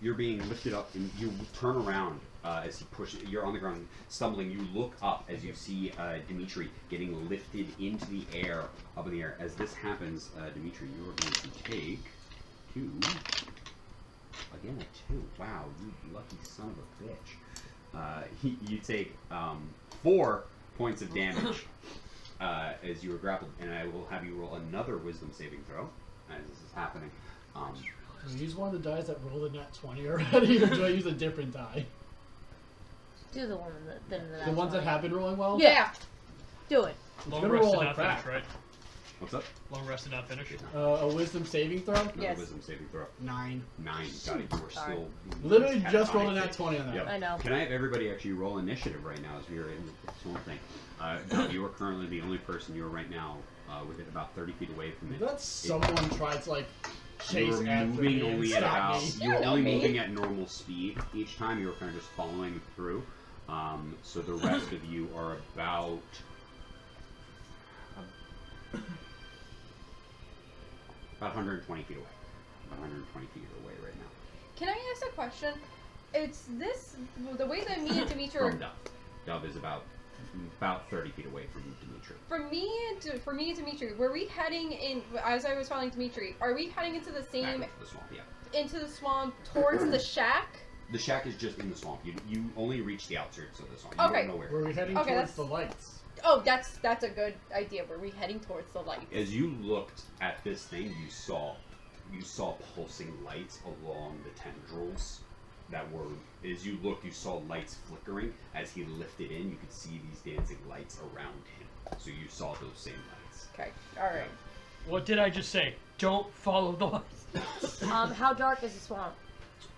lifted up, and you turn around as he pushes. You're on the ground, stumbling. You look up as you see Dimitri getting lifted into the air, up in the air. As this happens, Dimitri, you are going to take 2. Again, a 2. Wow, you lucky son of a bitch. You take 4 points of damage as you are grappled, and I will have you roll another wisdom saving throw as this is happening. Do I use one of the dice that rolled a nat 20 already, or do I use a different die? Do the one that The ones that have been rolling well? Yeah. Do it. Long gonna rest roll did like not crap. finish, right? What's up? Long rest did not finish. A wisdom saving throw? Another Yes. wisdom saving throw. 9. 9. Got it. You are Sorry. still Literally catatonic. just rolled a nat 20 on that. Yep. I know. Can I have everybody actually roll initiative right now as we are in this whole thing? Doug, you are currently the only person. You are right now within about 30 feet away from it. That someone tried to, like, chase You're after moving me and only at stop about. me. You're know only me. moving at normal speed each time. You're kind of just following through. So the rest of you are about 120 feet away. About 120 feet away right now. Can I ask a question? It's this the way that me and Dimitri From are. Dove. Dove is about 30 feet away from Dimitri. For me and Dimitri, were we heading in as I was following Dimitri? Are we heading into the Back same into the swamp, yeah. into the swamp towards the shack? The shack is just in the swamp. You only reach the outskirts of the swamp. You Okay. don't know where. Were we heading Okay, towards that's- the lights? Oh, that's a good idea. Were we heading towards the light? As you looked at this thing, you saw pulsing lights along the tendrils that were. As you looked, you saw lights flickering. As he lifted in, you could see these dancing lights around him. So you saw those same lights. Okay. All right. What did I just say? Don't follow the lights. How dark is the swamp?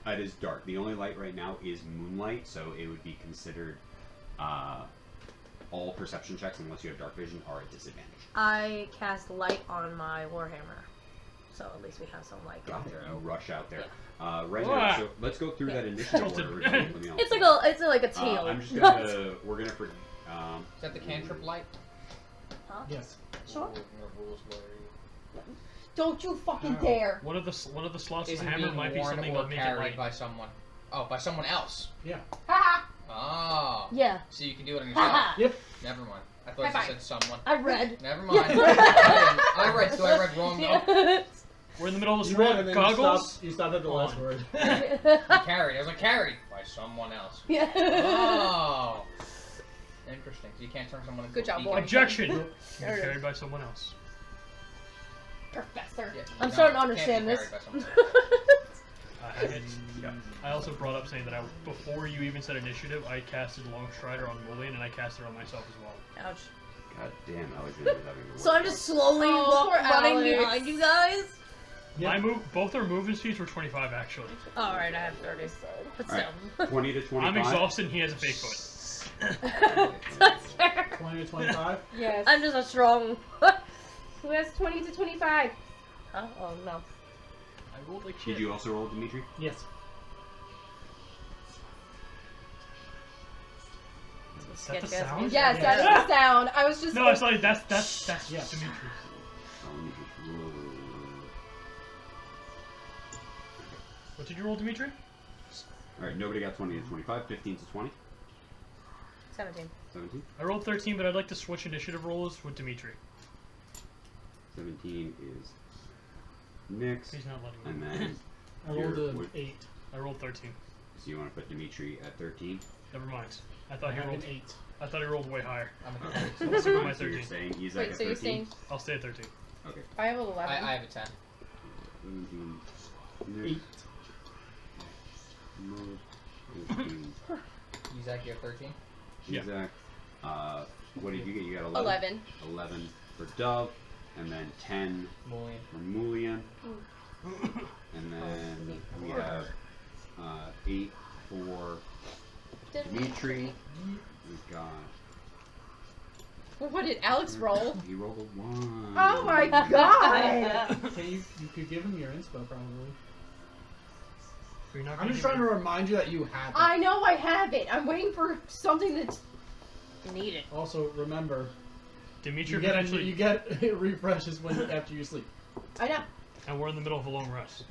It is dark. The only light right now is moonlight, so it would be considered. All perception checks, unless you have dark vision, are at disadvantage. I cast light on my warhammer, so at least we have some light going Got it. through. You rush out there. Right Ah. now, so let's go through that initiative Tilted. order. Let me know. It's like a teal. I'm just gonna. We're gonna. Is that the cantrip light? Huh? Yes. Sure. Don't you fucking Ow. dare! One of the slots of Isn't the hammer being might be worn something or that make it carried light. by someone. Oh, by someone else. Yeah. Ha! Oh. Yeah. So you can do it on yourself. Haha. Yep. Never mind. I thought High you said someone. I read. Never mind. I read. So I read wrong though. We're in the middle of the You read swamp. and then Goggles. you stopped at the last On. word. Carried. I was like carried by someone else. Yeah. Oh. Interesting. So you can't turn someone into Good a job, beacon. boy. Objection. There You're it is. carried by someone else. Professor. Yeah, I'm no, starting to you understand can't this. be carried by someone else. I also brought up saying that before you even said initiative, I casted Long Strider on Mulian and I casted it on myself as well. Ouch. God damn, Alexander's having the So I'm worst just slowly Oh, poor running Alex. behind you guys. Yep. Both our movement speeds were 25 actually. All right, I have 30. But Alright. still. 20 to 25. I'm exhausted and he has a fake foot. That's fair. 20 to 25. Yes. I'm just a strong. Who has 20 to 25? Huh? Oh no. I rolled like shit. Did you also roll, Dimitri? Yes. Is that the Sketch ass sound? music. Yes, that is the sound. I was just. No, it's like that's Yes. Dimitri. Oh, let me just roll. What did you roll, Dimitri? Alright, nobody got 20 to 25. 15 to 20. 17. 17. I rolled 13, but I'd like to switch initiative rolls with Dimitri. 17 is Nick's. He's not letting And me. then, I rolled You're- an 8. I rolled 13. so you want to put Dimitri at 13? Never mind. I I thought he have rolled. an 8. I thought he rolled way higher. I'm a So let's go with my So you're 13. saying he's Wait, at so you're 13? saying I'll stay at 13. Okay. I have 11. I have a 10. 17. 8. Nick. Mo, 13. You Zach, you have 13? Yeah. Isaac. What did you get? You got 11? 11. 11 for Dove. And then 10 Mullion. for Mulian. And then we have 8 for Dimitri. We've got. What did Alex roll? He rolled a 1. Oh my god! Okay, you could give him your inspo probably. You're not I'm gonna just give trying to me- remind you that you have it. I know I have it. I'm waiting for something that's. Need it. Also, remember, Dimitri you get eventually. it refreshes after you sleep. I know. And we're in the middle of a long rest.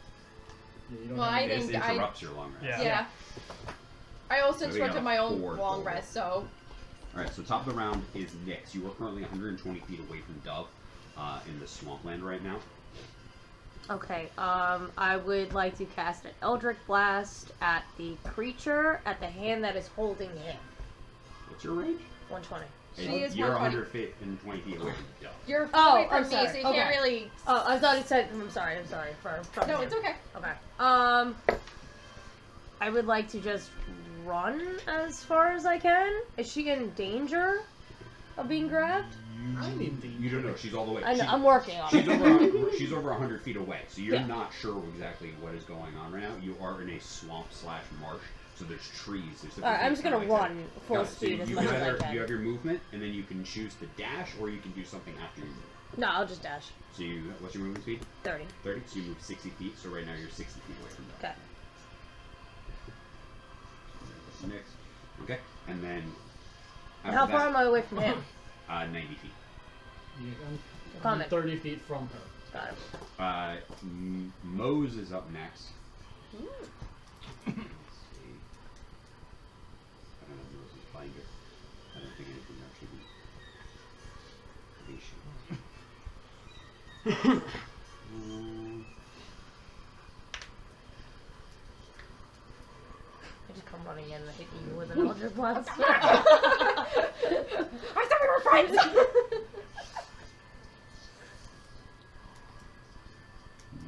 Yeah, you don't Well, have I This think I. interrupts your long rest. Yeah. Yeah. I also So we interrupted got my own 4 long total. rest, so. Alright, so top of the round is Nyx. You are currently 120 feet away from Dove in the swampland right now. Okay, I would like to cast an Eldritch Blast at the creature at the hand that is holding him. What's your range? 120. She And is you're 120. 120 feet away from Dove. You're Oh, away from I'm me, sorry. so you Okay. can't really. Oh, I thought it said. I'm sorry. From No, him. it's okay. Okay. I would like to just run as far as I can. Is she in danger of being grabbed? I'm in danger. You don't know. She's all the way. I know. I'm working on She's it. she's over 100 feet away, so you're Yeah. not sure exactly what is going on right now. You are in a swamp/marsh, so there's trees. There's Alright, I'm just gonna kinda like run that. full Got it. So speed as you much as either- I can. You have your movement, and then you can choose to dash, or you can do something after you move. No, I'll just dash. So you, what's your movement speed? 30. 30. So you move 60 feet. So right now you're 60 feet away from that. Okay. Next. Okay. And then. How after far that, am I away from him? 90 feet. I'm Comment. 30 feet from her. Got him. Mose is up next. Ooh. Let's see. I don't know if Mose is binder. I don't think anything actually. I just come running in and hit you with an Eldritch Blast. I thought we were friends!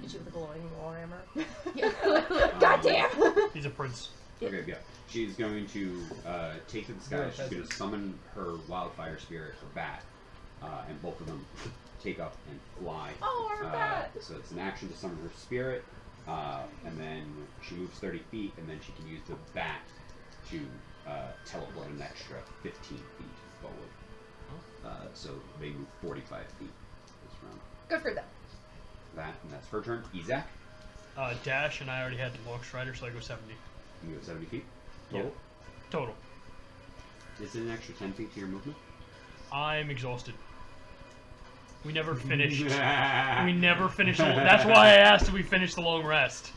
Hit you with a glowing warhammer. God damn! He's a prince. Okay, yeah. She's going to take to the sky. She's going to summon her wildfire spirit, her bat, and both of them take up and fly. Oh, our bat! So it's an action to summon her spirit, and then she moves 30 feet, and then she can use the bat to teleport an extra 15 feet forward. So they move 45 feet this round. Good for them. That, and that's her turn. Izak, Dash, and I already had the long strider, so I go 70. you go 70 feet total. Total. Is it an extra 10 feet to your movement? I'm exhausted. We never finished. We never finished. That's why I asked if we finished the long rest.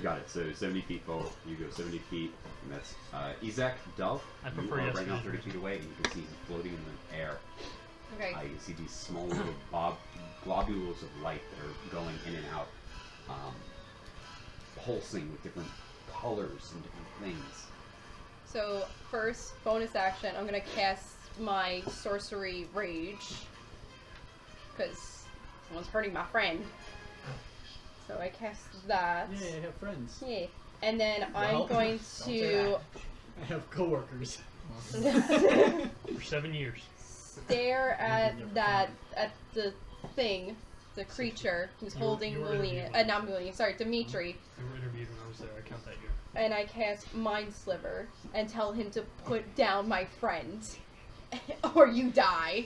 Got it. So 70 feet forward. You go 70 feet, and that's Izak, Dove. I You prefer are yes right now to 30 feet away, and you can see him floating in the air. Okay. You can see these small little globules of light that are going in and out, pulsing with different colors and different things. So first, bonus action, I'm gonna cast my sorcery rage. Because someone's hurting my friend. So I cast that. Yeah, I have friends. Yeah. And then I'm Well, going don't say to I have coworkers. For 7 years. stare at the thing, the creature who's holding you were Mulian, interviewing. not Mulian, sorry, Dimitri. We were interviewed when I was there. I count that year. And I cast Mind Sliver and tell him to put down my friend, or you die.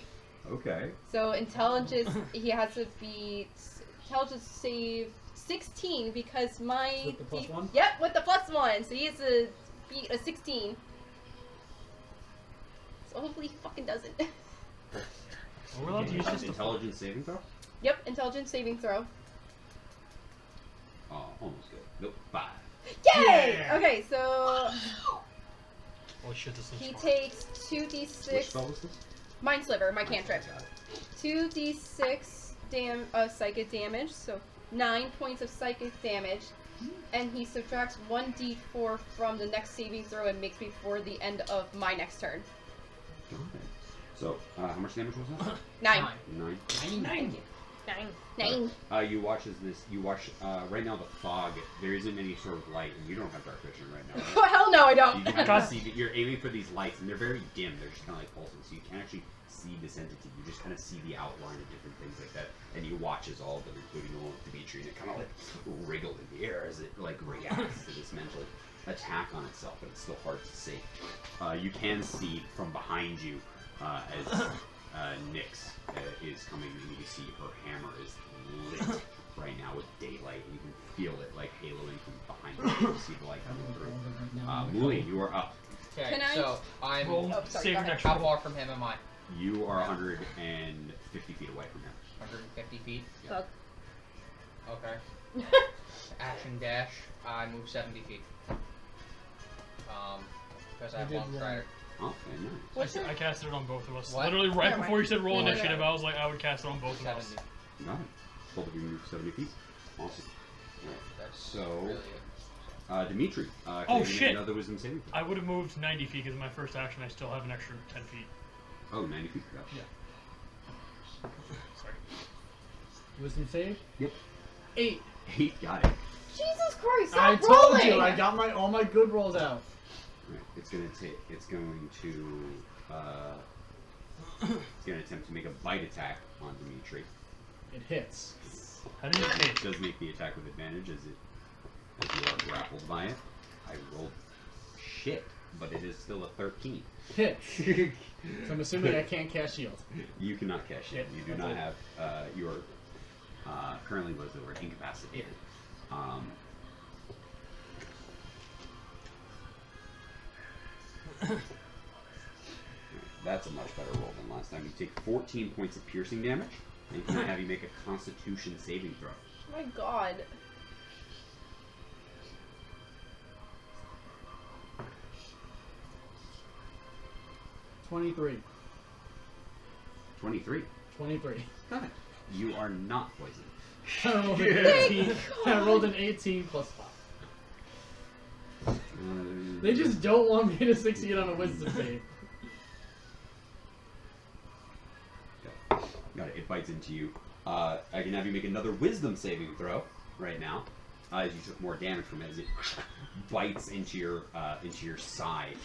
Okay. So intelligence, he has to beat intelligence save 16 because my With the plus one? Yep, with the +1. So he has to beat a 16. So hopefully he fucking doesn't. Are we allowed to use this? Intelligence saving throw? Yep, intelligence saving throw. Oh, almost good. Nope. 5. Yay! Yeah. Okay, so Holy shit, this looks he fun. takes Which 2d6 spell was this? Mind Sliver, my cantrip. Got it. 2d6 psychic damage, so 9 points of psychic damage, and he subtracts 1d4 from the next saving throw and makes me for the end of my next turn. Got it. So, how much damage was that? 9. 9. 9. 9. You watch right now the fog. There isn't any sort of light, and you don't have dark vision right now. Right? Oh, hell no, I You don't. can kind of see that you're aiming for these lights, and they're very dim. They're just kind of like pulsing, so you can't actually see this entity. You just kind of see the outline of different things like that, and you watch as all of them, including the one with Dimitri, and it kind of like wriggled in the air as it like reacts to this mental attack on itself, but it's still hard to see. You can see from behind you as Nyx is coming, and you can see her hammer is lit right now with daylight, and you can feel it like haloing from behind you. You can see the light coming through. Muli, you are up. Okay, Can I- so I'm. Roll, Oh, sorry, save go an ahead. extra. How far from him am I? You are 150 feet away from him. 150 feet. Fuck. Okay. Action dash. I move 70 feet. Because I have You did long wrong. strider. Okay, nice. What's I your... casted it on both of us. What? Literally right Never before you said roll mind. initiative, I was like, I would cast it on both of us. 70. Got it. Both of you move 70 feet. Awesome. That's So- really it. Dimitri. Oh, can you make shit. Another wisdom saving throw. I would have moved 90 feet because my first action I still have an extra 10 feet. Oh, 90 feet. Got it. Yeah. Sorry. Wisdom save? Yep. 8. 8. Got it. Jesus Christ, I stop told rolling! you, I got all my good rolls out. Right. It's going to attempt to make a bite attack on Dimitri. It hits. How did you It hit? does make the attack with advantage as you are grappled by it. I rolled shit. but it is still a 13. Hits. So I'm assuming I can't cast shield. You cannot cast shield. You do That's not it. have your currently was the word incapacitated. That's a much better roll than last time. You take 14 points of piercing damage, and can I have you make a Constitution saving throw? Oh my god. $23. 23. 23. You are not poisoned. I rolled an 18. I rolled an 18 plus 5. They just don't want me to succeed on a wisdom save. Got it. It bites into you. I can have you make another wisdom saving throw right now, as you took more damage from it as it bites into your side.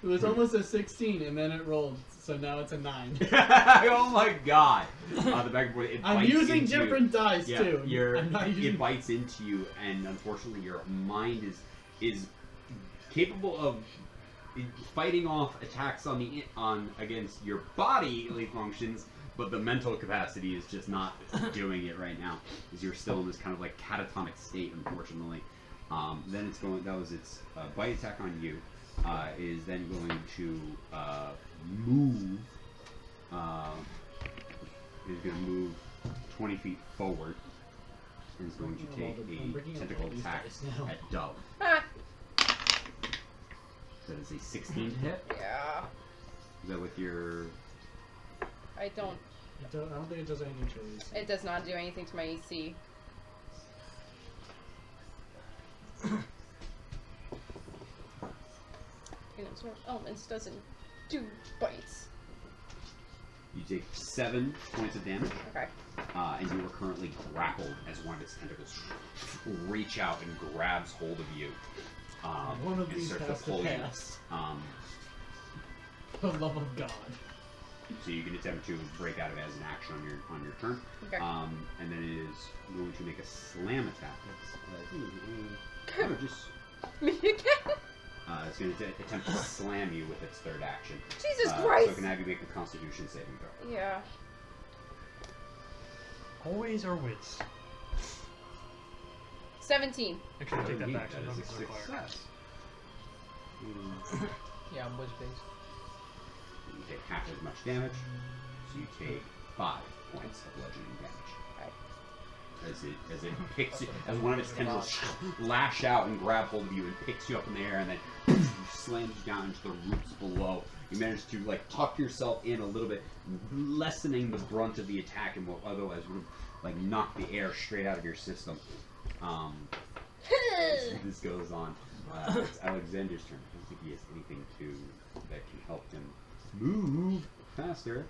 It was almost a 16 and then it rolled, so now it's a 9. Oh my god! The back and forth, it I'm bites using into different dice you. too. Yeah, I'm not using... it bites into you, and unfortunately, your mind is capable of fighting off attacks against your bodily functions, but the mental capacity is just not doing it right now, because you're still in this kind of like catatonic state, unfortunately. Then it's going. That was its bite attack on you. Is then going to move. Is going to move 20 feet forward. And is going to take a tentacle attack at Dove. Ah. That is a 16 to hit. Yeah. Is that with your? I don't. I don't think it does anything to release. It does not do anything to my AC. Absorb elements doesn't do bites. You take 7 points of damage. Okay. And you are currently grappled as one of its tentacles reach out and grabs hold of you. One of and these starts has to pull you. pass. For the love of God. So you can attempt to break out of it as an action on your turn. Okay. And then it is going to make a slam attack. Just Me again? it's going to attempt to slam you with its third action. Jesus So Christ! it can have you make a Constitution saving throw. Yeah. Always or whiz. 17. Actually, take that Neat, back. So that don't is a get so far. success. Yeah, I'm whiz-based. You take half as much damage, so you take 5 points of bludgeoning damage. As it picks you, as one of its tendrils lash out and grab hold of you and picks you up in the air and then slams you down into the roots below. You manage to like tuck yourself in a little bit, lessening the brunt of the attack and what otherwise would have like knocked the air straight out of your system. This goes on. It's Alexander's turn. I don't think he has anything that can help him move faster.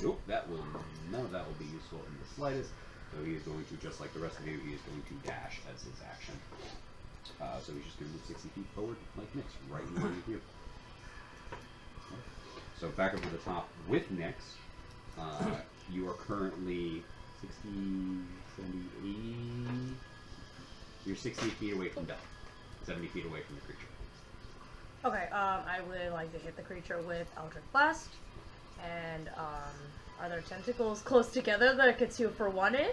Nope, none of that will be useful in the slightest. So he is going to, just like the rest of you, he is going to dash as his action. So he's just going to move 60 feet forward like Nyx, right in line with you. So back up to the top with Nyx. You are currently 60, 70, 80. You're 60 feet away from death. 70 feet away from the creature. Okay, I would like to hit the creature with Eldritch Blast. And, are there tentacles close together that I could 2-for-1 in?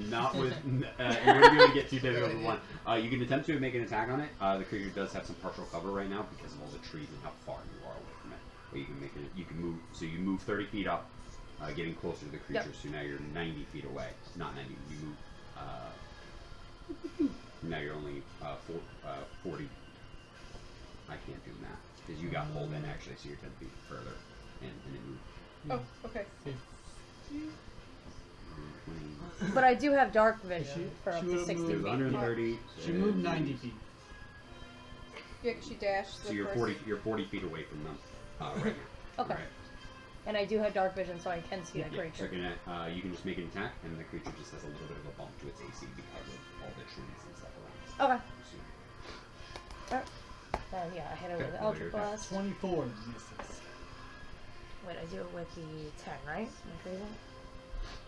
Not with. You're going to get 2 tentacles with 1. You can attempt to make an attack on it. The creature does have some partial cover right now because of all the trees and how far you are away from it. But you can make it. You can move. So you move 30 feet up, getting closer to the creature. Yep. So now you're 90 feet away. Not 90. You move. Now you're only 40. I can't do math because you got pulled in actually, so you're 10 feet further, and it moved. Oh, okay. 20. But I do have dark vision She- for she up to would've 60 It feet. was 130. She moved 90 feet. Yeah, 'cause she dashed. So you're 40. You're 40 feet away from them right now. Okay. Right. And I do have dark vision, so I can see that Yeah, creature. so you can just make an attack, and the creature just has a little bit of a bump to its AC because of all the trees and stuff around. Okay. Alright. Then yeah, I hit it Okay, with roll Eldritch your attack. Blast. 24 misses. Wait, I do it with the 10, right? Am I crazy?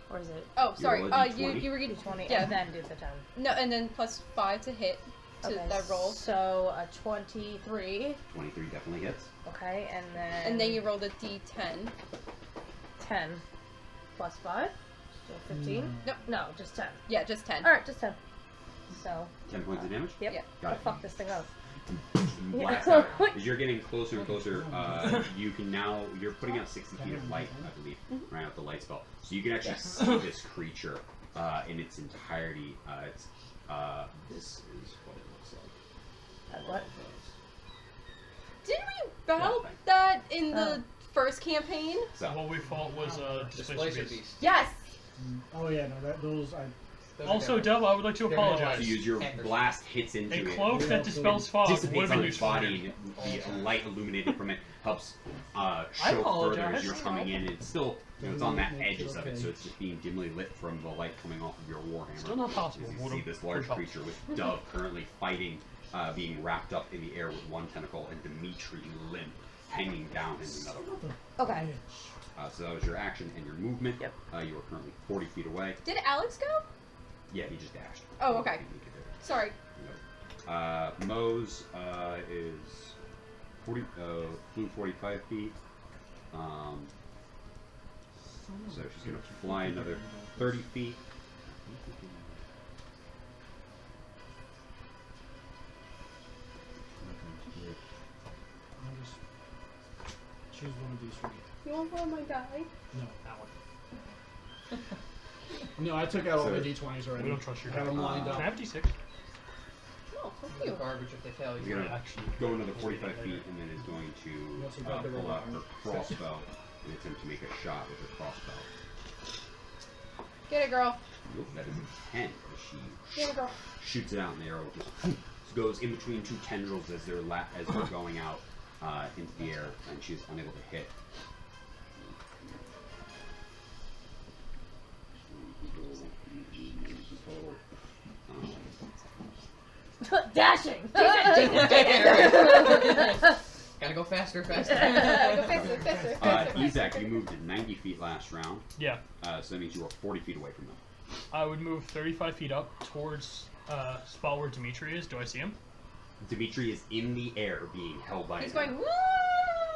Or is it Oh, sorry. roll a You D20. were getting 20 Yeah. and then do the 10? no, and then plus 5 to hit to that roll, So a 23. 23 definitely hits. Okay, and and then you roll the D10. 10 plus 5. So 15. Nope. No, just 10. Yeah, just 10. Alright, just 10. So, 10 points of damage. yep. Yeah. Got I'll it. fuck this thing up. You blast out. As you're getting closer and closer, you can now, you're putting out 60 feet of light, I believe, right out the light spell. So you can actually see this creature in its entirety. This is what it looks like. What? Didn't we battle Nothing. that in the first campaign? So, What we fought was Displacer Displacer Beast. Beast. Yes! Oh yeah, no, those I. Those are Also, different. Dub, I would like to They're apologize. so you use your blast hits into A it. cloak that dispels fog would Dissipates have on been its useful. body, and the light illuminated from it helps show further apologize. as you're coming in. It's still, it's on that edges of it, so it's just being dimly lit from the light coming off of your warhammer. Still not possible. As you Would see have- this large would help. creature with Dove currently fighting, being wrapped up in the air with one tentacle, and Dimitri limp, hanging down in another one. Okay. So that was your action and your movement. Yep. You are currently 40 feet away. Did Alex go? Yeah, he just dashed. Oh, okay. Sorry. Moe's is 40, flew 45 feet. So she's gonna fly another 30 feet. I'll just choose one of these for you. You want one of my guy? No, that one. No, I took out all the So- d20s already. We don't trust your I have them lined Can I up. have a D6? Oh, thank They're you. garbage if they tell He's you. gonna Actually, go another 45 feet and then is going to also got the pull out her revolver. crossbow and attempt to make a shot with her crossbow. Get it, girl. Nope, that is a 10. As she Get it, girl. shoots it out, and the arrow just goes in between two tendrils as they're going out into the air, and she's unable to hit. Dashing! Gotta go faster, faster. Go faster, faster, faster. Isaac, you moved 90 feet last round, yeah. so that means you are 40 feet away from them. I would move 35 feet up towards spot where Dimitri is. Do I see him? Dimitri is in the air being held by He's an arrow. going, woo!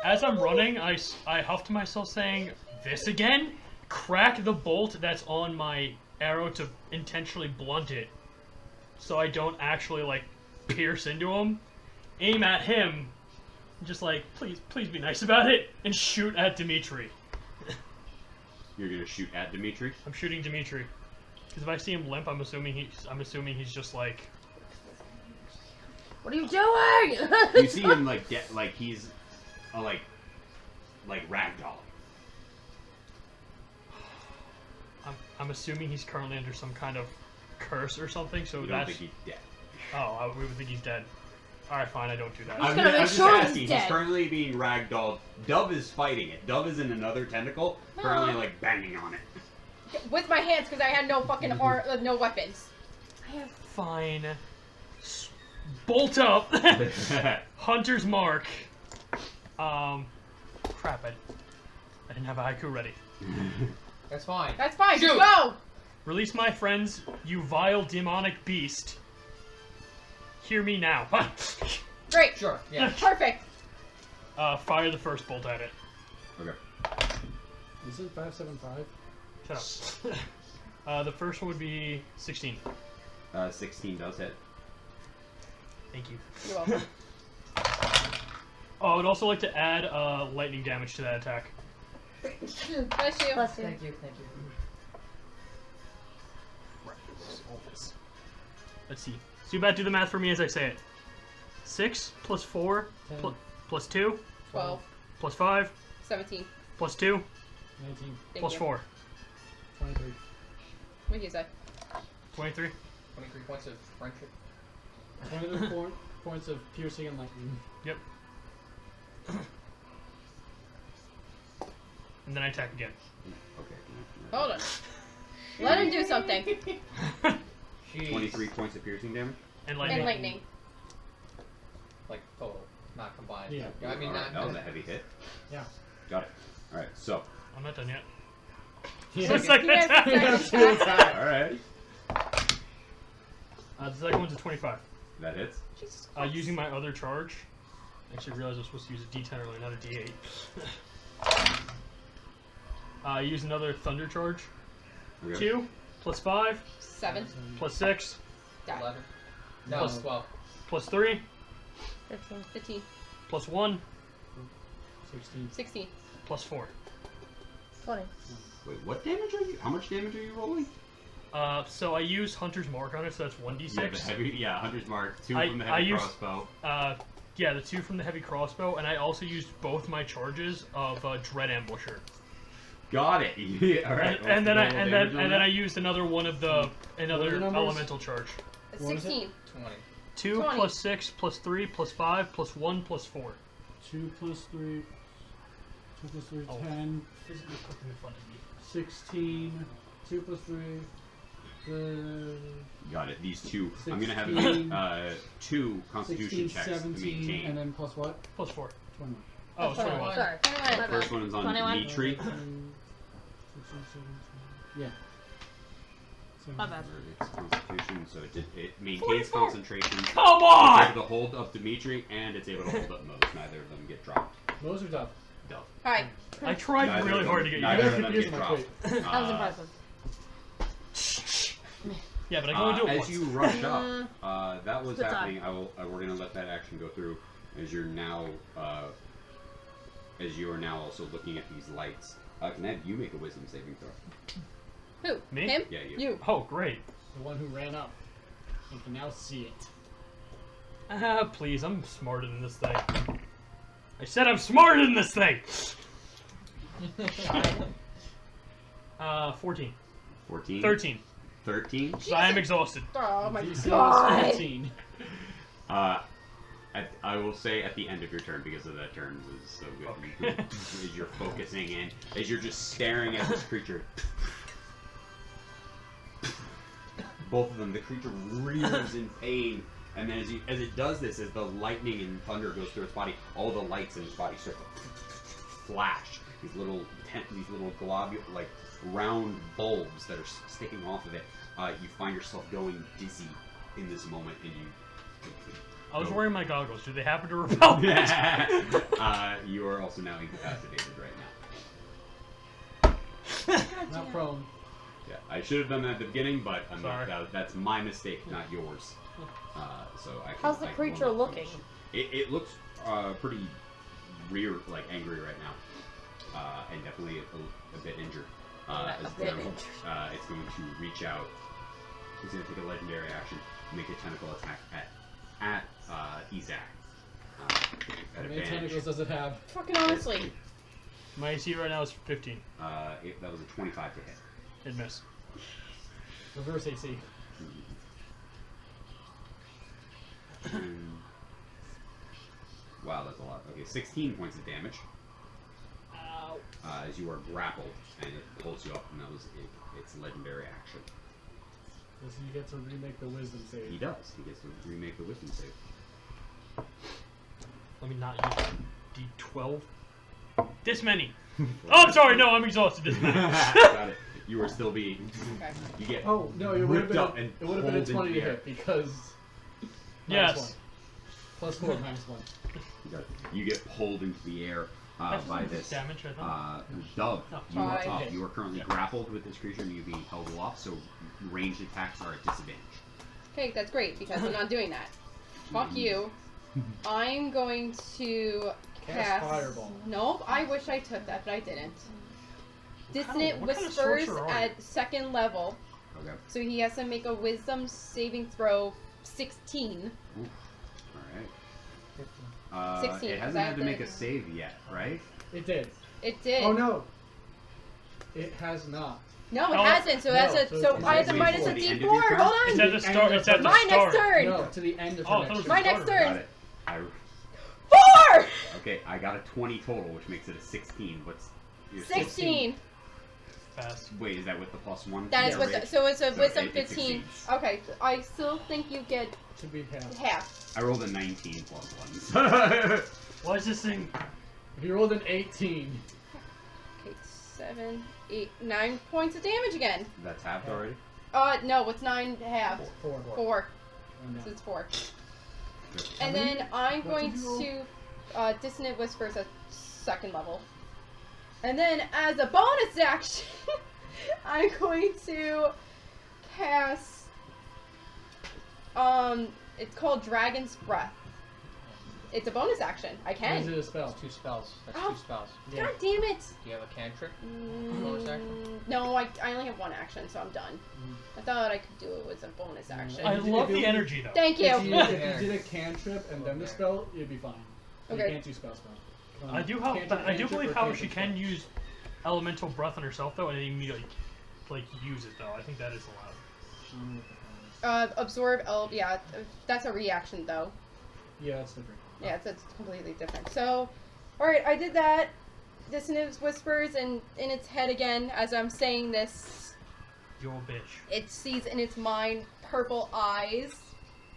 As I'm running, I huff to myself saying, "This again? Crack the bolt that's on my arrow to intentionally blunt it, so I don't actually like pierce into him. Aim at him, just like please be nice about it, and shoot at Dimitri. You're gonna shoot at Dimitri. I'm shooting Dimitri, because if I see him limp, I'm assuming he's just like What are you doing? You see him like he's like ragdoll. I'm assuming he's currently under some kind of curse or something. So You don't that's think he's dead. we would think he's dead. All right, fine. I don't do that. gonna make I'm just sure he's asking. He's dead. currently being ragdolled. Dove is fighting it. Dove is in another tentacle, currently like banging on it. With my hands, because I had no fucking no weapons. Fine. Bolt up. Hunter's mark. Crap. I didn't have a haiku ready. That's fine. That's fine. Shoot. Go! Release my friends, you vile demonic beast. Hear me now. Great. Sure, yeah. Perfect. Fire the first bolt at it. Okay. Is it 575? Shut up. The first one would be 16. 16 does hit. Thank you. You're welcome. Oh, I would also like to add lightning damage to that attack. Bless you. Bless you. Thank you, thank you. Let's see. Zubat, do the math for me as I say it. 6 plus 4 10. plus 2 12, plus 5 17. plus 2 19. Thank plus you. 4. 23. What do you say? 23. 23 points of friendship. 23 points of piercing and lightning. Yep. And then I attack again. Okay. Hold on. Let him do something. Jeez. 23 points of piercing damage. And lightning. And lightning. Like total, not combined. Yeah. I mean, Alright, not. that was a heavy hit. Yeah. Got it. All right. So I'm not done yet. Yeah. Second Yes, attack. second attack. Alright. The second one's a 25. That hits. Jesus Christ. Using my other charge. I actually realized I was supposed to use a D10 earlier, not a D8. Use another thunder charge. Okay. 2 plus 5 7. plus 6 Die. 11. No, Plus- 12. plus 3 15. 15. plus 1 16. 16. plus 4. 20. Wait, what damage are you? How much damage are you rolling? So I use Hunter's Mark on it, so that's 1d6. Yeah, the heavy, Hunter's Mark, 2 I- from the I heavy used- crossbow. Yeah, the 2 from the heavy crossbow, and I also used both my charges of Dread Ambusher. Got it. Yeah, alright. And then I used another one of the What are another the numbers? elemental charge. What was it? 16. 20. 2 20. plus 6 plus 3 plus 5 plus 1 plus 4. 2 plus 3. 2 plus 3, Oh. 10. Physically put them in front of me. 16. 2 plus 3. Got it. These two. I'm gonna 16, have 2 Constitution 16, checks to 17, maintain. and then plus what? Plus 4. 21. Oh, 21. 21. Sorry. Twenty-one. My The first bad. one is on 21. Dimitri. 16, 17, yeah. My bad. It's Constitution, so it maintains concentration. Come It's on! able to hold up Dimitri, and it's able to hold up Mose. Neither of them get dropped. Those are tough. Dove. Hi. I tried Neither really of hard them- to get neither you. of them Confused get my dropped. That was impressive. Yeah, but I can only do it as once. you rush up, that was Good time. happening. We're gonna let that action go through as you're now, as you are now also looking at these lights. Can I have you make a wisdom saving throw? Who? Me? Him? Yeah, you. You. Oh, great. The one who ran up. You can now see it. Please, I'm smarter than this thing. I said I'm smarter than this thing! 14. 14. 13. 13. So I am exhausted. Oh my DC is god. 15. I will say at the end of your turn, because of that turn is so good. Okay. As you're focusing in, as you're just staring at this creature. Both of them, the creature rears in pain, and then as it does this, as the lightning and thunder goes through its body, all the lights in its body start to flash. These little globule, like round bulbs that are sticking off of it. You find yourself going dizzy in this moment, and I was wearing my goggles. Do they happen to repel that? you are also now incapacitated right now. Not prone. Yeah, I should have done that at the beginning, but I'm Sorry. not, that's my mistake, not yours. So I can, How's the I will creature not looking? punish you. It looks pretty angry right now, and definitely a bit injured. It's going to reach out. He's going to take a legendary action, make a tentacle attack at Izak. At How many advantage. tentacles does it have? Fucking honestly. My AC right now is 15. That was a 25 to hit. Hit miss. Reverse AC. Wow, that's a lot. Okay, 16 points of damage. Ow. As you are grappled, and it pulls you up, and that was its legendary action. Does he get to remake the wisdom save? He does. He gets to remake the wisdom save. Let me not use D12. This many. Oh, I'm sorry. No, I'm exhausted. This many. Got it. You are still being. Okay. You get. Oh no! It would have ripped up been. and It would have been a pulled into 20 to the air. hit because. Yes. -1. Plus 4 minus 1. You get pulled into the air by this. Damage, I thought. Dove, No. you are Five. up. You are currently grappled with this creature, and you're being held aloft, so ranged attacks are at disadvantage. Okay, that's great because I'm not doing that. Fuck you. I'm going to Cast Fireball. Nope, I wish I took that, but I didn't. Dissonant what kind of Whispers sorcerer are you? at 2nd level. Okay. So he has to make a wisdom saving throw 16. All right. 16, It is hasn't that had to the- make a save yet, right? It did. It did. Oh no! It has not. No, it Oh, hasn't. So no, that's so so it's I have to wait minus for a the end of D4. your turn? Hold It's on. at the start. It's at the My start. next turn. No, to the end of Oh, her I thought next it was My the next starter. turn. Got it. I, 4. okay, I got a 20 total, which makes it a 16. What's your 16. Fast. Wait, is that with the +1? That is Yeah, what. right? So it's a So wisdom it 15. succeeds. Okay, I still think you get To be half. half. I rolled a 19 +1. Why is this thing? If you rolled an 18, Okay, 7, 8, 9 points of damage again. That's halved already. No, it's 9 halved. 4. 4. Oh, no. So it's 4. Good. And then I'm What going did you to Dissonant Whispers at 2nd level. And then as a bonus action, I'm going to cast it's called Dragon's Breath. It's a bonus action. I Or is can. it a spell? That's 2 spells. That's Oh. 2 spells. Yeah. God damn it! Do you have a cantrip? Bonus action? No, I only have 1 action, so I'm done. Mm. I thought I could do it with a bonus action. I If you love did- the energy though. Thank you. If you did a cantrip and then the Okay. spell, you'd be fine. You Okay. can't do spell. I do believe however she can use elemental breath on herself though, and then immediately like use it though. I think that is allowed. Absorb. Yeah, that's a reaction though. Yeah, that's different. Yeah, it's completely different. So, alright, I did that. Dissonant Whispers, and in its head again, as I'm saying this, You're a bitch. it sees in its mind purple eyes,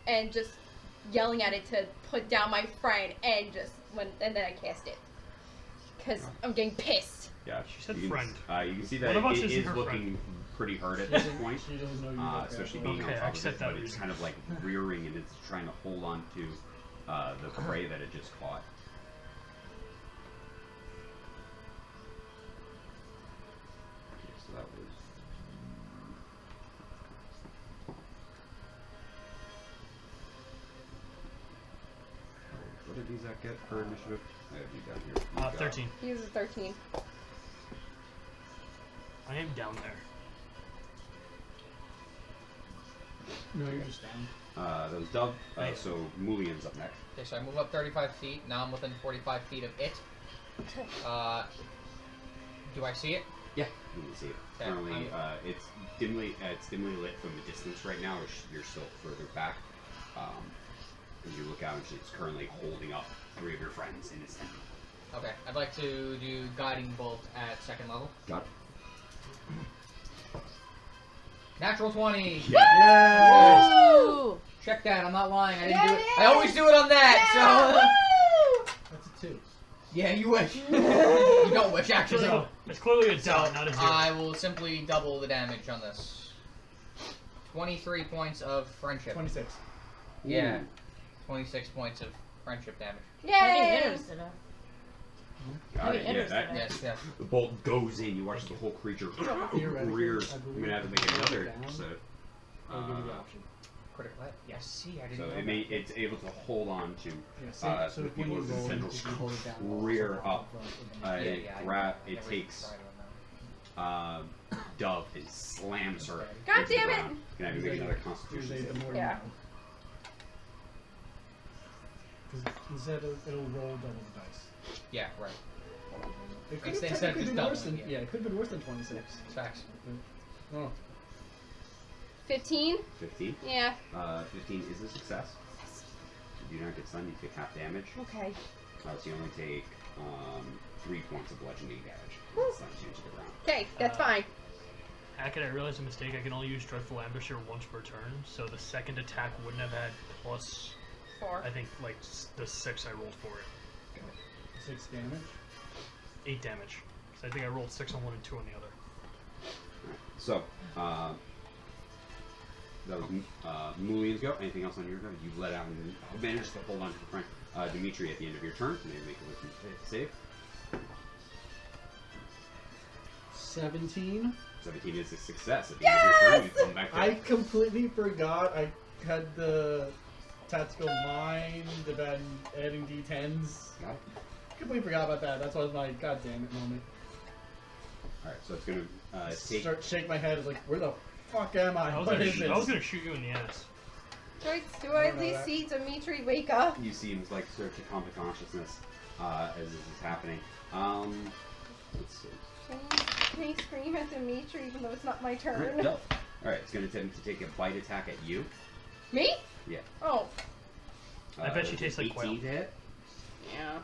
and just yelling at it to put down my friend, and then I cast it. Because I'm getting pissed. Yeah, She said you can, friend. You can see that One of us it isn't is her looking pretty hurt at this point. She doesn't know you got Especially that. being Okay, on I top of accept it, that but it's reason. kind of like rearing and it's trying to hold on to the prey that it just caught. Okay, so that was. What did Izak get for initiative? I have you down here. You got 13. He uses 13. I am down there. No, you're just down. That was Dove. Nice. So Mulian's up next. Okay, so I move up 35 feet. Now I'm within 45 feet of it. Do I see it? Yeah, you can see it. Okay, Currently, it's dimly lit from the distance right now. Or you're still further back. As you look out, it's currently holding up 3 of your friends in its tent. Okay, I'd like to do Guiding Bolt at 2nd level. Got it. Natural 20! Yeah. Ooh! Check that, I'm not lying. I didn't Yeah, do it. it I always is. do it on that, That's a 2. so. Yeah, you wish. You don't wish, actually. So, it's clearly a So, dot, not a 0. I will simply double the damage on this. 23 points of friendship. 26. Yeah. 26 points of friendship damage. Heavy Yay! hitters today. Got Maybe it. Yeah, enters that, today. Yes, yes. the bolt goes in. You watch the whole creature Theoretically, rears. I I'm believe gonna have to make if another. you go down, So, I'll give you the option. Critical hit. Yes, see, I didn't so know it's able to hold on to Yeah, so so the if when people you in the roll, central you can hold it down. while rear also up. front of the- that. It never takes tried on that. Dove and slams her. God into the damn it! ground. Can I have you make another Usually Constitution the save? more you Yeah. know. 'Cause instead it'll roll double the dice. Yeah, right. It could Instead have of technically just been worse doubling, than yeah. it could have been worse than 26. Facts. Oh, 15? 15. Yeah. 15 is a success. You do not get stunned. You take half damage. Okay. So you only take 3 points of bludgeoning damage. When it stuns you to the ground. Okay, that's fine. Hackett, I realized a mistake. I can only use Dreadful Ambusher once per turn, so the second attack wouldn't have had plus, 4. I think, like, the 6 I rolled for it. 6 damage. 8 damage. So I think I rolled 6 on one and 2 on the other. Alright, so, that was Mulian's go. Anything else on your go? You let out and managed to hold on to the front. Dimitri, at the end of your turn, maybe make a wisdom save. 17. 17 is a success. At the end of your turn, you come back I to completely forgot I had the tactical mind about adding d10s. Got it. Completely forgot about that. That's why I was like, God damn it moment. Alright, so it's going to take... Start shake my head. It's like, where the fuck am I? I was What gonna is this? I was gonna shoot you in the ass. Do I at least see Dimitri wake up? You see him like start to come to consciousness as this is happening. Let's see. Can you scream at Dimitri even though it's not my turn? No. Alright, it's going to attempt to take a bite attack at you. Me? Yeah. Oh. I bet she tastes like 18 quail. to hit. Yeah.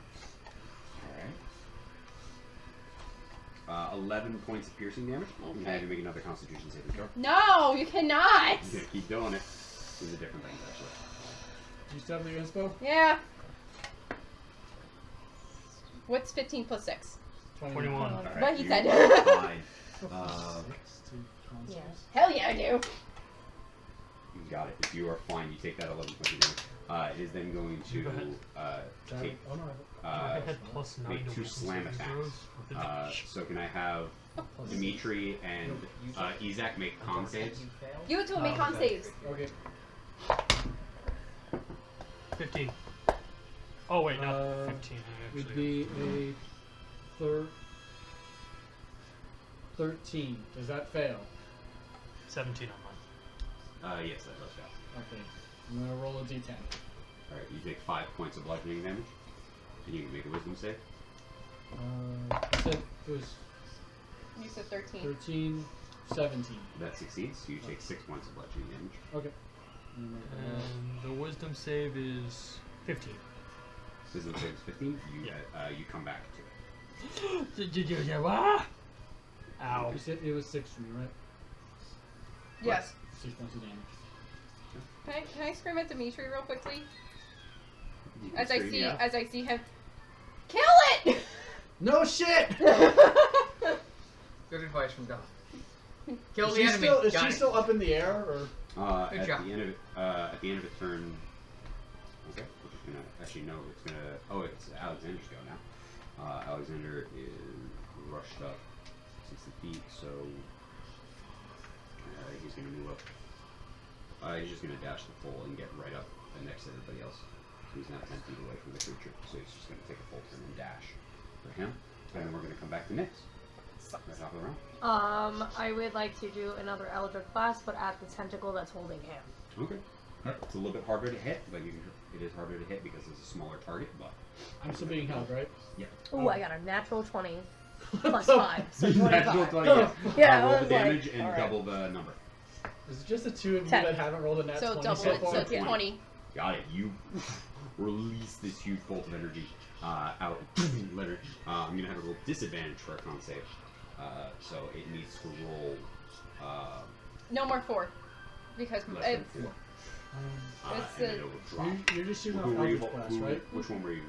Alright. 11 points of piercing damage. Okay. And have you make another Constitution saving throw. No, you cannot! He's going to keep doing it. These are different things, actually. Do you still have the inspo? Yeah. What's 15 plus 6? 21. All right, But he you said. applied, Six to con Yeah. saves. Hell yeah, I do. you got it. If you are fine, you take that 11 points of damage. It is then going to Go ahead. take Oh no, I had plus 9 make to 2 wisdom slam saving attacks. throws with advantage. So can I have Dimitri and Izak make con saves? You two make con saves. okay. 15. Oh wait, not Uh, 15. I Would actually. be a 13. Does that fail? 17 on mine. Yes, that does fail. Okay. I'm gonna roll a d10. Alright, you take 5 points of bludgeoning damage. And you can make a wisdom save. I said it was You said 13. 13, 17. That succeeds, so you take 6 points of bludgeoning damage. Okay. And, And the wisdom save is 15. Wisdom save is 15. You come back to it. Did you get what? Ow. you said it was 6 for me, right? Yes. 6 points of damage. Can I scream at Dimitri real quickly? You can As I scream, see yeah. him. Kill it! No shit! Good advice from Doc. Kill Is the she enemy. still, is Got she it. still up in the air, or? Good At job. the end of it, turn. Okay, we're just gonna actually no. It's gonna. Oh, it's Alexander's go now. Alexander is rushed up 60 feet, so he's gonna move up. He's just gonna dash the full and get right up next to everybody else. So he's now 10 feet away from the creature. So he's just gonna take a full turn and dash for him. And then we're gonna come back to Nyx. Right top of the round. I would like to do another Eldritch Blast, but at the tentacle that's holding him. Okay. It's a little bit harder to hit, but it is harder to hit because it's a smaller target. But I'm still being held, right? yeah. Ooh, I got a natural 20 plus 5, so 25. Natural 20, yeah. Yeah, I Roll the was like, damage and alright. double the number. Is it just the two of you 10. that haven't rolled a nat So 20 double so it, far? so it's Yeah. 20. Got it. You release this huge bolt of energy out. Later, I'm gonna have a little disadvantage for a con save. So it needs to roll. No more 4. Because Less than it's 4. It's And then a- it will drop. You're just shooting off Who were you? Eldritch Blast, right? Which one were you?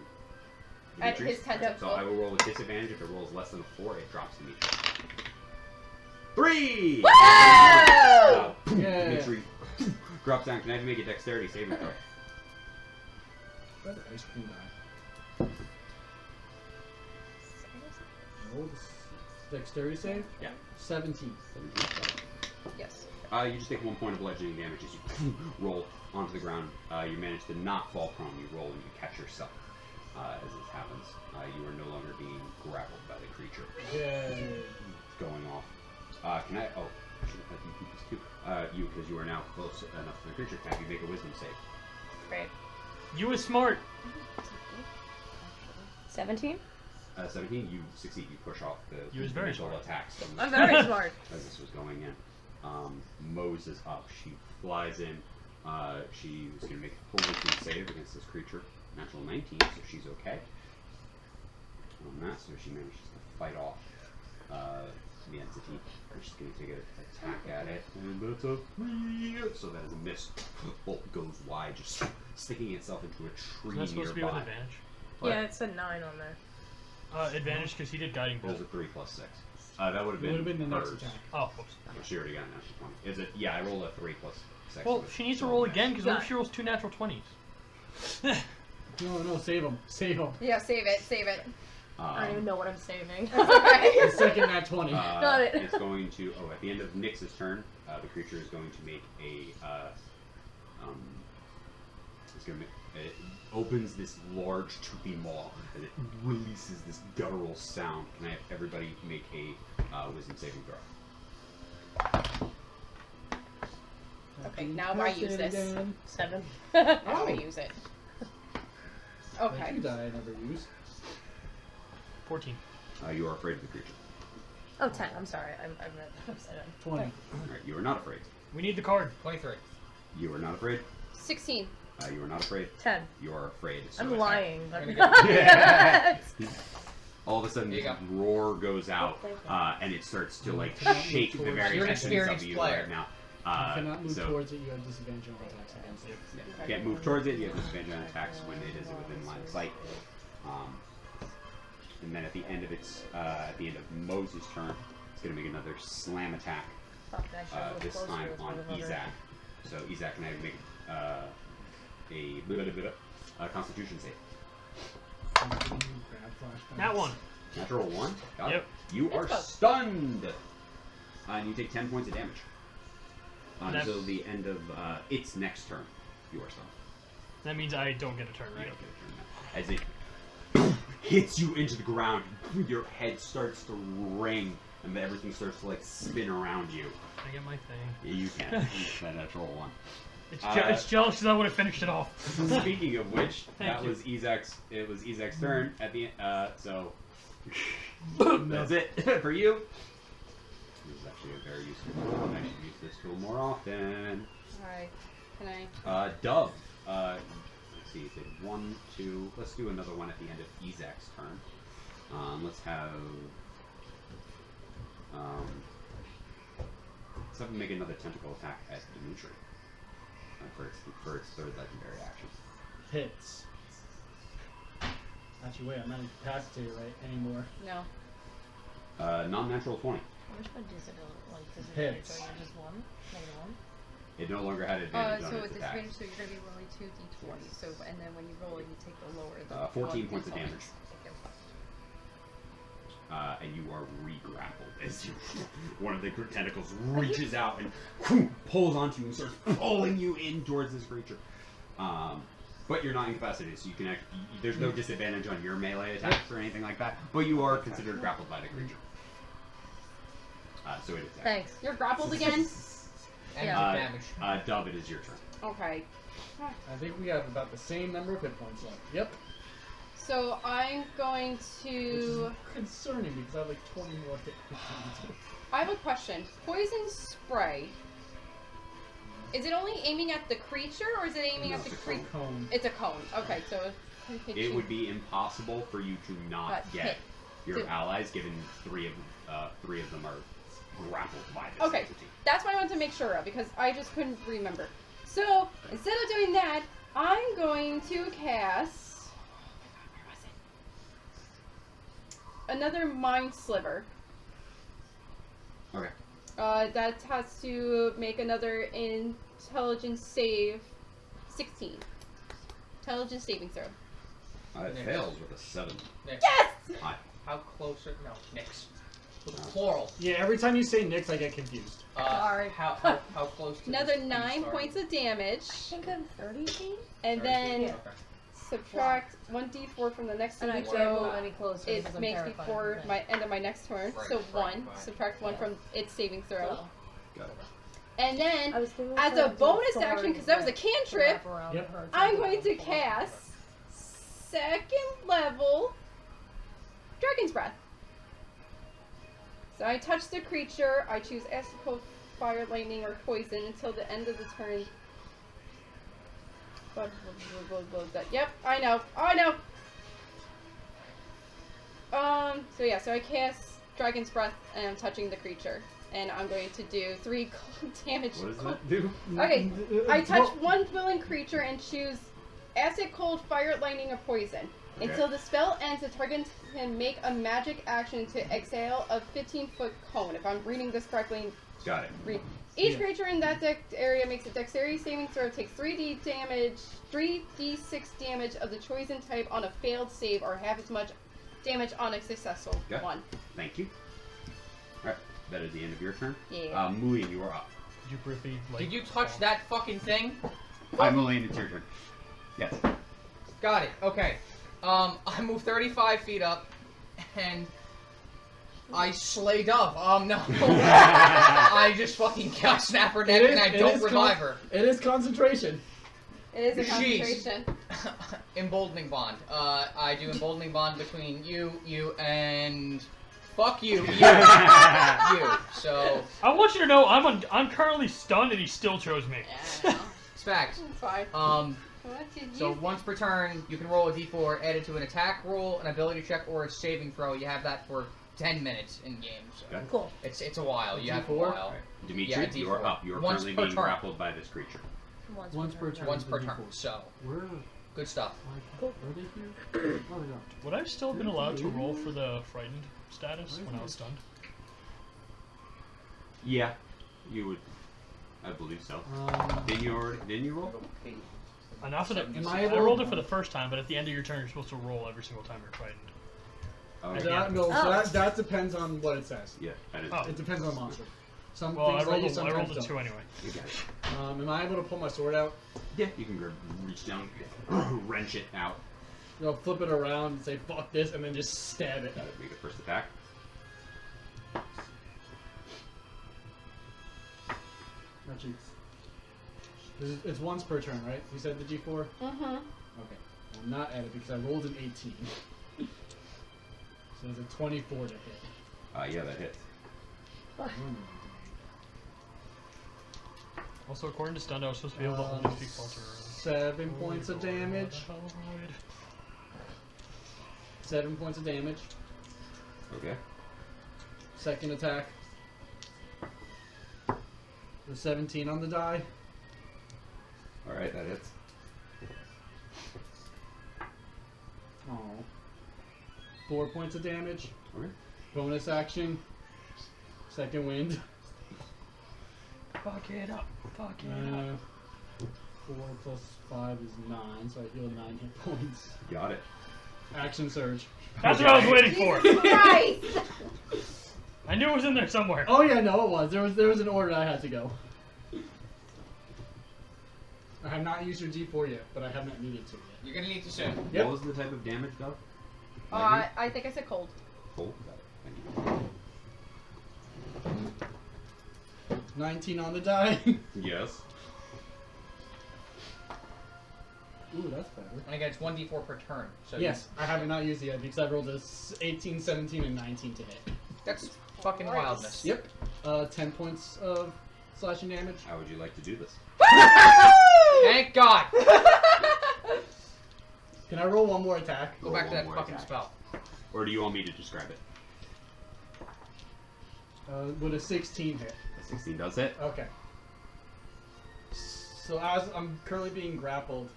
at Dimitri's? his tentacle. So I will roll a disadvantage. If it rolls less than a 4, it drops to me. 3! Whoa! Yeah. Dimitri drops down. Can I make a dexterity saving throw? That ice cream guy. Roll the dexterity save? Yeah. 17. 17. Yes. You just take 1 point of bludgeoning damage as you roll onto the ground. You manage to not fall prone. You roll and you catch yourself as this happens. You are no longer being grappled by the creature. Yay. It's going off. Can I? Oh, I should have had you keep this too. You, because you are now close enough to the creature. Can you make a wisdom save? Great. You was smart. 17? 17. You succeed. You push off the You was very initial smart. attacks from I'm very smart. as this was going in. Mose is up. She flies in. She's going to make a full wisdom save against this creature. Natural 19, so she's okay. On that, so she manages to fight off the entity. She's going to take an attack at it, and that's a 3. So that is a miss. Bolt goes wide, just sticking itself into a tree Is that supposed to be with nearby. advantage? What? Yeah, it's a 9 on there. Advantage because he did guiding bolt. Rolls a 3 plus 6. That would have It been, would have been the next hers. attack. Oh, whoops. Well, she already got a natural 20. Is it? Yeah, I rolled a 3 plus 6. Well, so it's she needs to still roll a miss. again because what Got if she rolls 2 natural 20s? No, save him. Save him. Yeah, save it, save it. I don't even know what I'm saving. Okay. The second nat 20. Got it. It's going to. Oh, at the end of Nyx's turn, the creature is going to make a. It's going to. It opens this large toothy maw and it releases this guttural sound. Can I have everybody make a wisdom saving throw? Okay, now I use this. Again. 7. Now I use it. Thank Okay. you, die I never use. 14. You are afraid of the creature. Oh, 10. I'm sorry. I'm upset. 20. All right, you are not afraid. We need the card. 23. You are not afraid. 16. You are not afraid. 10. You are afraid. So I'm attack. lying. I'm But gonna All of a sudden, There you this roar goes out, and it starts to like Cannot move shake the towards- very You're an essence of experienced you player. right now. You cannot move so towards it, you have disadvantage on attacks against it. yeah, you can't move towards it. You have disadvantage on attacks when it is within line of sight. and then at the end of Moses' turn, it's going to make another slam attack. Fuck, I should have This closer time to this on motherfucker. Izak. So Izak can I make a Constitution save. Grab flashbacks. That one. Natural 1. Got Yep. it. You are stunned, and you take 10 points of damage until the end of its next turn. You are stunned. That means I don't get a turn, You right? don't get a turn now. As it hits you into the ground, your head starts to ring, and everything starts to like spin around you. I get my thing. You can. That natural 1. It's jealous because I would have finished it off. Speaking of which, Thank that you. was Izak's. It was Izak's turn at the so. That's it for you. This is actually a very useful tool, and I should use this tool more often. Alright. Can I? Dove. Let's see. Is it 1, 2? Let's do another one at the end of Izak's turn. Let's have. Let's have him make another tentacle attack at Dimitri. For its third legendary action. Hits. Actually, wait, I'm not incapacitated right anymore. No. Non-natural 20. Which one disability? Like, Hits. so you're just one? Negative one? It no longer had advantage on So its it's attack. disadvantage, so you're gonna be rolling 2d20. So and then when you roll, you take the lower. The 14 points of insults. And you are re-grappled as you, one of the tentacles reaches out and pulls onto you and starts pulling you in towards this creature. But you're not incapacitated, so you can actually, there's no disadvantage on your melee attacks or anything like that. But you are considered grappled by the creature. So it is. Thanks. You're grappled again. And Yeah. damage. Dove, it is your turn. Okay. I think we have about the same number of hit points left. Yep. So I'm going Which to. is concerning because I have like 20 more hit points. I have a question. Poison spray. Is it only aiming at the creature, or is it aiming at the creature? Cone. It's a cone. Okay, so It would be impossible for you to not get hit. your Two. allies, given three of them are grappled by this Okay. entity. That's what I wanted to make sure of because I just couldn't remember. So instead of doing that, I'm going to cast another Mind Sliver. Okay. That has to make another intelligence save. 16. Intelligence saving throw. It Next. fails with a 7. Next. Yes! Hi. How close are... No, Nyx. Plural. Yeah, every time you say Nyx, I get confused. Sorry. How close to Another this 9 beast are points you? of damage. I think I'm 30 feet? And then Okay. subtract 1d4 from the next And I saving can't throw. move any closer It because I'm makes terrified before of my end of my next turn. Right, So right, 1. right. Subtract 1 from its saving throw. So, Got it. And then, I was thinking as of a doing bonus swords action, because that was a that cantrip, wrap around Yep. her I'm to going to make it cast 2nd level Dragon's Breath. So I touch the creature, I choose Acid, Cold, Fire, Lightning, or Poison until the end of the turn. Yep, I know. So yeah, so I cast Dragon's Breath and I'm touching the creature. And I'm going to do 3 cold damage. What does that do? Okay, I touch one willing creature and choose Acid, Cold, Fire, Lightning, or Poison. Okay. Until the spell ends, the target can make a magic action to exhale a 15-foot cone. If I'm reading this correctly, Got it. each Yeah. creature in that area makes a dexterity saving throw, takes 3d6 damage of the poison type on a failed save, or half as much damage on a successful Okay. one. Thank you. Alright, that is the end of your turn. Yeah. Mulian, you are up. Did you briefly, like, Did you touch that fucking thing? Hi, Mulian, it's your turn. Yes. Got it. Okay. I move 35 feet up, and I slay Dove. No. I just fucking snap her neck, and I don't revive her. It is concentration. It is a Jeez. concentration. Emboldening bond. I do emboldening bond between you, and fuck you. So I want you to know I'm currently stunned and he still chose me. Yeah, it's facts. it's fine. What did So you once per turn, you can roll a d4 added to an attack roll, an ability check, or a saving throw. You have that for 10 minutes in game. So Okay. Cool. it's a while. You have a D4? while. Alright. Dimitri, Yeah, you are D4. up. You are Once currently per being turn. grappled by this creature. Once per turn. Once per D4. turn. So Where Good stuff. Are they here? Oh, they are. Would I have still been allowed to roll for the frightened status when I was stunned? Yeah, you would. I believe so. Didn't you roll? Not for the, Am I I rolled able- it for the first time, but at the end of your turn, you're supposed to roll every single time you're frightened. Okay. That, no, so Oh. that depends on what it says. Yeah, I didn't. Oh. It depends on the monster. Some Well, I things rolled, you I sometimes rolled a don't. 2 anyway. You got it. Am I able to pull my sword out? Yeah, you can reach down, wrench it out. You know, flip it around and say "fuck this," and then just stab it. Make a first attack. Actually, it's once per turn, right? You said the D4. Mm-hmm. Okay. I'm not at it because I rolled an 18. So it's a 24 to hit. Yeah, that hits. Also, according to Stunned, I was supposed to be able to only speak falter early. 7 points of damage. 7 points of damage. Okay. Second attack. The 17 on the die. All right, that hits. Oh. 4 points of damage. Okay. Bonus action. Second wind. Fuck it up. Fuck it up. 4 plus 5 is 9, so I heal 9 hit points. Got it. Action surge. That's what I was waiting for. Christ! I knew it was in there somewhere. Oh yeah, no, it was. There was an order I had to go. I have not used your D4 yet, but I have not needed to yet. You're gonna need to soon. Yep. What was the type of damage, though? I think I said cold. Cool. Got it. Thank 19 on the die. you. Yes. Ooh, that's better. And again, it's 1d4 per turn. So Yes, I have not used it yet because I rolled a 18, 17, and 19 to hit. that's fucking Nice. wildness. Yep. 10 points of slashing damage. How would you like to do this? Thank God. Can I roll one more attack? Go back to that One more fucking attack. spell. Or do you want me to describe it? With a 16 hit. A 16 does hit. Okay. So as I'm currently being grappled,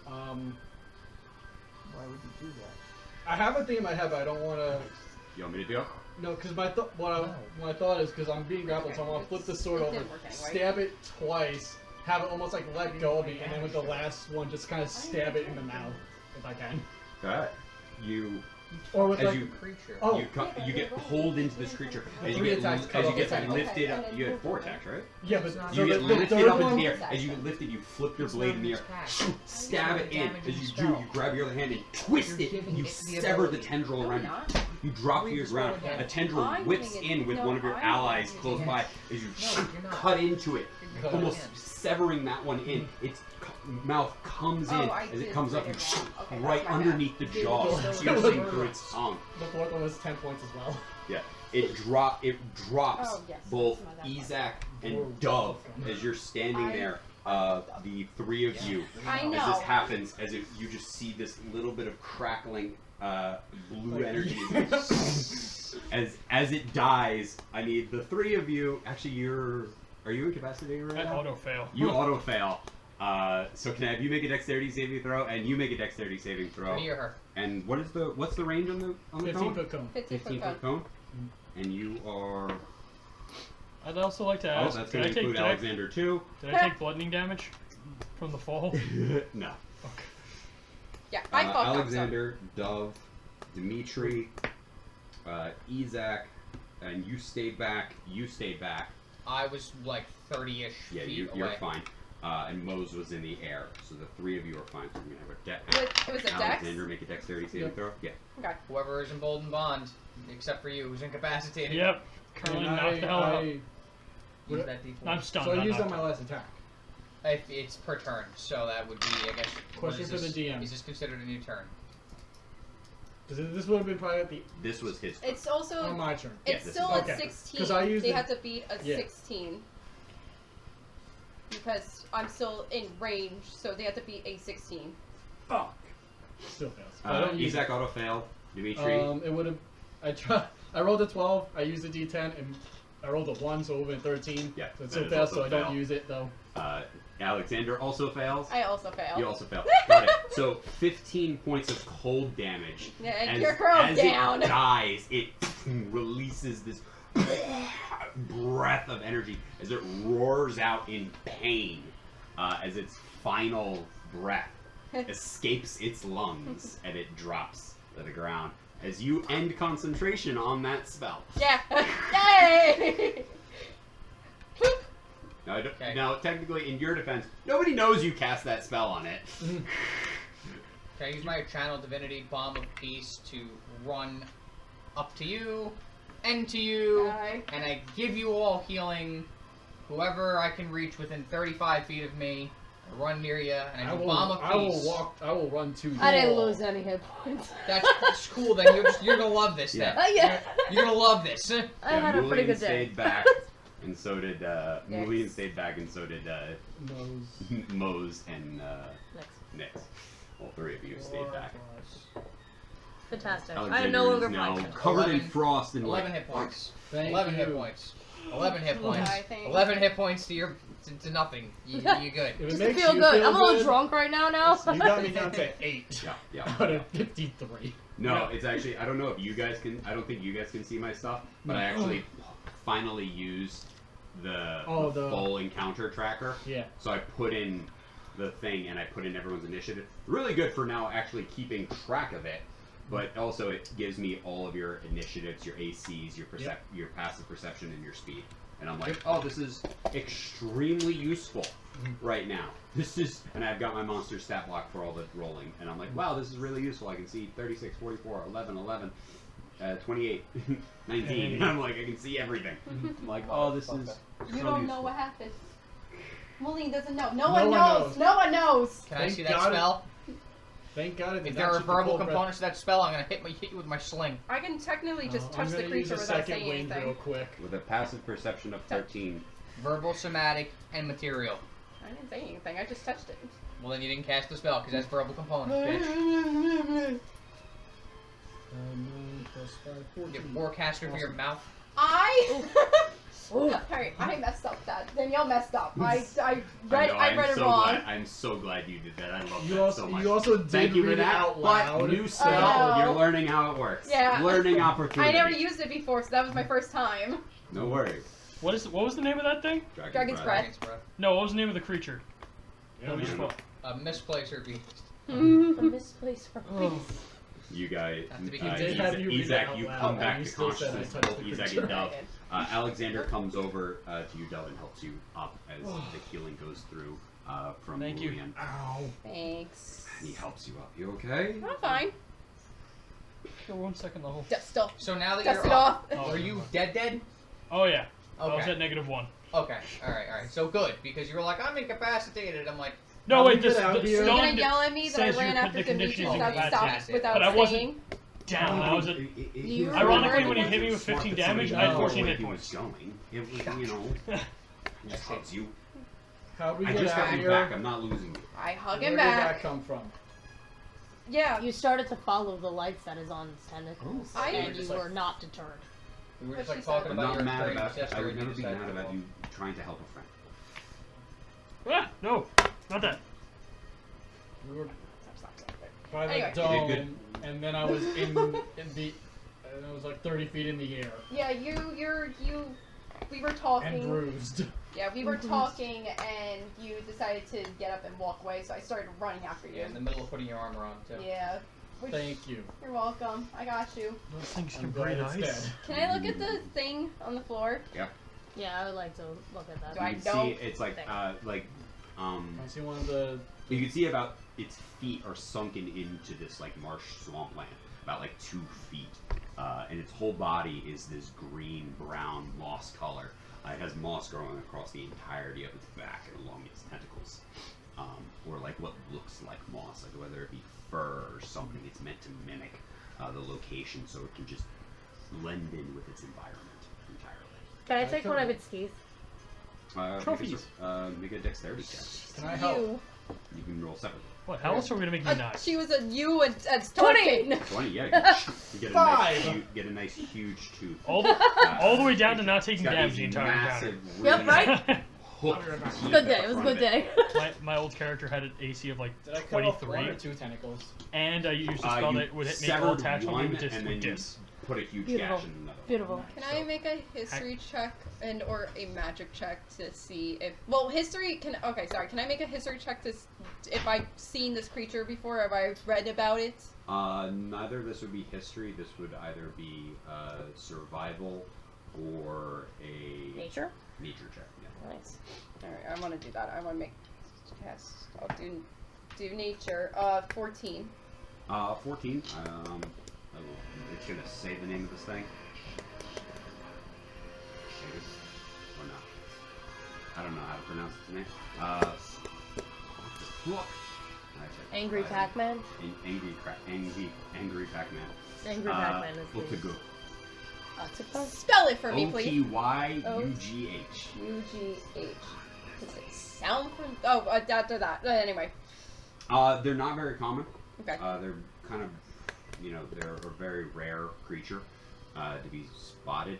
Why would you do that? I have a thing in my head, but I don't want to. You want me to do it? No, because my thought is because I'm being grappled, so I want to flip the sword It over, didn't work anyway. stab it twice, have it almost like let go of me, and then with the last one, just kind of stab it in the mouth if I can. Alright. You Or with As like, you- Creature. oh, you get pulled into this creature as you Three get attacks cut off the attack. lifted up. You had 4 attacks, right? yeah, but You get the lifted third up into one, the air. As you get lifted, you flip your blade in the air, stab it in. As you do, you grab your other hand and twist it. You sever the tendril around you. You drop to your ground. A tendril whips in with one of your allies close by as you cut into it, Cut almost severing that one in. Its mouth comes in I as it did comes up figure that out. Okay, right that's my underneath the bad. jaw, Did it piercing go- through its tongue. the fourth one was 10 points as well. Yeah, it drops Oh, yes, both it's not that far. Izak Whoa. and Dove as you're standing there. The three of you, I as know. this happens, as if you just see this little bit of crackling blue energy. as it dies, I need the three of you. Actually, are you incapacitated right I now? auto fail. You auto fail. So can I have you make a dexterity saving throw, and you make a dexterity saving throw? Me or her? And what's the range on the 15 cone? foot cone. 15 foot cone. And you are. I'd also like to Oh, ask, that's did going I to include take Alexander too. did I take bludgeoning damage from the fall? No. Fuck. Yeah, I fucked Alexander, Dove, Dimitri, Izak, and you stayed back. You stayed back. I was like 30-ish Yeah, feet you're away. fine. And Mose was in the air, so the three of you are fine. So I'm gonna have a It was a dex? Alexander make a dexterity saving Yep. throw. Yeah. Okay. Whoever is in Bolden Bond, except for you, who's incapacitated. Yep. Currently And knocked the hell out. Use that D4. I'm stunned. So I not used on knocked my out. last attack. If it's per turn, so that would be, I guess. what Question is for the this? DM. Is this considered a new turn? This would have been probably at the This was his turn. It's also on my turn. it's this still is- at okay. 16. 'Cause I used they it- have to beat a yeah. 16 because I'm still in range, so they have to beat a 16. Fuck. Still fails. I don't use Izak auto fail. Dimitri. It would have. I rolled a 12. I used a D10, and I rolled a 1, so it would have been 13. Yeah, So it that still is fails. also So I don't fail. use it though. Alexander also fails. I also failed. You also fail. Got it. So 15 points of cold damage. Yeah, and As, you're thrown as down. it dies, it releases this breath of energy as it roars out in pain as its final breath escapes its lungs and it drops to the ground as you end concentration on that spell. Yeah. Yay! Now, Okay. now, technically, in your defense, nobody knows you cast that spell on it. Can I use my Channel Divinity Bomb of Peace to run up to you and to you, Aye. and I give you all healing, whoever I can reach within 35 feet of me, I run near you, and I do Bomb of Peace. I will run to you. I didn't lose any hit points. That's cool. Then you're gonna love this. Then Yeah. you're gonna love this. I had a pretty Mulian good day. stayed back, and so did Mulian stayed back, and so did Nose. Mose and Next. Nix. All three of you stayed back. Fantastic. I am Alexander no longer is now fine. covered in 11 frost and 11 like hit points. Thank 11 you. hit points. 11 hit points. I think- 11 hit points to your to nothing. You good. If it Just to makes feel you good. feel I'm a little good, drunk right now. You got me down to 8 Yeah. out of 53. No, it's actually I don't know if you guys can. I don't think you guys can see my stuff, but I actually finally used the full encounter tracker. Yeah. So I put in the thing and I put in everyone's initiative. Really good for now actually keeping track of it, but also it gives me all of your initiatives, your ACs, your passive perception, and your speed. And I'm like, oh, this is extremely useful right now. This is, and I've got my monster stat block for all the rolling, and I'm like, wow, this is really useful. I can see 36, 44, 11, 11, 28, 19. And I'm like, I can see everything. I'm like, oh, this is You so don't know useful. what happened. Moline doesn't know. No No one one knows. knows. No one knows. Can I Thank see that God. spell? Thank God it did If not there are shoot the verbal cold breath. components to that spell, I'm gonna hit you with my sling. I can technically just I'm touch the gonna creature use a without second saying wind real anything. quick. With a passive perception of 13. Verbal, somatic, and material. I didn't say anything. I just touched it. Well, then you didn't cast the spell because that's verbal components, bitch. 9 plus 5, You 14. have forecaster for your mouth. Alright, I messed up that. Danielle messed up. I I read it so wrong. glad. I'm so glad you did that. I love You that also, so much. you also did Thank you read for that. it out But loud. new spell, Oh. you're learning how it works. Yeah. Learning opportunity. I never used it before, so that was my first time. No worries. What was the name of that thing? Dragon's Breath. Dragon's breath. No, what was the name of the creature? Yeah, That we just yeah. fought? A misplacer beast. The misplaced for Oh. peace. You guys, Have to be I did have you read it Isaac, out you loud, come and back you to still said I consciousness. touched Both the Isaac creature. and Dove. Alexander comes over to you, Dove, and helps you up as the healing goes through from Thank you. Julian. Ow. Thanks. And he helps you up. You okay? I'm fine. Sure, 1 second the whole. Just still. So now that Dust you're it up, off. are you dead? Oh yeah. I was Okay. at -1. Okay. All right. So good because you were like, I'm incapacitated. I'm like, No, I'll wait. leave This it out the here. You're gonna stone yell at me that I says ran you're after the condition Dimitri is without incapacitated. stopping, without But I wasn't saying. down. I was at. You Ironically, remember when he it? hit me with 15 damage, I had had 14 hit he points. was going. It was, you know, he just hugs you. How'd we I get just out got you here? back. I'm not losing you. I hug Where him did that back. come from? Yeah. You started to follow the lights that is on its tentacles, I- and Just you like- were not deterred. we were What just like she talking said. I'm about not your mad experience about that. I yesterday would and never you be decided mad to about go. you trying to help a friend. Ah, no, not that. We were Stop. by the Anyway. dome, You did and then I was in the, and I was like 30 feet in the air Yeah, we were and talking. bruised. Yeah, we were talking, and you decided to get up and walk away, so I started running after you. Yeah, in the middle of putting your armor on too. Yeah. Which, Thank you. You're welcome. I got you. Those things can I'm breathe glad it's ice. dead. Can I look at the thing on the floor? Yeah, I would like to look at that. Do I You can know see it's like thing? I see one of the. you can see about its feet are sunken into this like marsh swampland, about like 2 feet, and its whole body is this green brown moss color. It has moss growing across the entirety of its back and along its tentacles, or like what looks like moss, like whether it be fur or something. It's meant to mimic the location, so it can just blend in with its environment entirely. Can I take one of its teeth? Trophies. Make a dexterity check. Can I help? You. You can roll separately. What? How else are we gonna make you nice? She was a you at starting. 20, yeah. You get a nice, 5. get a nice huge tooth. All the way down to not taking It's got damage these the entire encounter. massive, Yep, really right? hook. Good day. It was a good day. My old character had an AC of like Did I cut off 1 23, or 2 tentacles? and I used a spell You that would make all severed attacks on me one with and then you dis. put a huge Beautiful. gash in another one. Beautiful. Can I make a history check and or a magic check to see if history can can I make a history check to if I've seen this creature before, have I read about it? Neither of this would be history. This would either be survival or a Nature? nature check. Yeah. Nice. Alright, I want to do that. I want to make yes. I'll do nature. 14. 14. It's gonna say the name of this thing. Maybe. Or not. I don't know how to pronounce its name. Look. Angry Pac-Man? Angry Pac-Man. Angry Pac-Man is Otago. Spell it for me, please. Otyugh. UGH. Does it sound from? Oh, that. Anyway. They're not very common. Okay. They're kind of, they're a very rare creature to be spotted.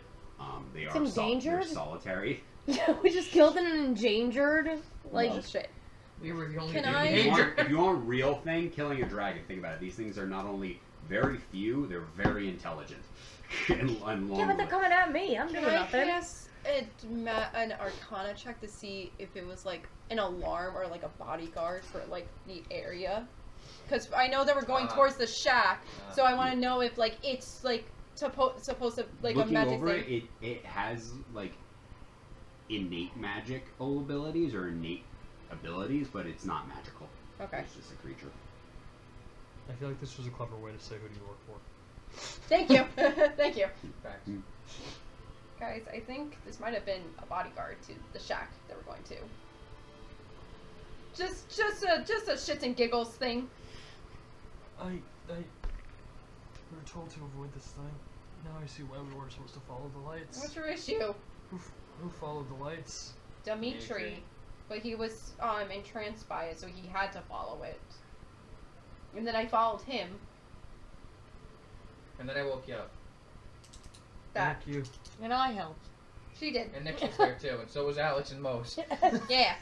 They It's are endangered? they're solitary. Yeah, we just killed an endangered. Like, Oh, shit. We were the only Can two I- If you want a real thing, killing a dragon, think about it. These things are not only very few, they're very intelligent. and long yeah, but they're lived. coming at me. I'm Can doing I nothing. cast an Arcana check to see if it was like an alarm or like a bodyguard for like the area? Because I know that we're going towards the shack, so I want to know if like it's like supposed to like Looking a magic over thing. it has like innate magical abilities or innate abilities, but it's not magical. Okay. It's just a creature. I feel like this was a clever way to say who do you work for. Thank you. Thank you. Facts. Guys, I think this might have been a bodyguard to the shack that we're going to. Just a shits and giggles thing. We were told to avoid this thing. Now I see why we weren't supposed to follow the lights. What's your issue? Who followed the lights? Dimitri. But he was entranced by it, so he had to follow it. And then I followed him. And then I woke you up. That Thank you. And I helped. she did. And Nick was there too, and so was Alex and Most. Yeah.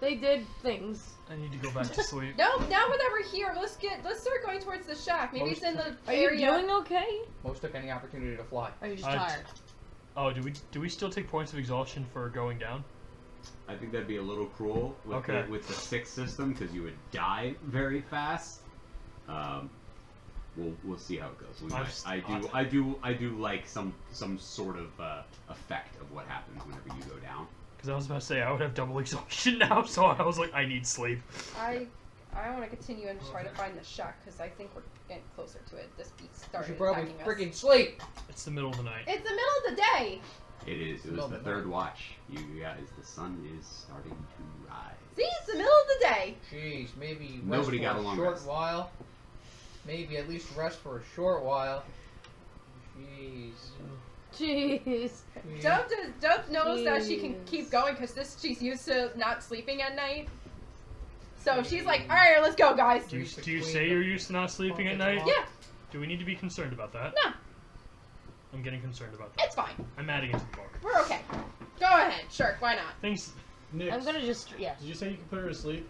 They did things. I need to go back to sleep. No, now that we're here, let's start going towards the shack. Maybe it's in the Are you area. doing okay? Most took any opportunity to fly. Or are you just I- tired? Oh, do we still take points of exhaustion for going down? I think that'd be a little cruel with Okay. with the 6 system because you would die very fast. We'll see how it goes. We might, I do like some sort of effect of what happens whenever you go down. Because I was about to say I would have double exhaustion now, so I was like, I need sleep. I want to continue and try to find the shack because I think we're getting closer to it. This beast You started should probably attacking us. freaking sleep. It's the middle of the night. It's the middle of the day. It is. It was Well, the but 3rd watch. You guys, the sun is starting to rise. See, it's the middle of the day. Jeez, maybe rest Nobody for got a a long short rest. while. Maybe at least rest for a short while. Jeez. Jeez. Dove knows that she can Jeez. keep going because she's used to not sleeping at night. So she's like, all right, let's go, guys. Do you say you're used to not sleeping at night? Yeah, Do we need to be concerned about that? no, I'm getting concerned about that. it's fine. I'm adding it to the book. We're okay. Go ahead, sure, why not? Things. Nick, I'm gonna just did you say you could put her to sleep?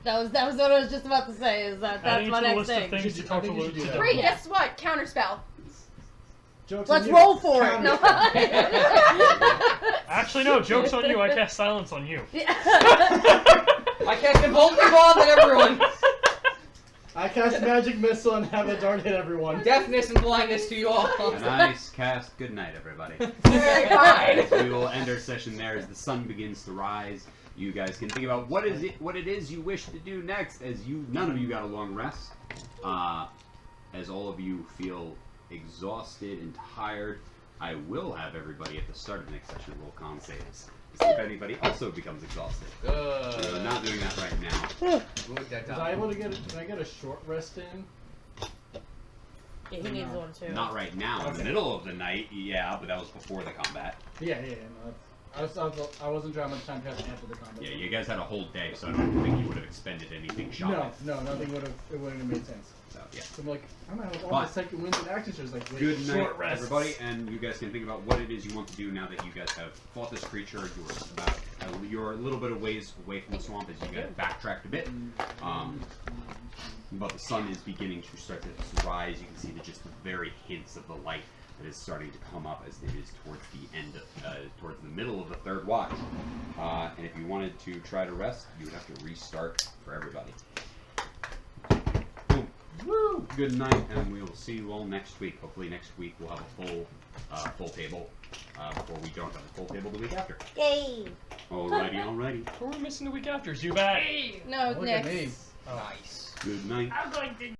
That was what I was just about to say. Is that's Adding my it to the next list of thing. things You to should- talk I to think you Luke should do to that. do. Great, Yeah. guess what? Counterspell. Joke's Let's on you. roll for it. No. Actually, no. Joke's on you. I cast silence on you. I cast a bolting bomb at everyone. I cast magic missile and have a dart hit everyone. Deafness and blindness to you all. A nice cast. Good night, everybody. Very fine. We will end our session there as the sun begins to rise. You guys can think about what it is you wish to do next, as none of you got a long rest. As all of you feel exhausted and tired, I will have everybody at the start of the next session roll con saves. See if anybody also becomes exhausted. Good. We're not doing that right now. Good that Was time. I able to can I get a short rest in? Yeah, he needs one too. Not right now. In the Okay. middle of the night, yeah, but that was before the combat. Yeah, no, I wasn't sure how much time you had to answer the combat. Yeah, you guys had a whole day, so I don't think you would have expended anything shot. No, nothing would have made sense. So yeah. So I'm like, I'm gonna have all But- the second wins and action shows. Like, wait, Good night, short rests. everybody, and you guys can think about what it is you want to do now that you guys have fought this creature. You're a little bit of ways away from the swamp as you guys backtracked a bit. But the sun is beginning to start to rise. You can see just the very hints of the light that is starting to come up as it is towards the end, towards the middle of the third watch. And if you wanted to try to rest, you would have to restart for everybody. Boom. Woo! Good night, and we will see you all next week. Hopefully next week we'll have a full table before we don't have a full table the week after. Yay! Alrighty. Who are we missing the week after? Zubat. No, Look at me. next. Nice. Good night. I'm going to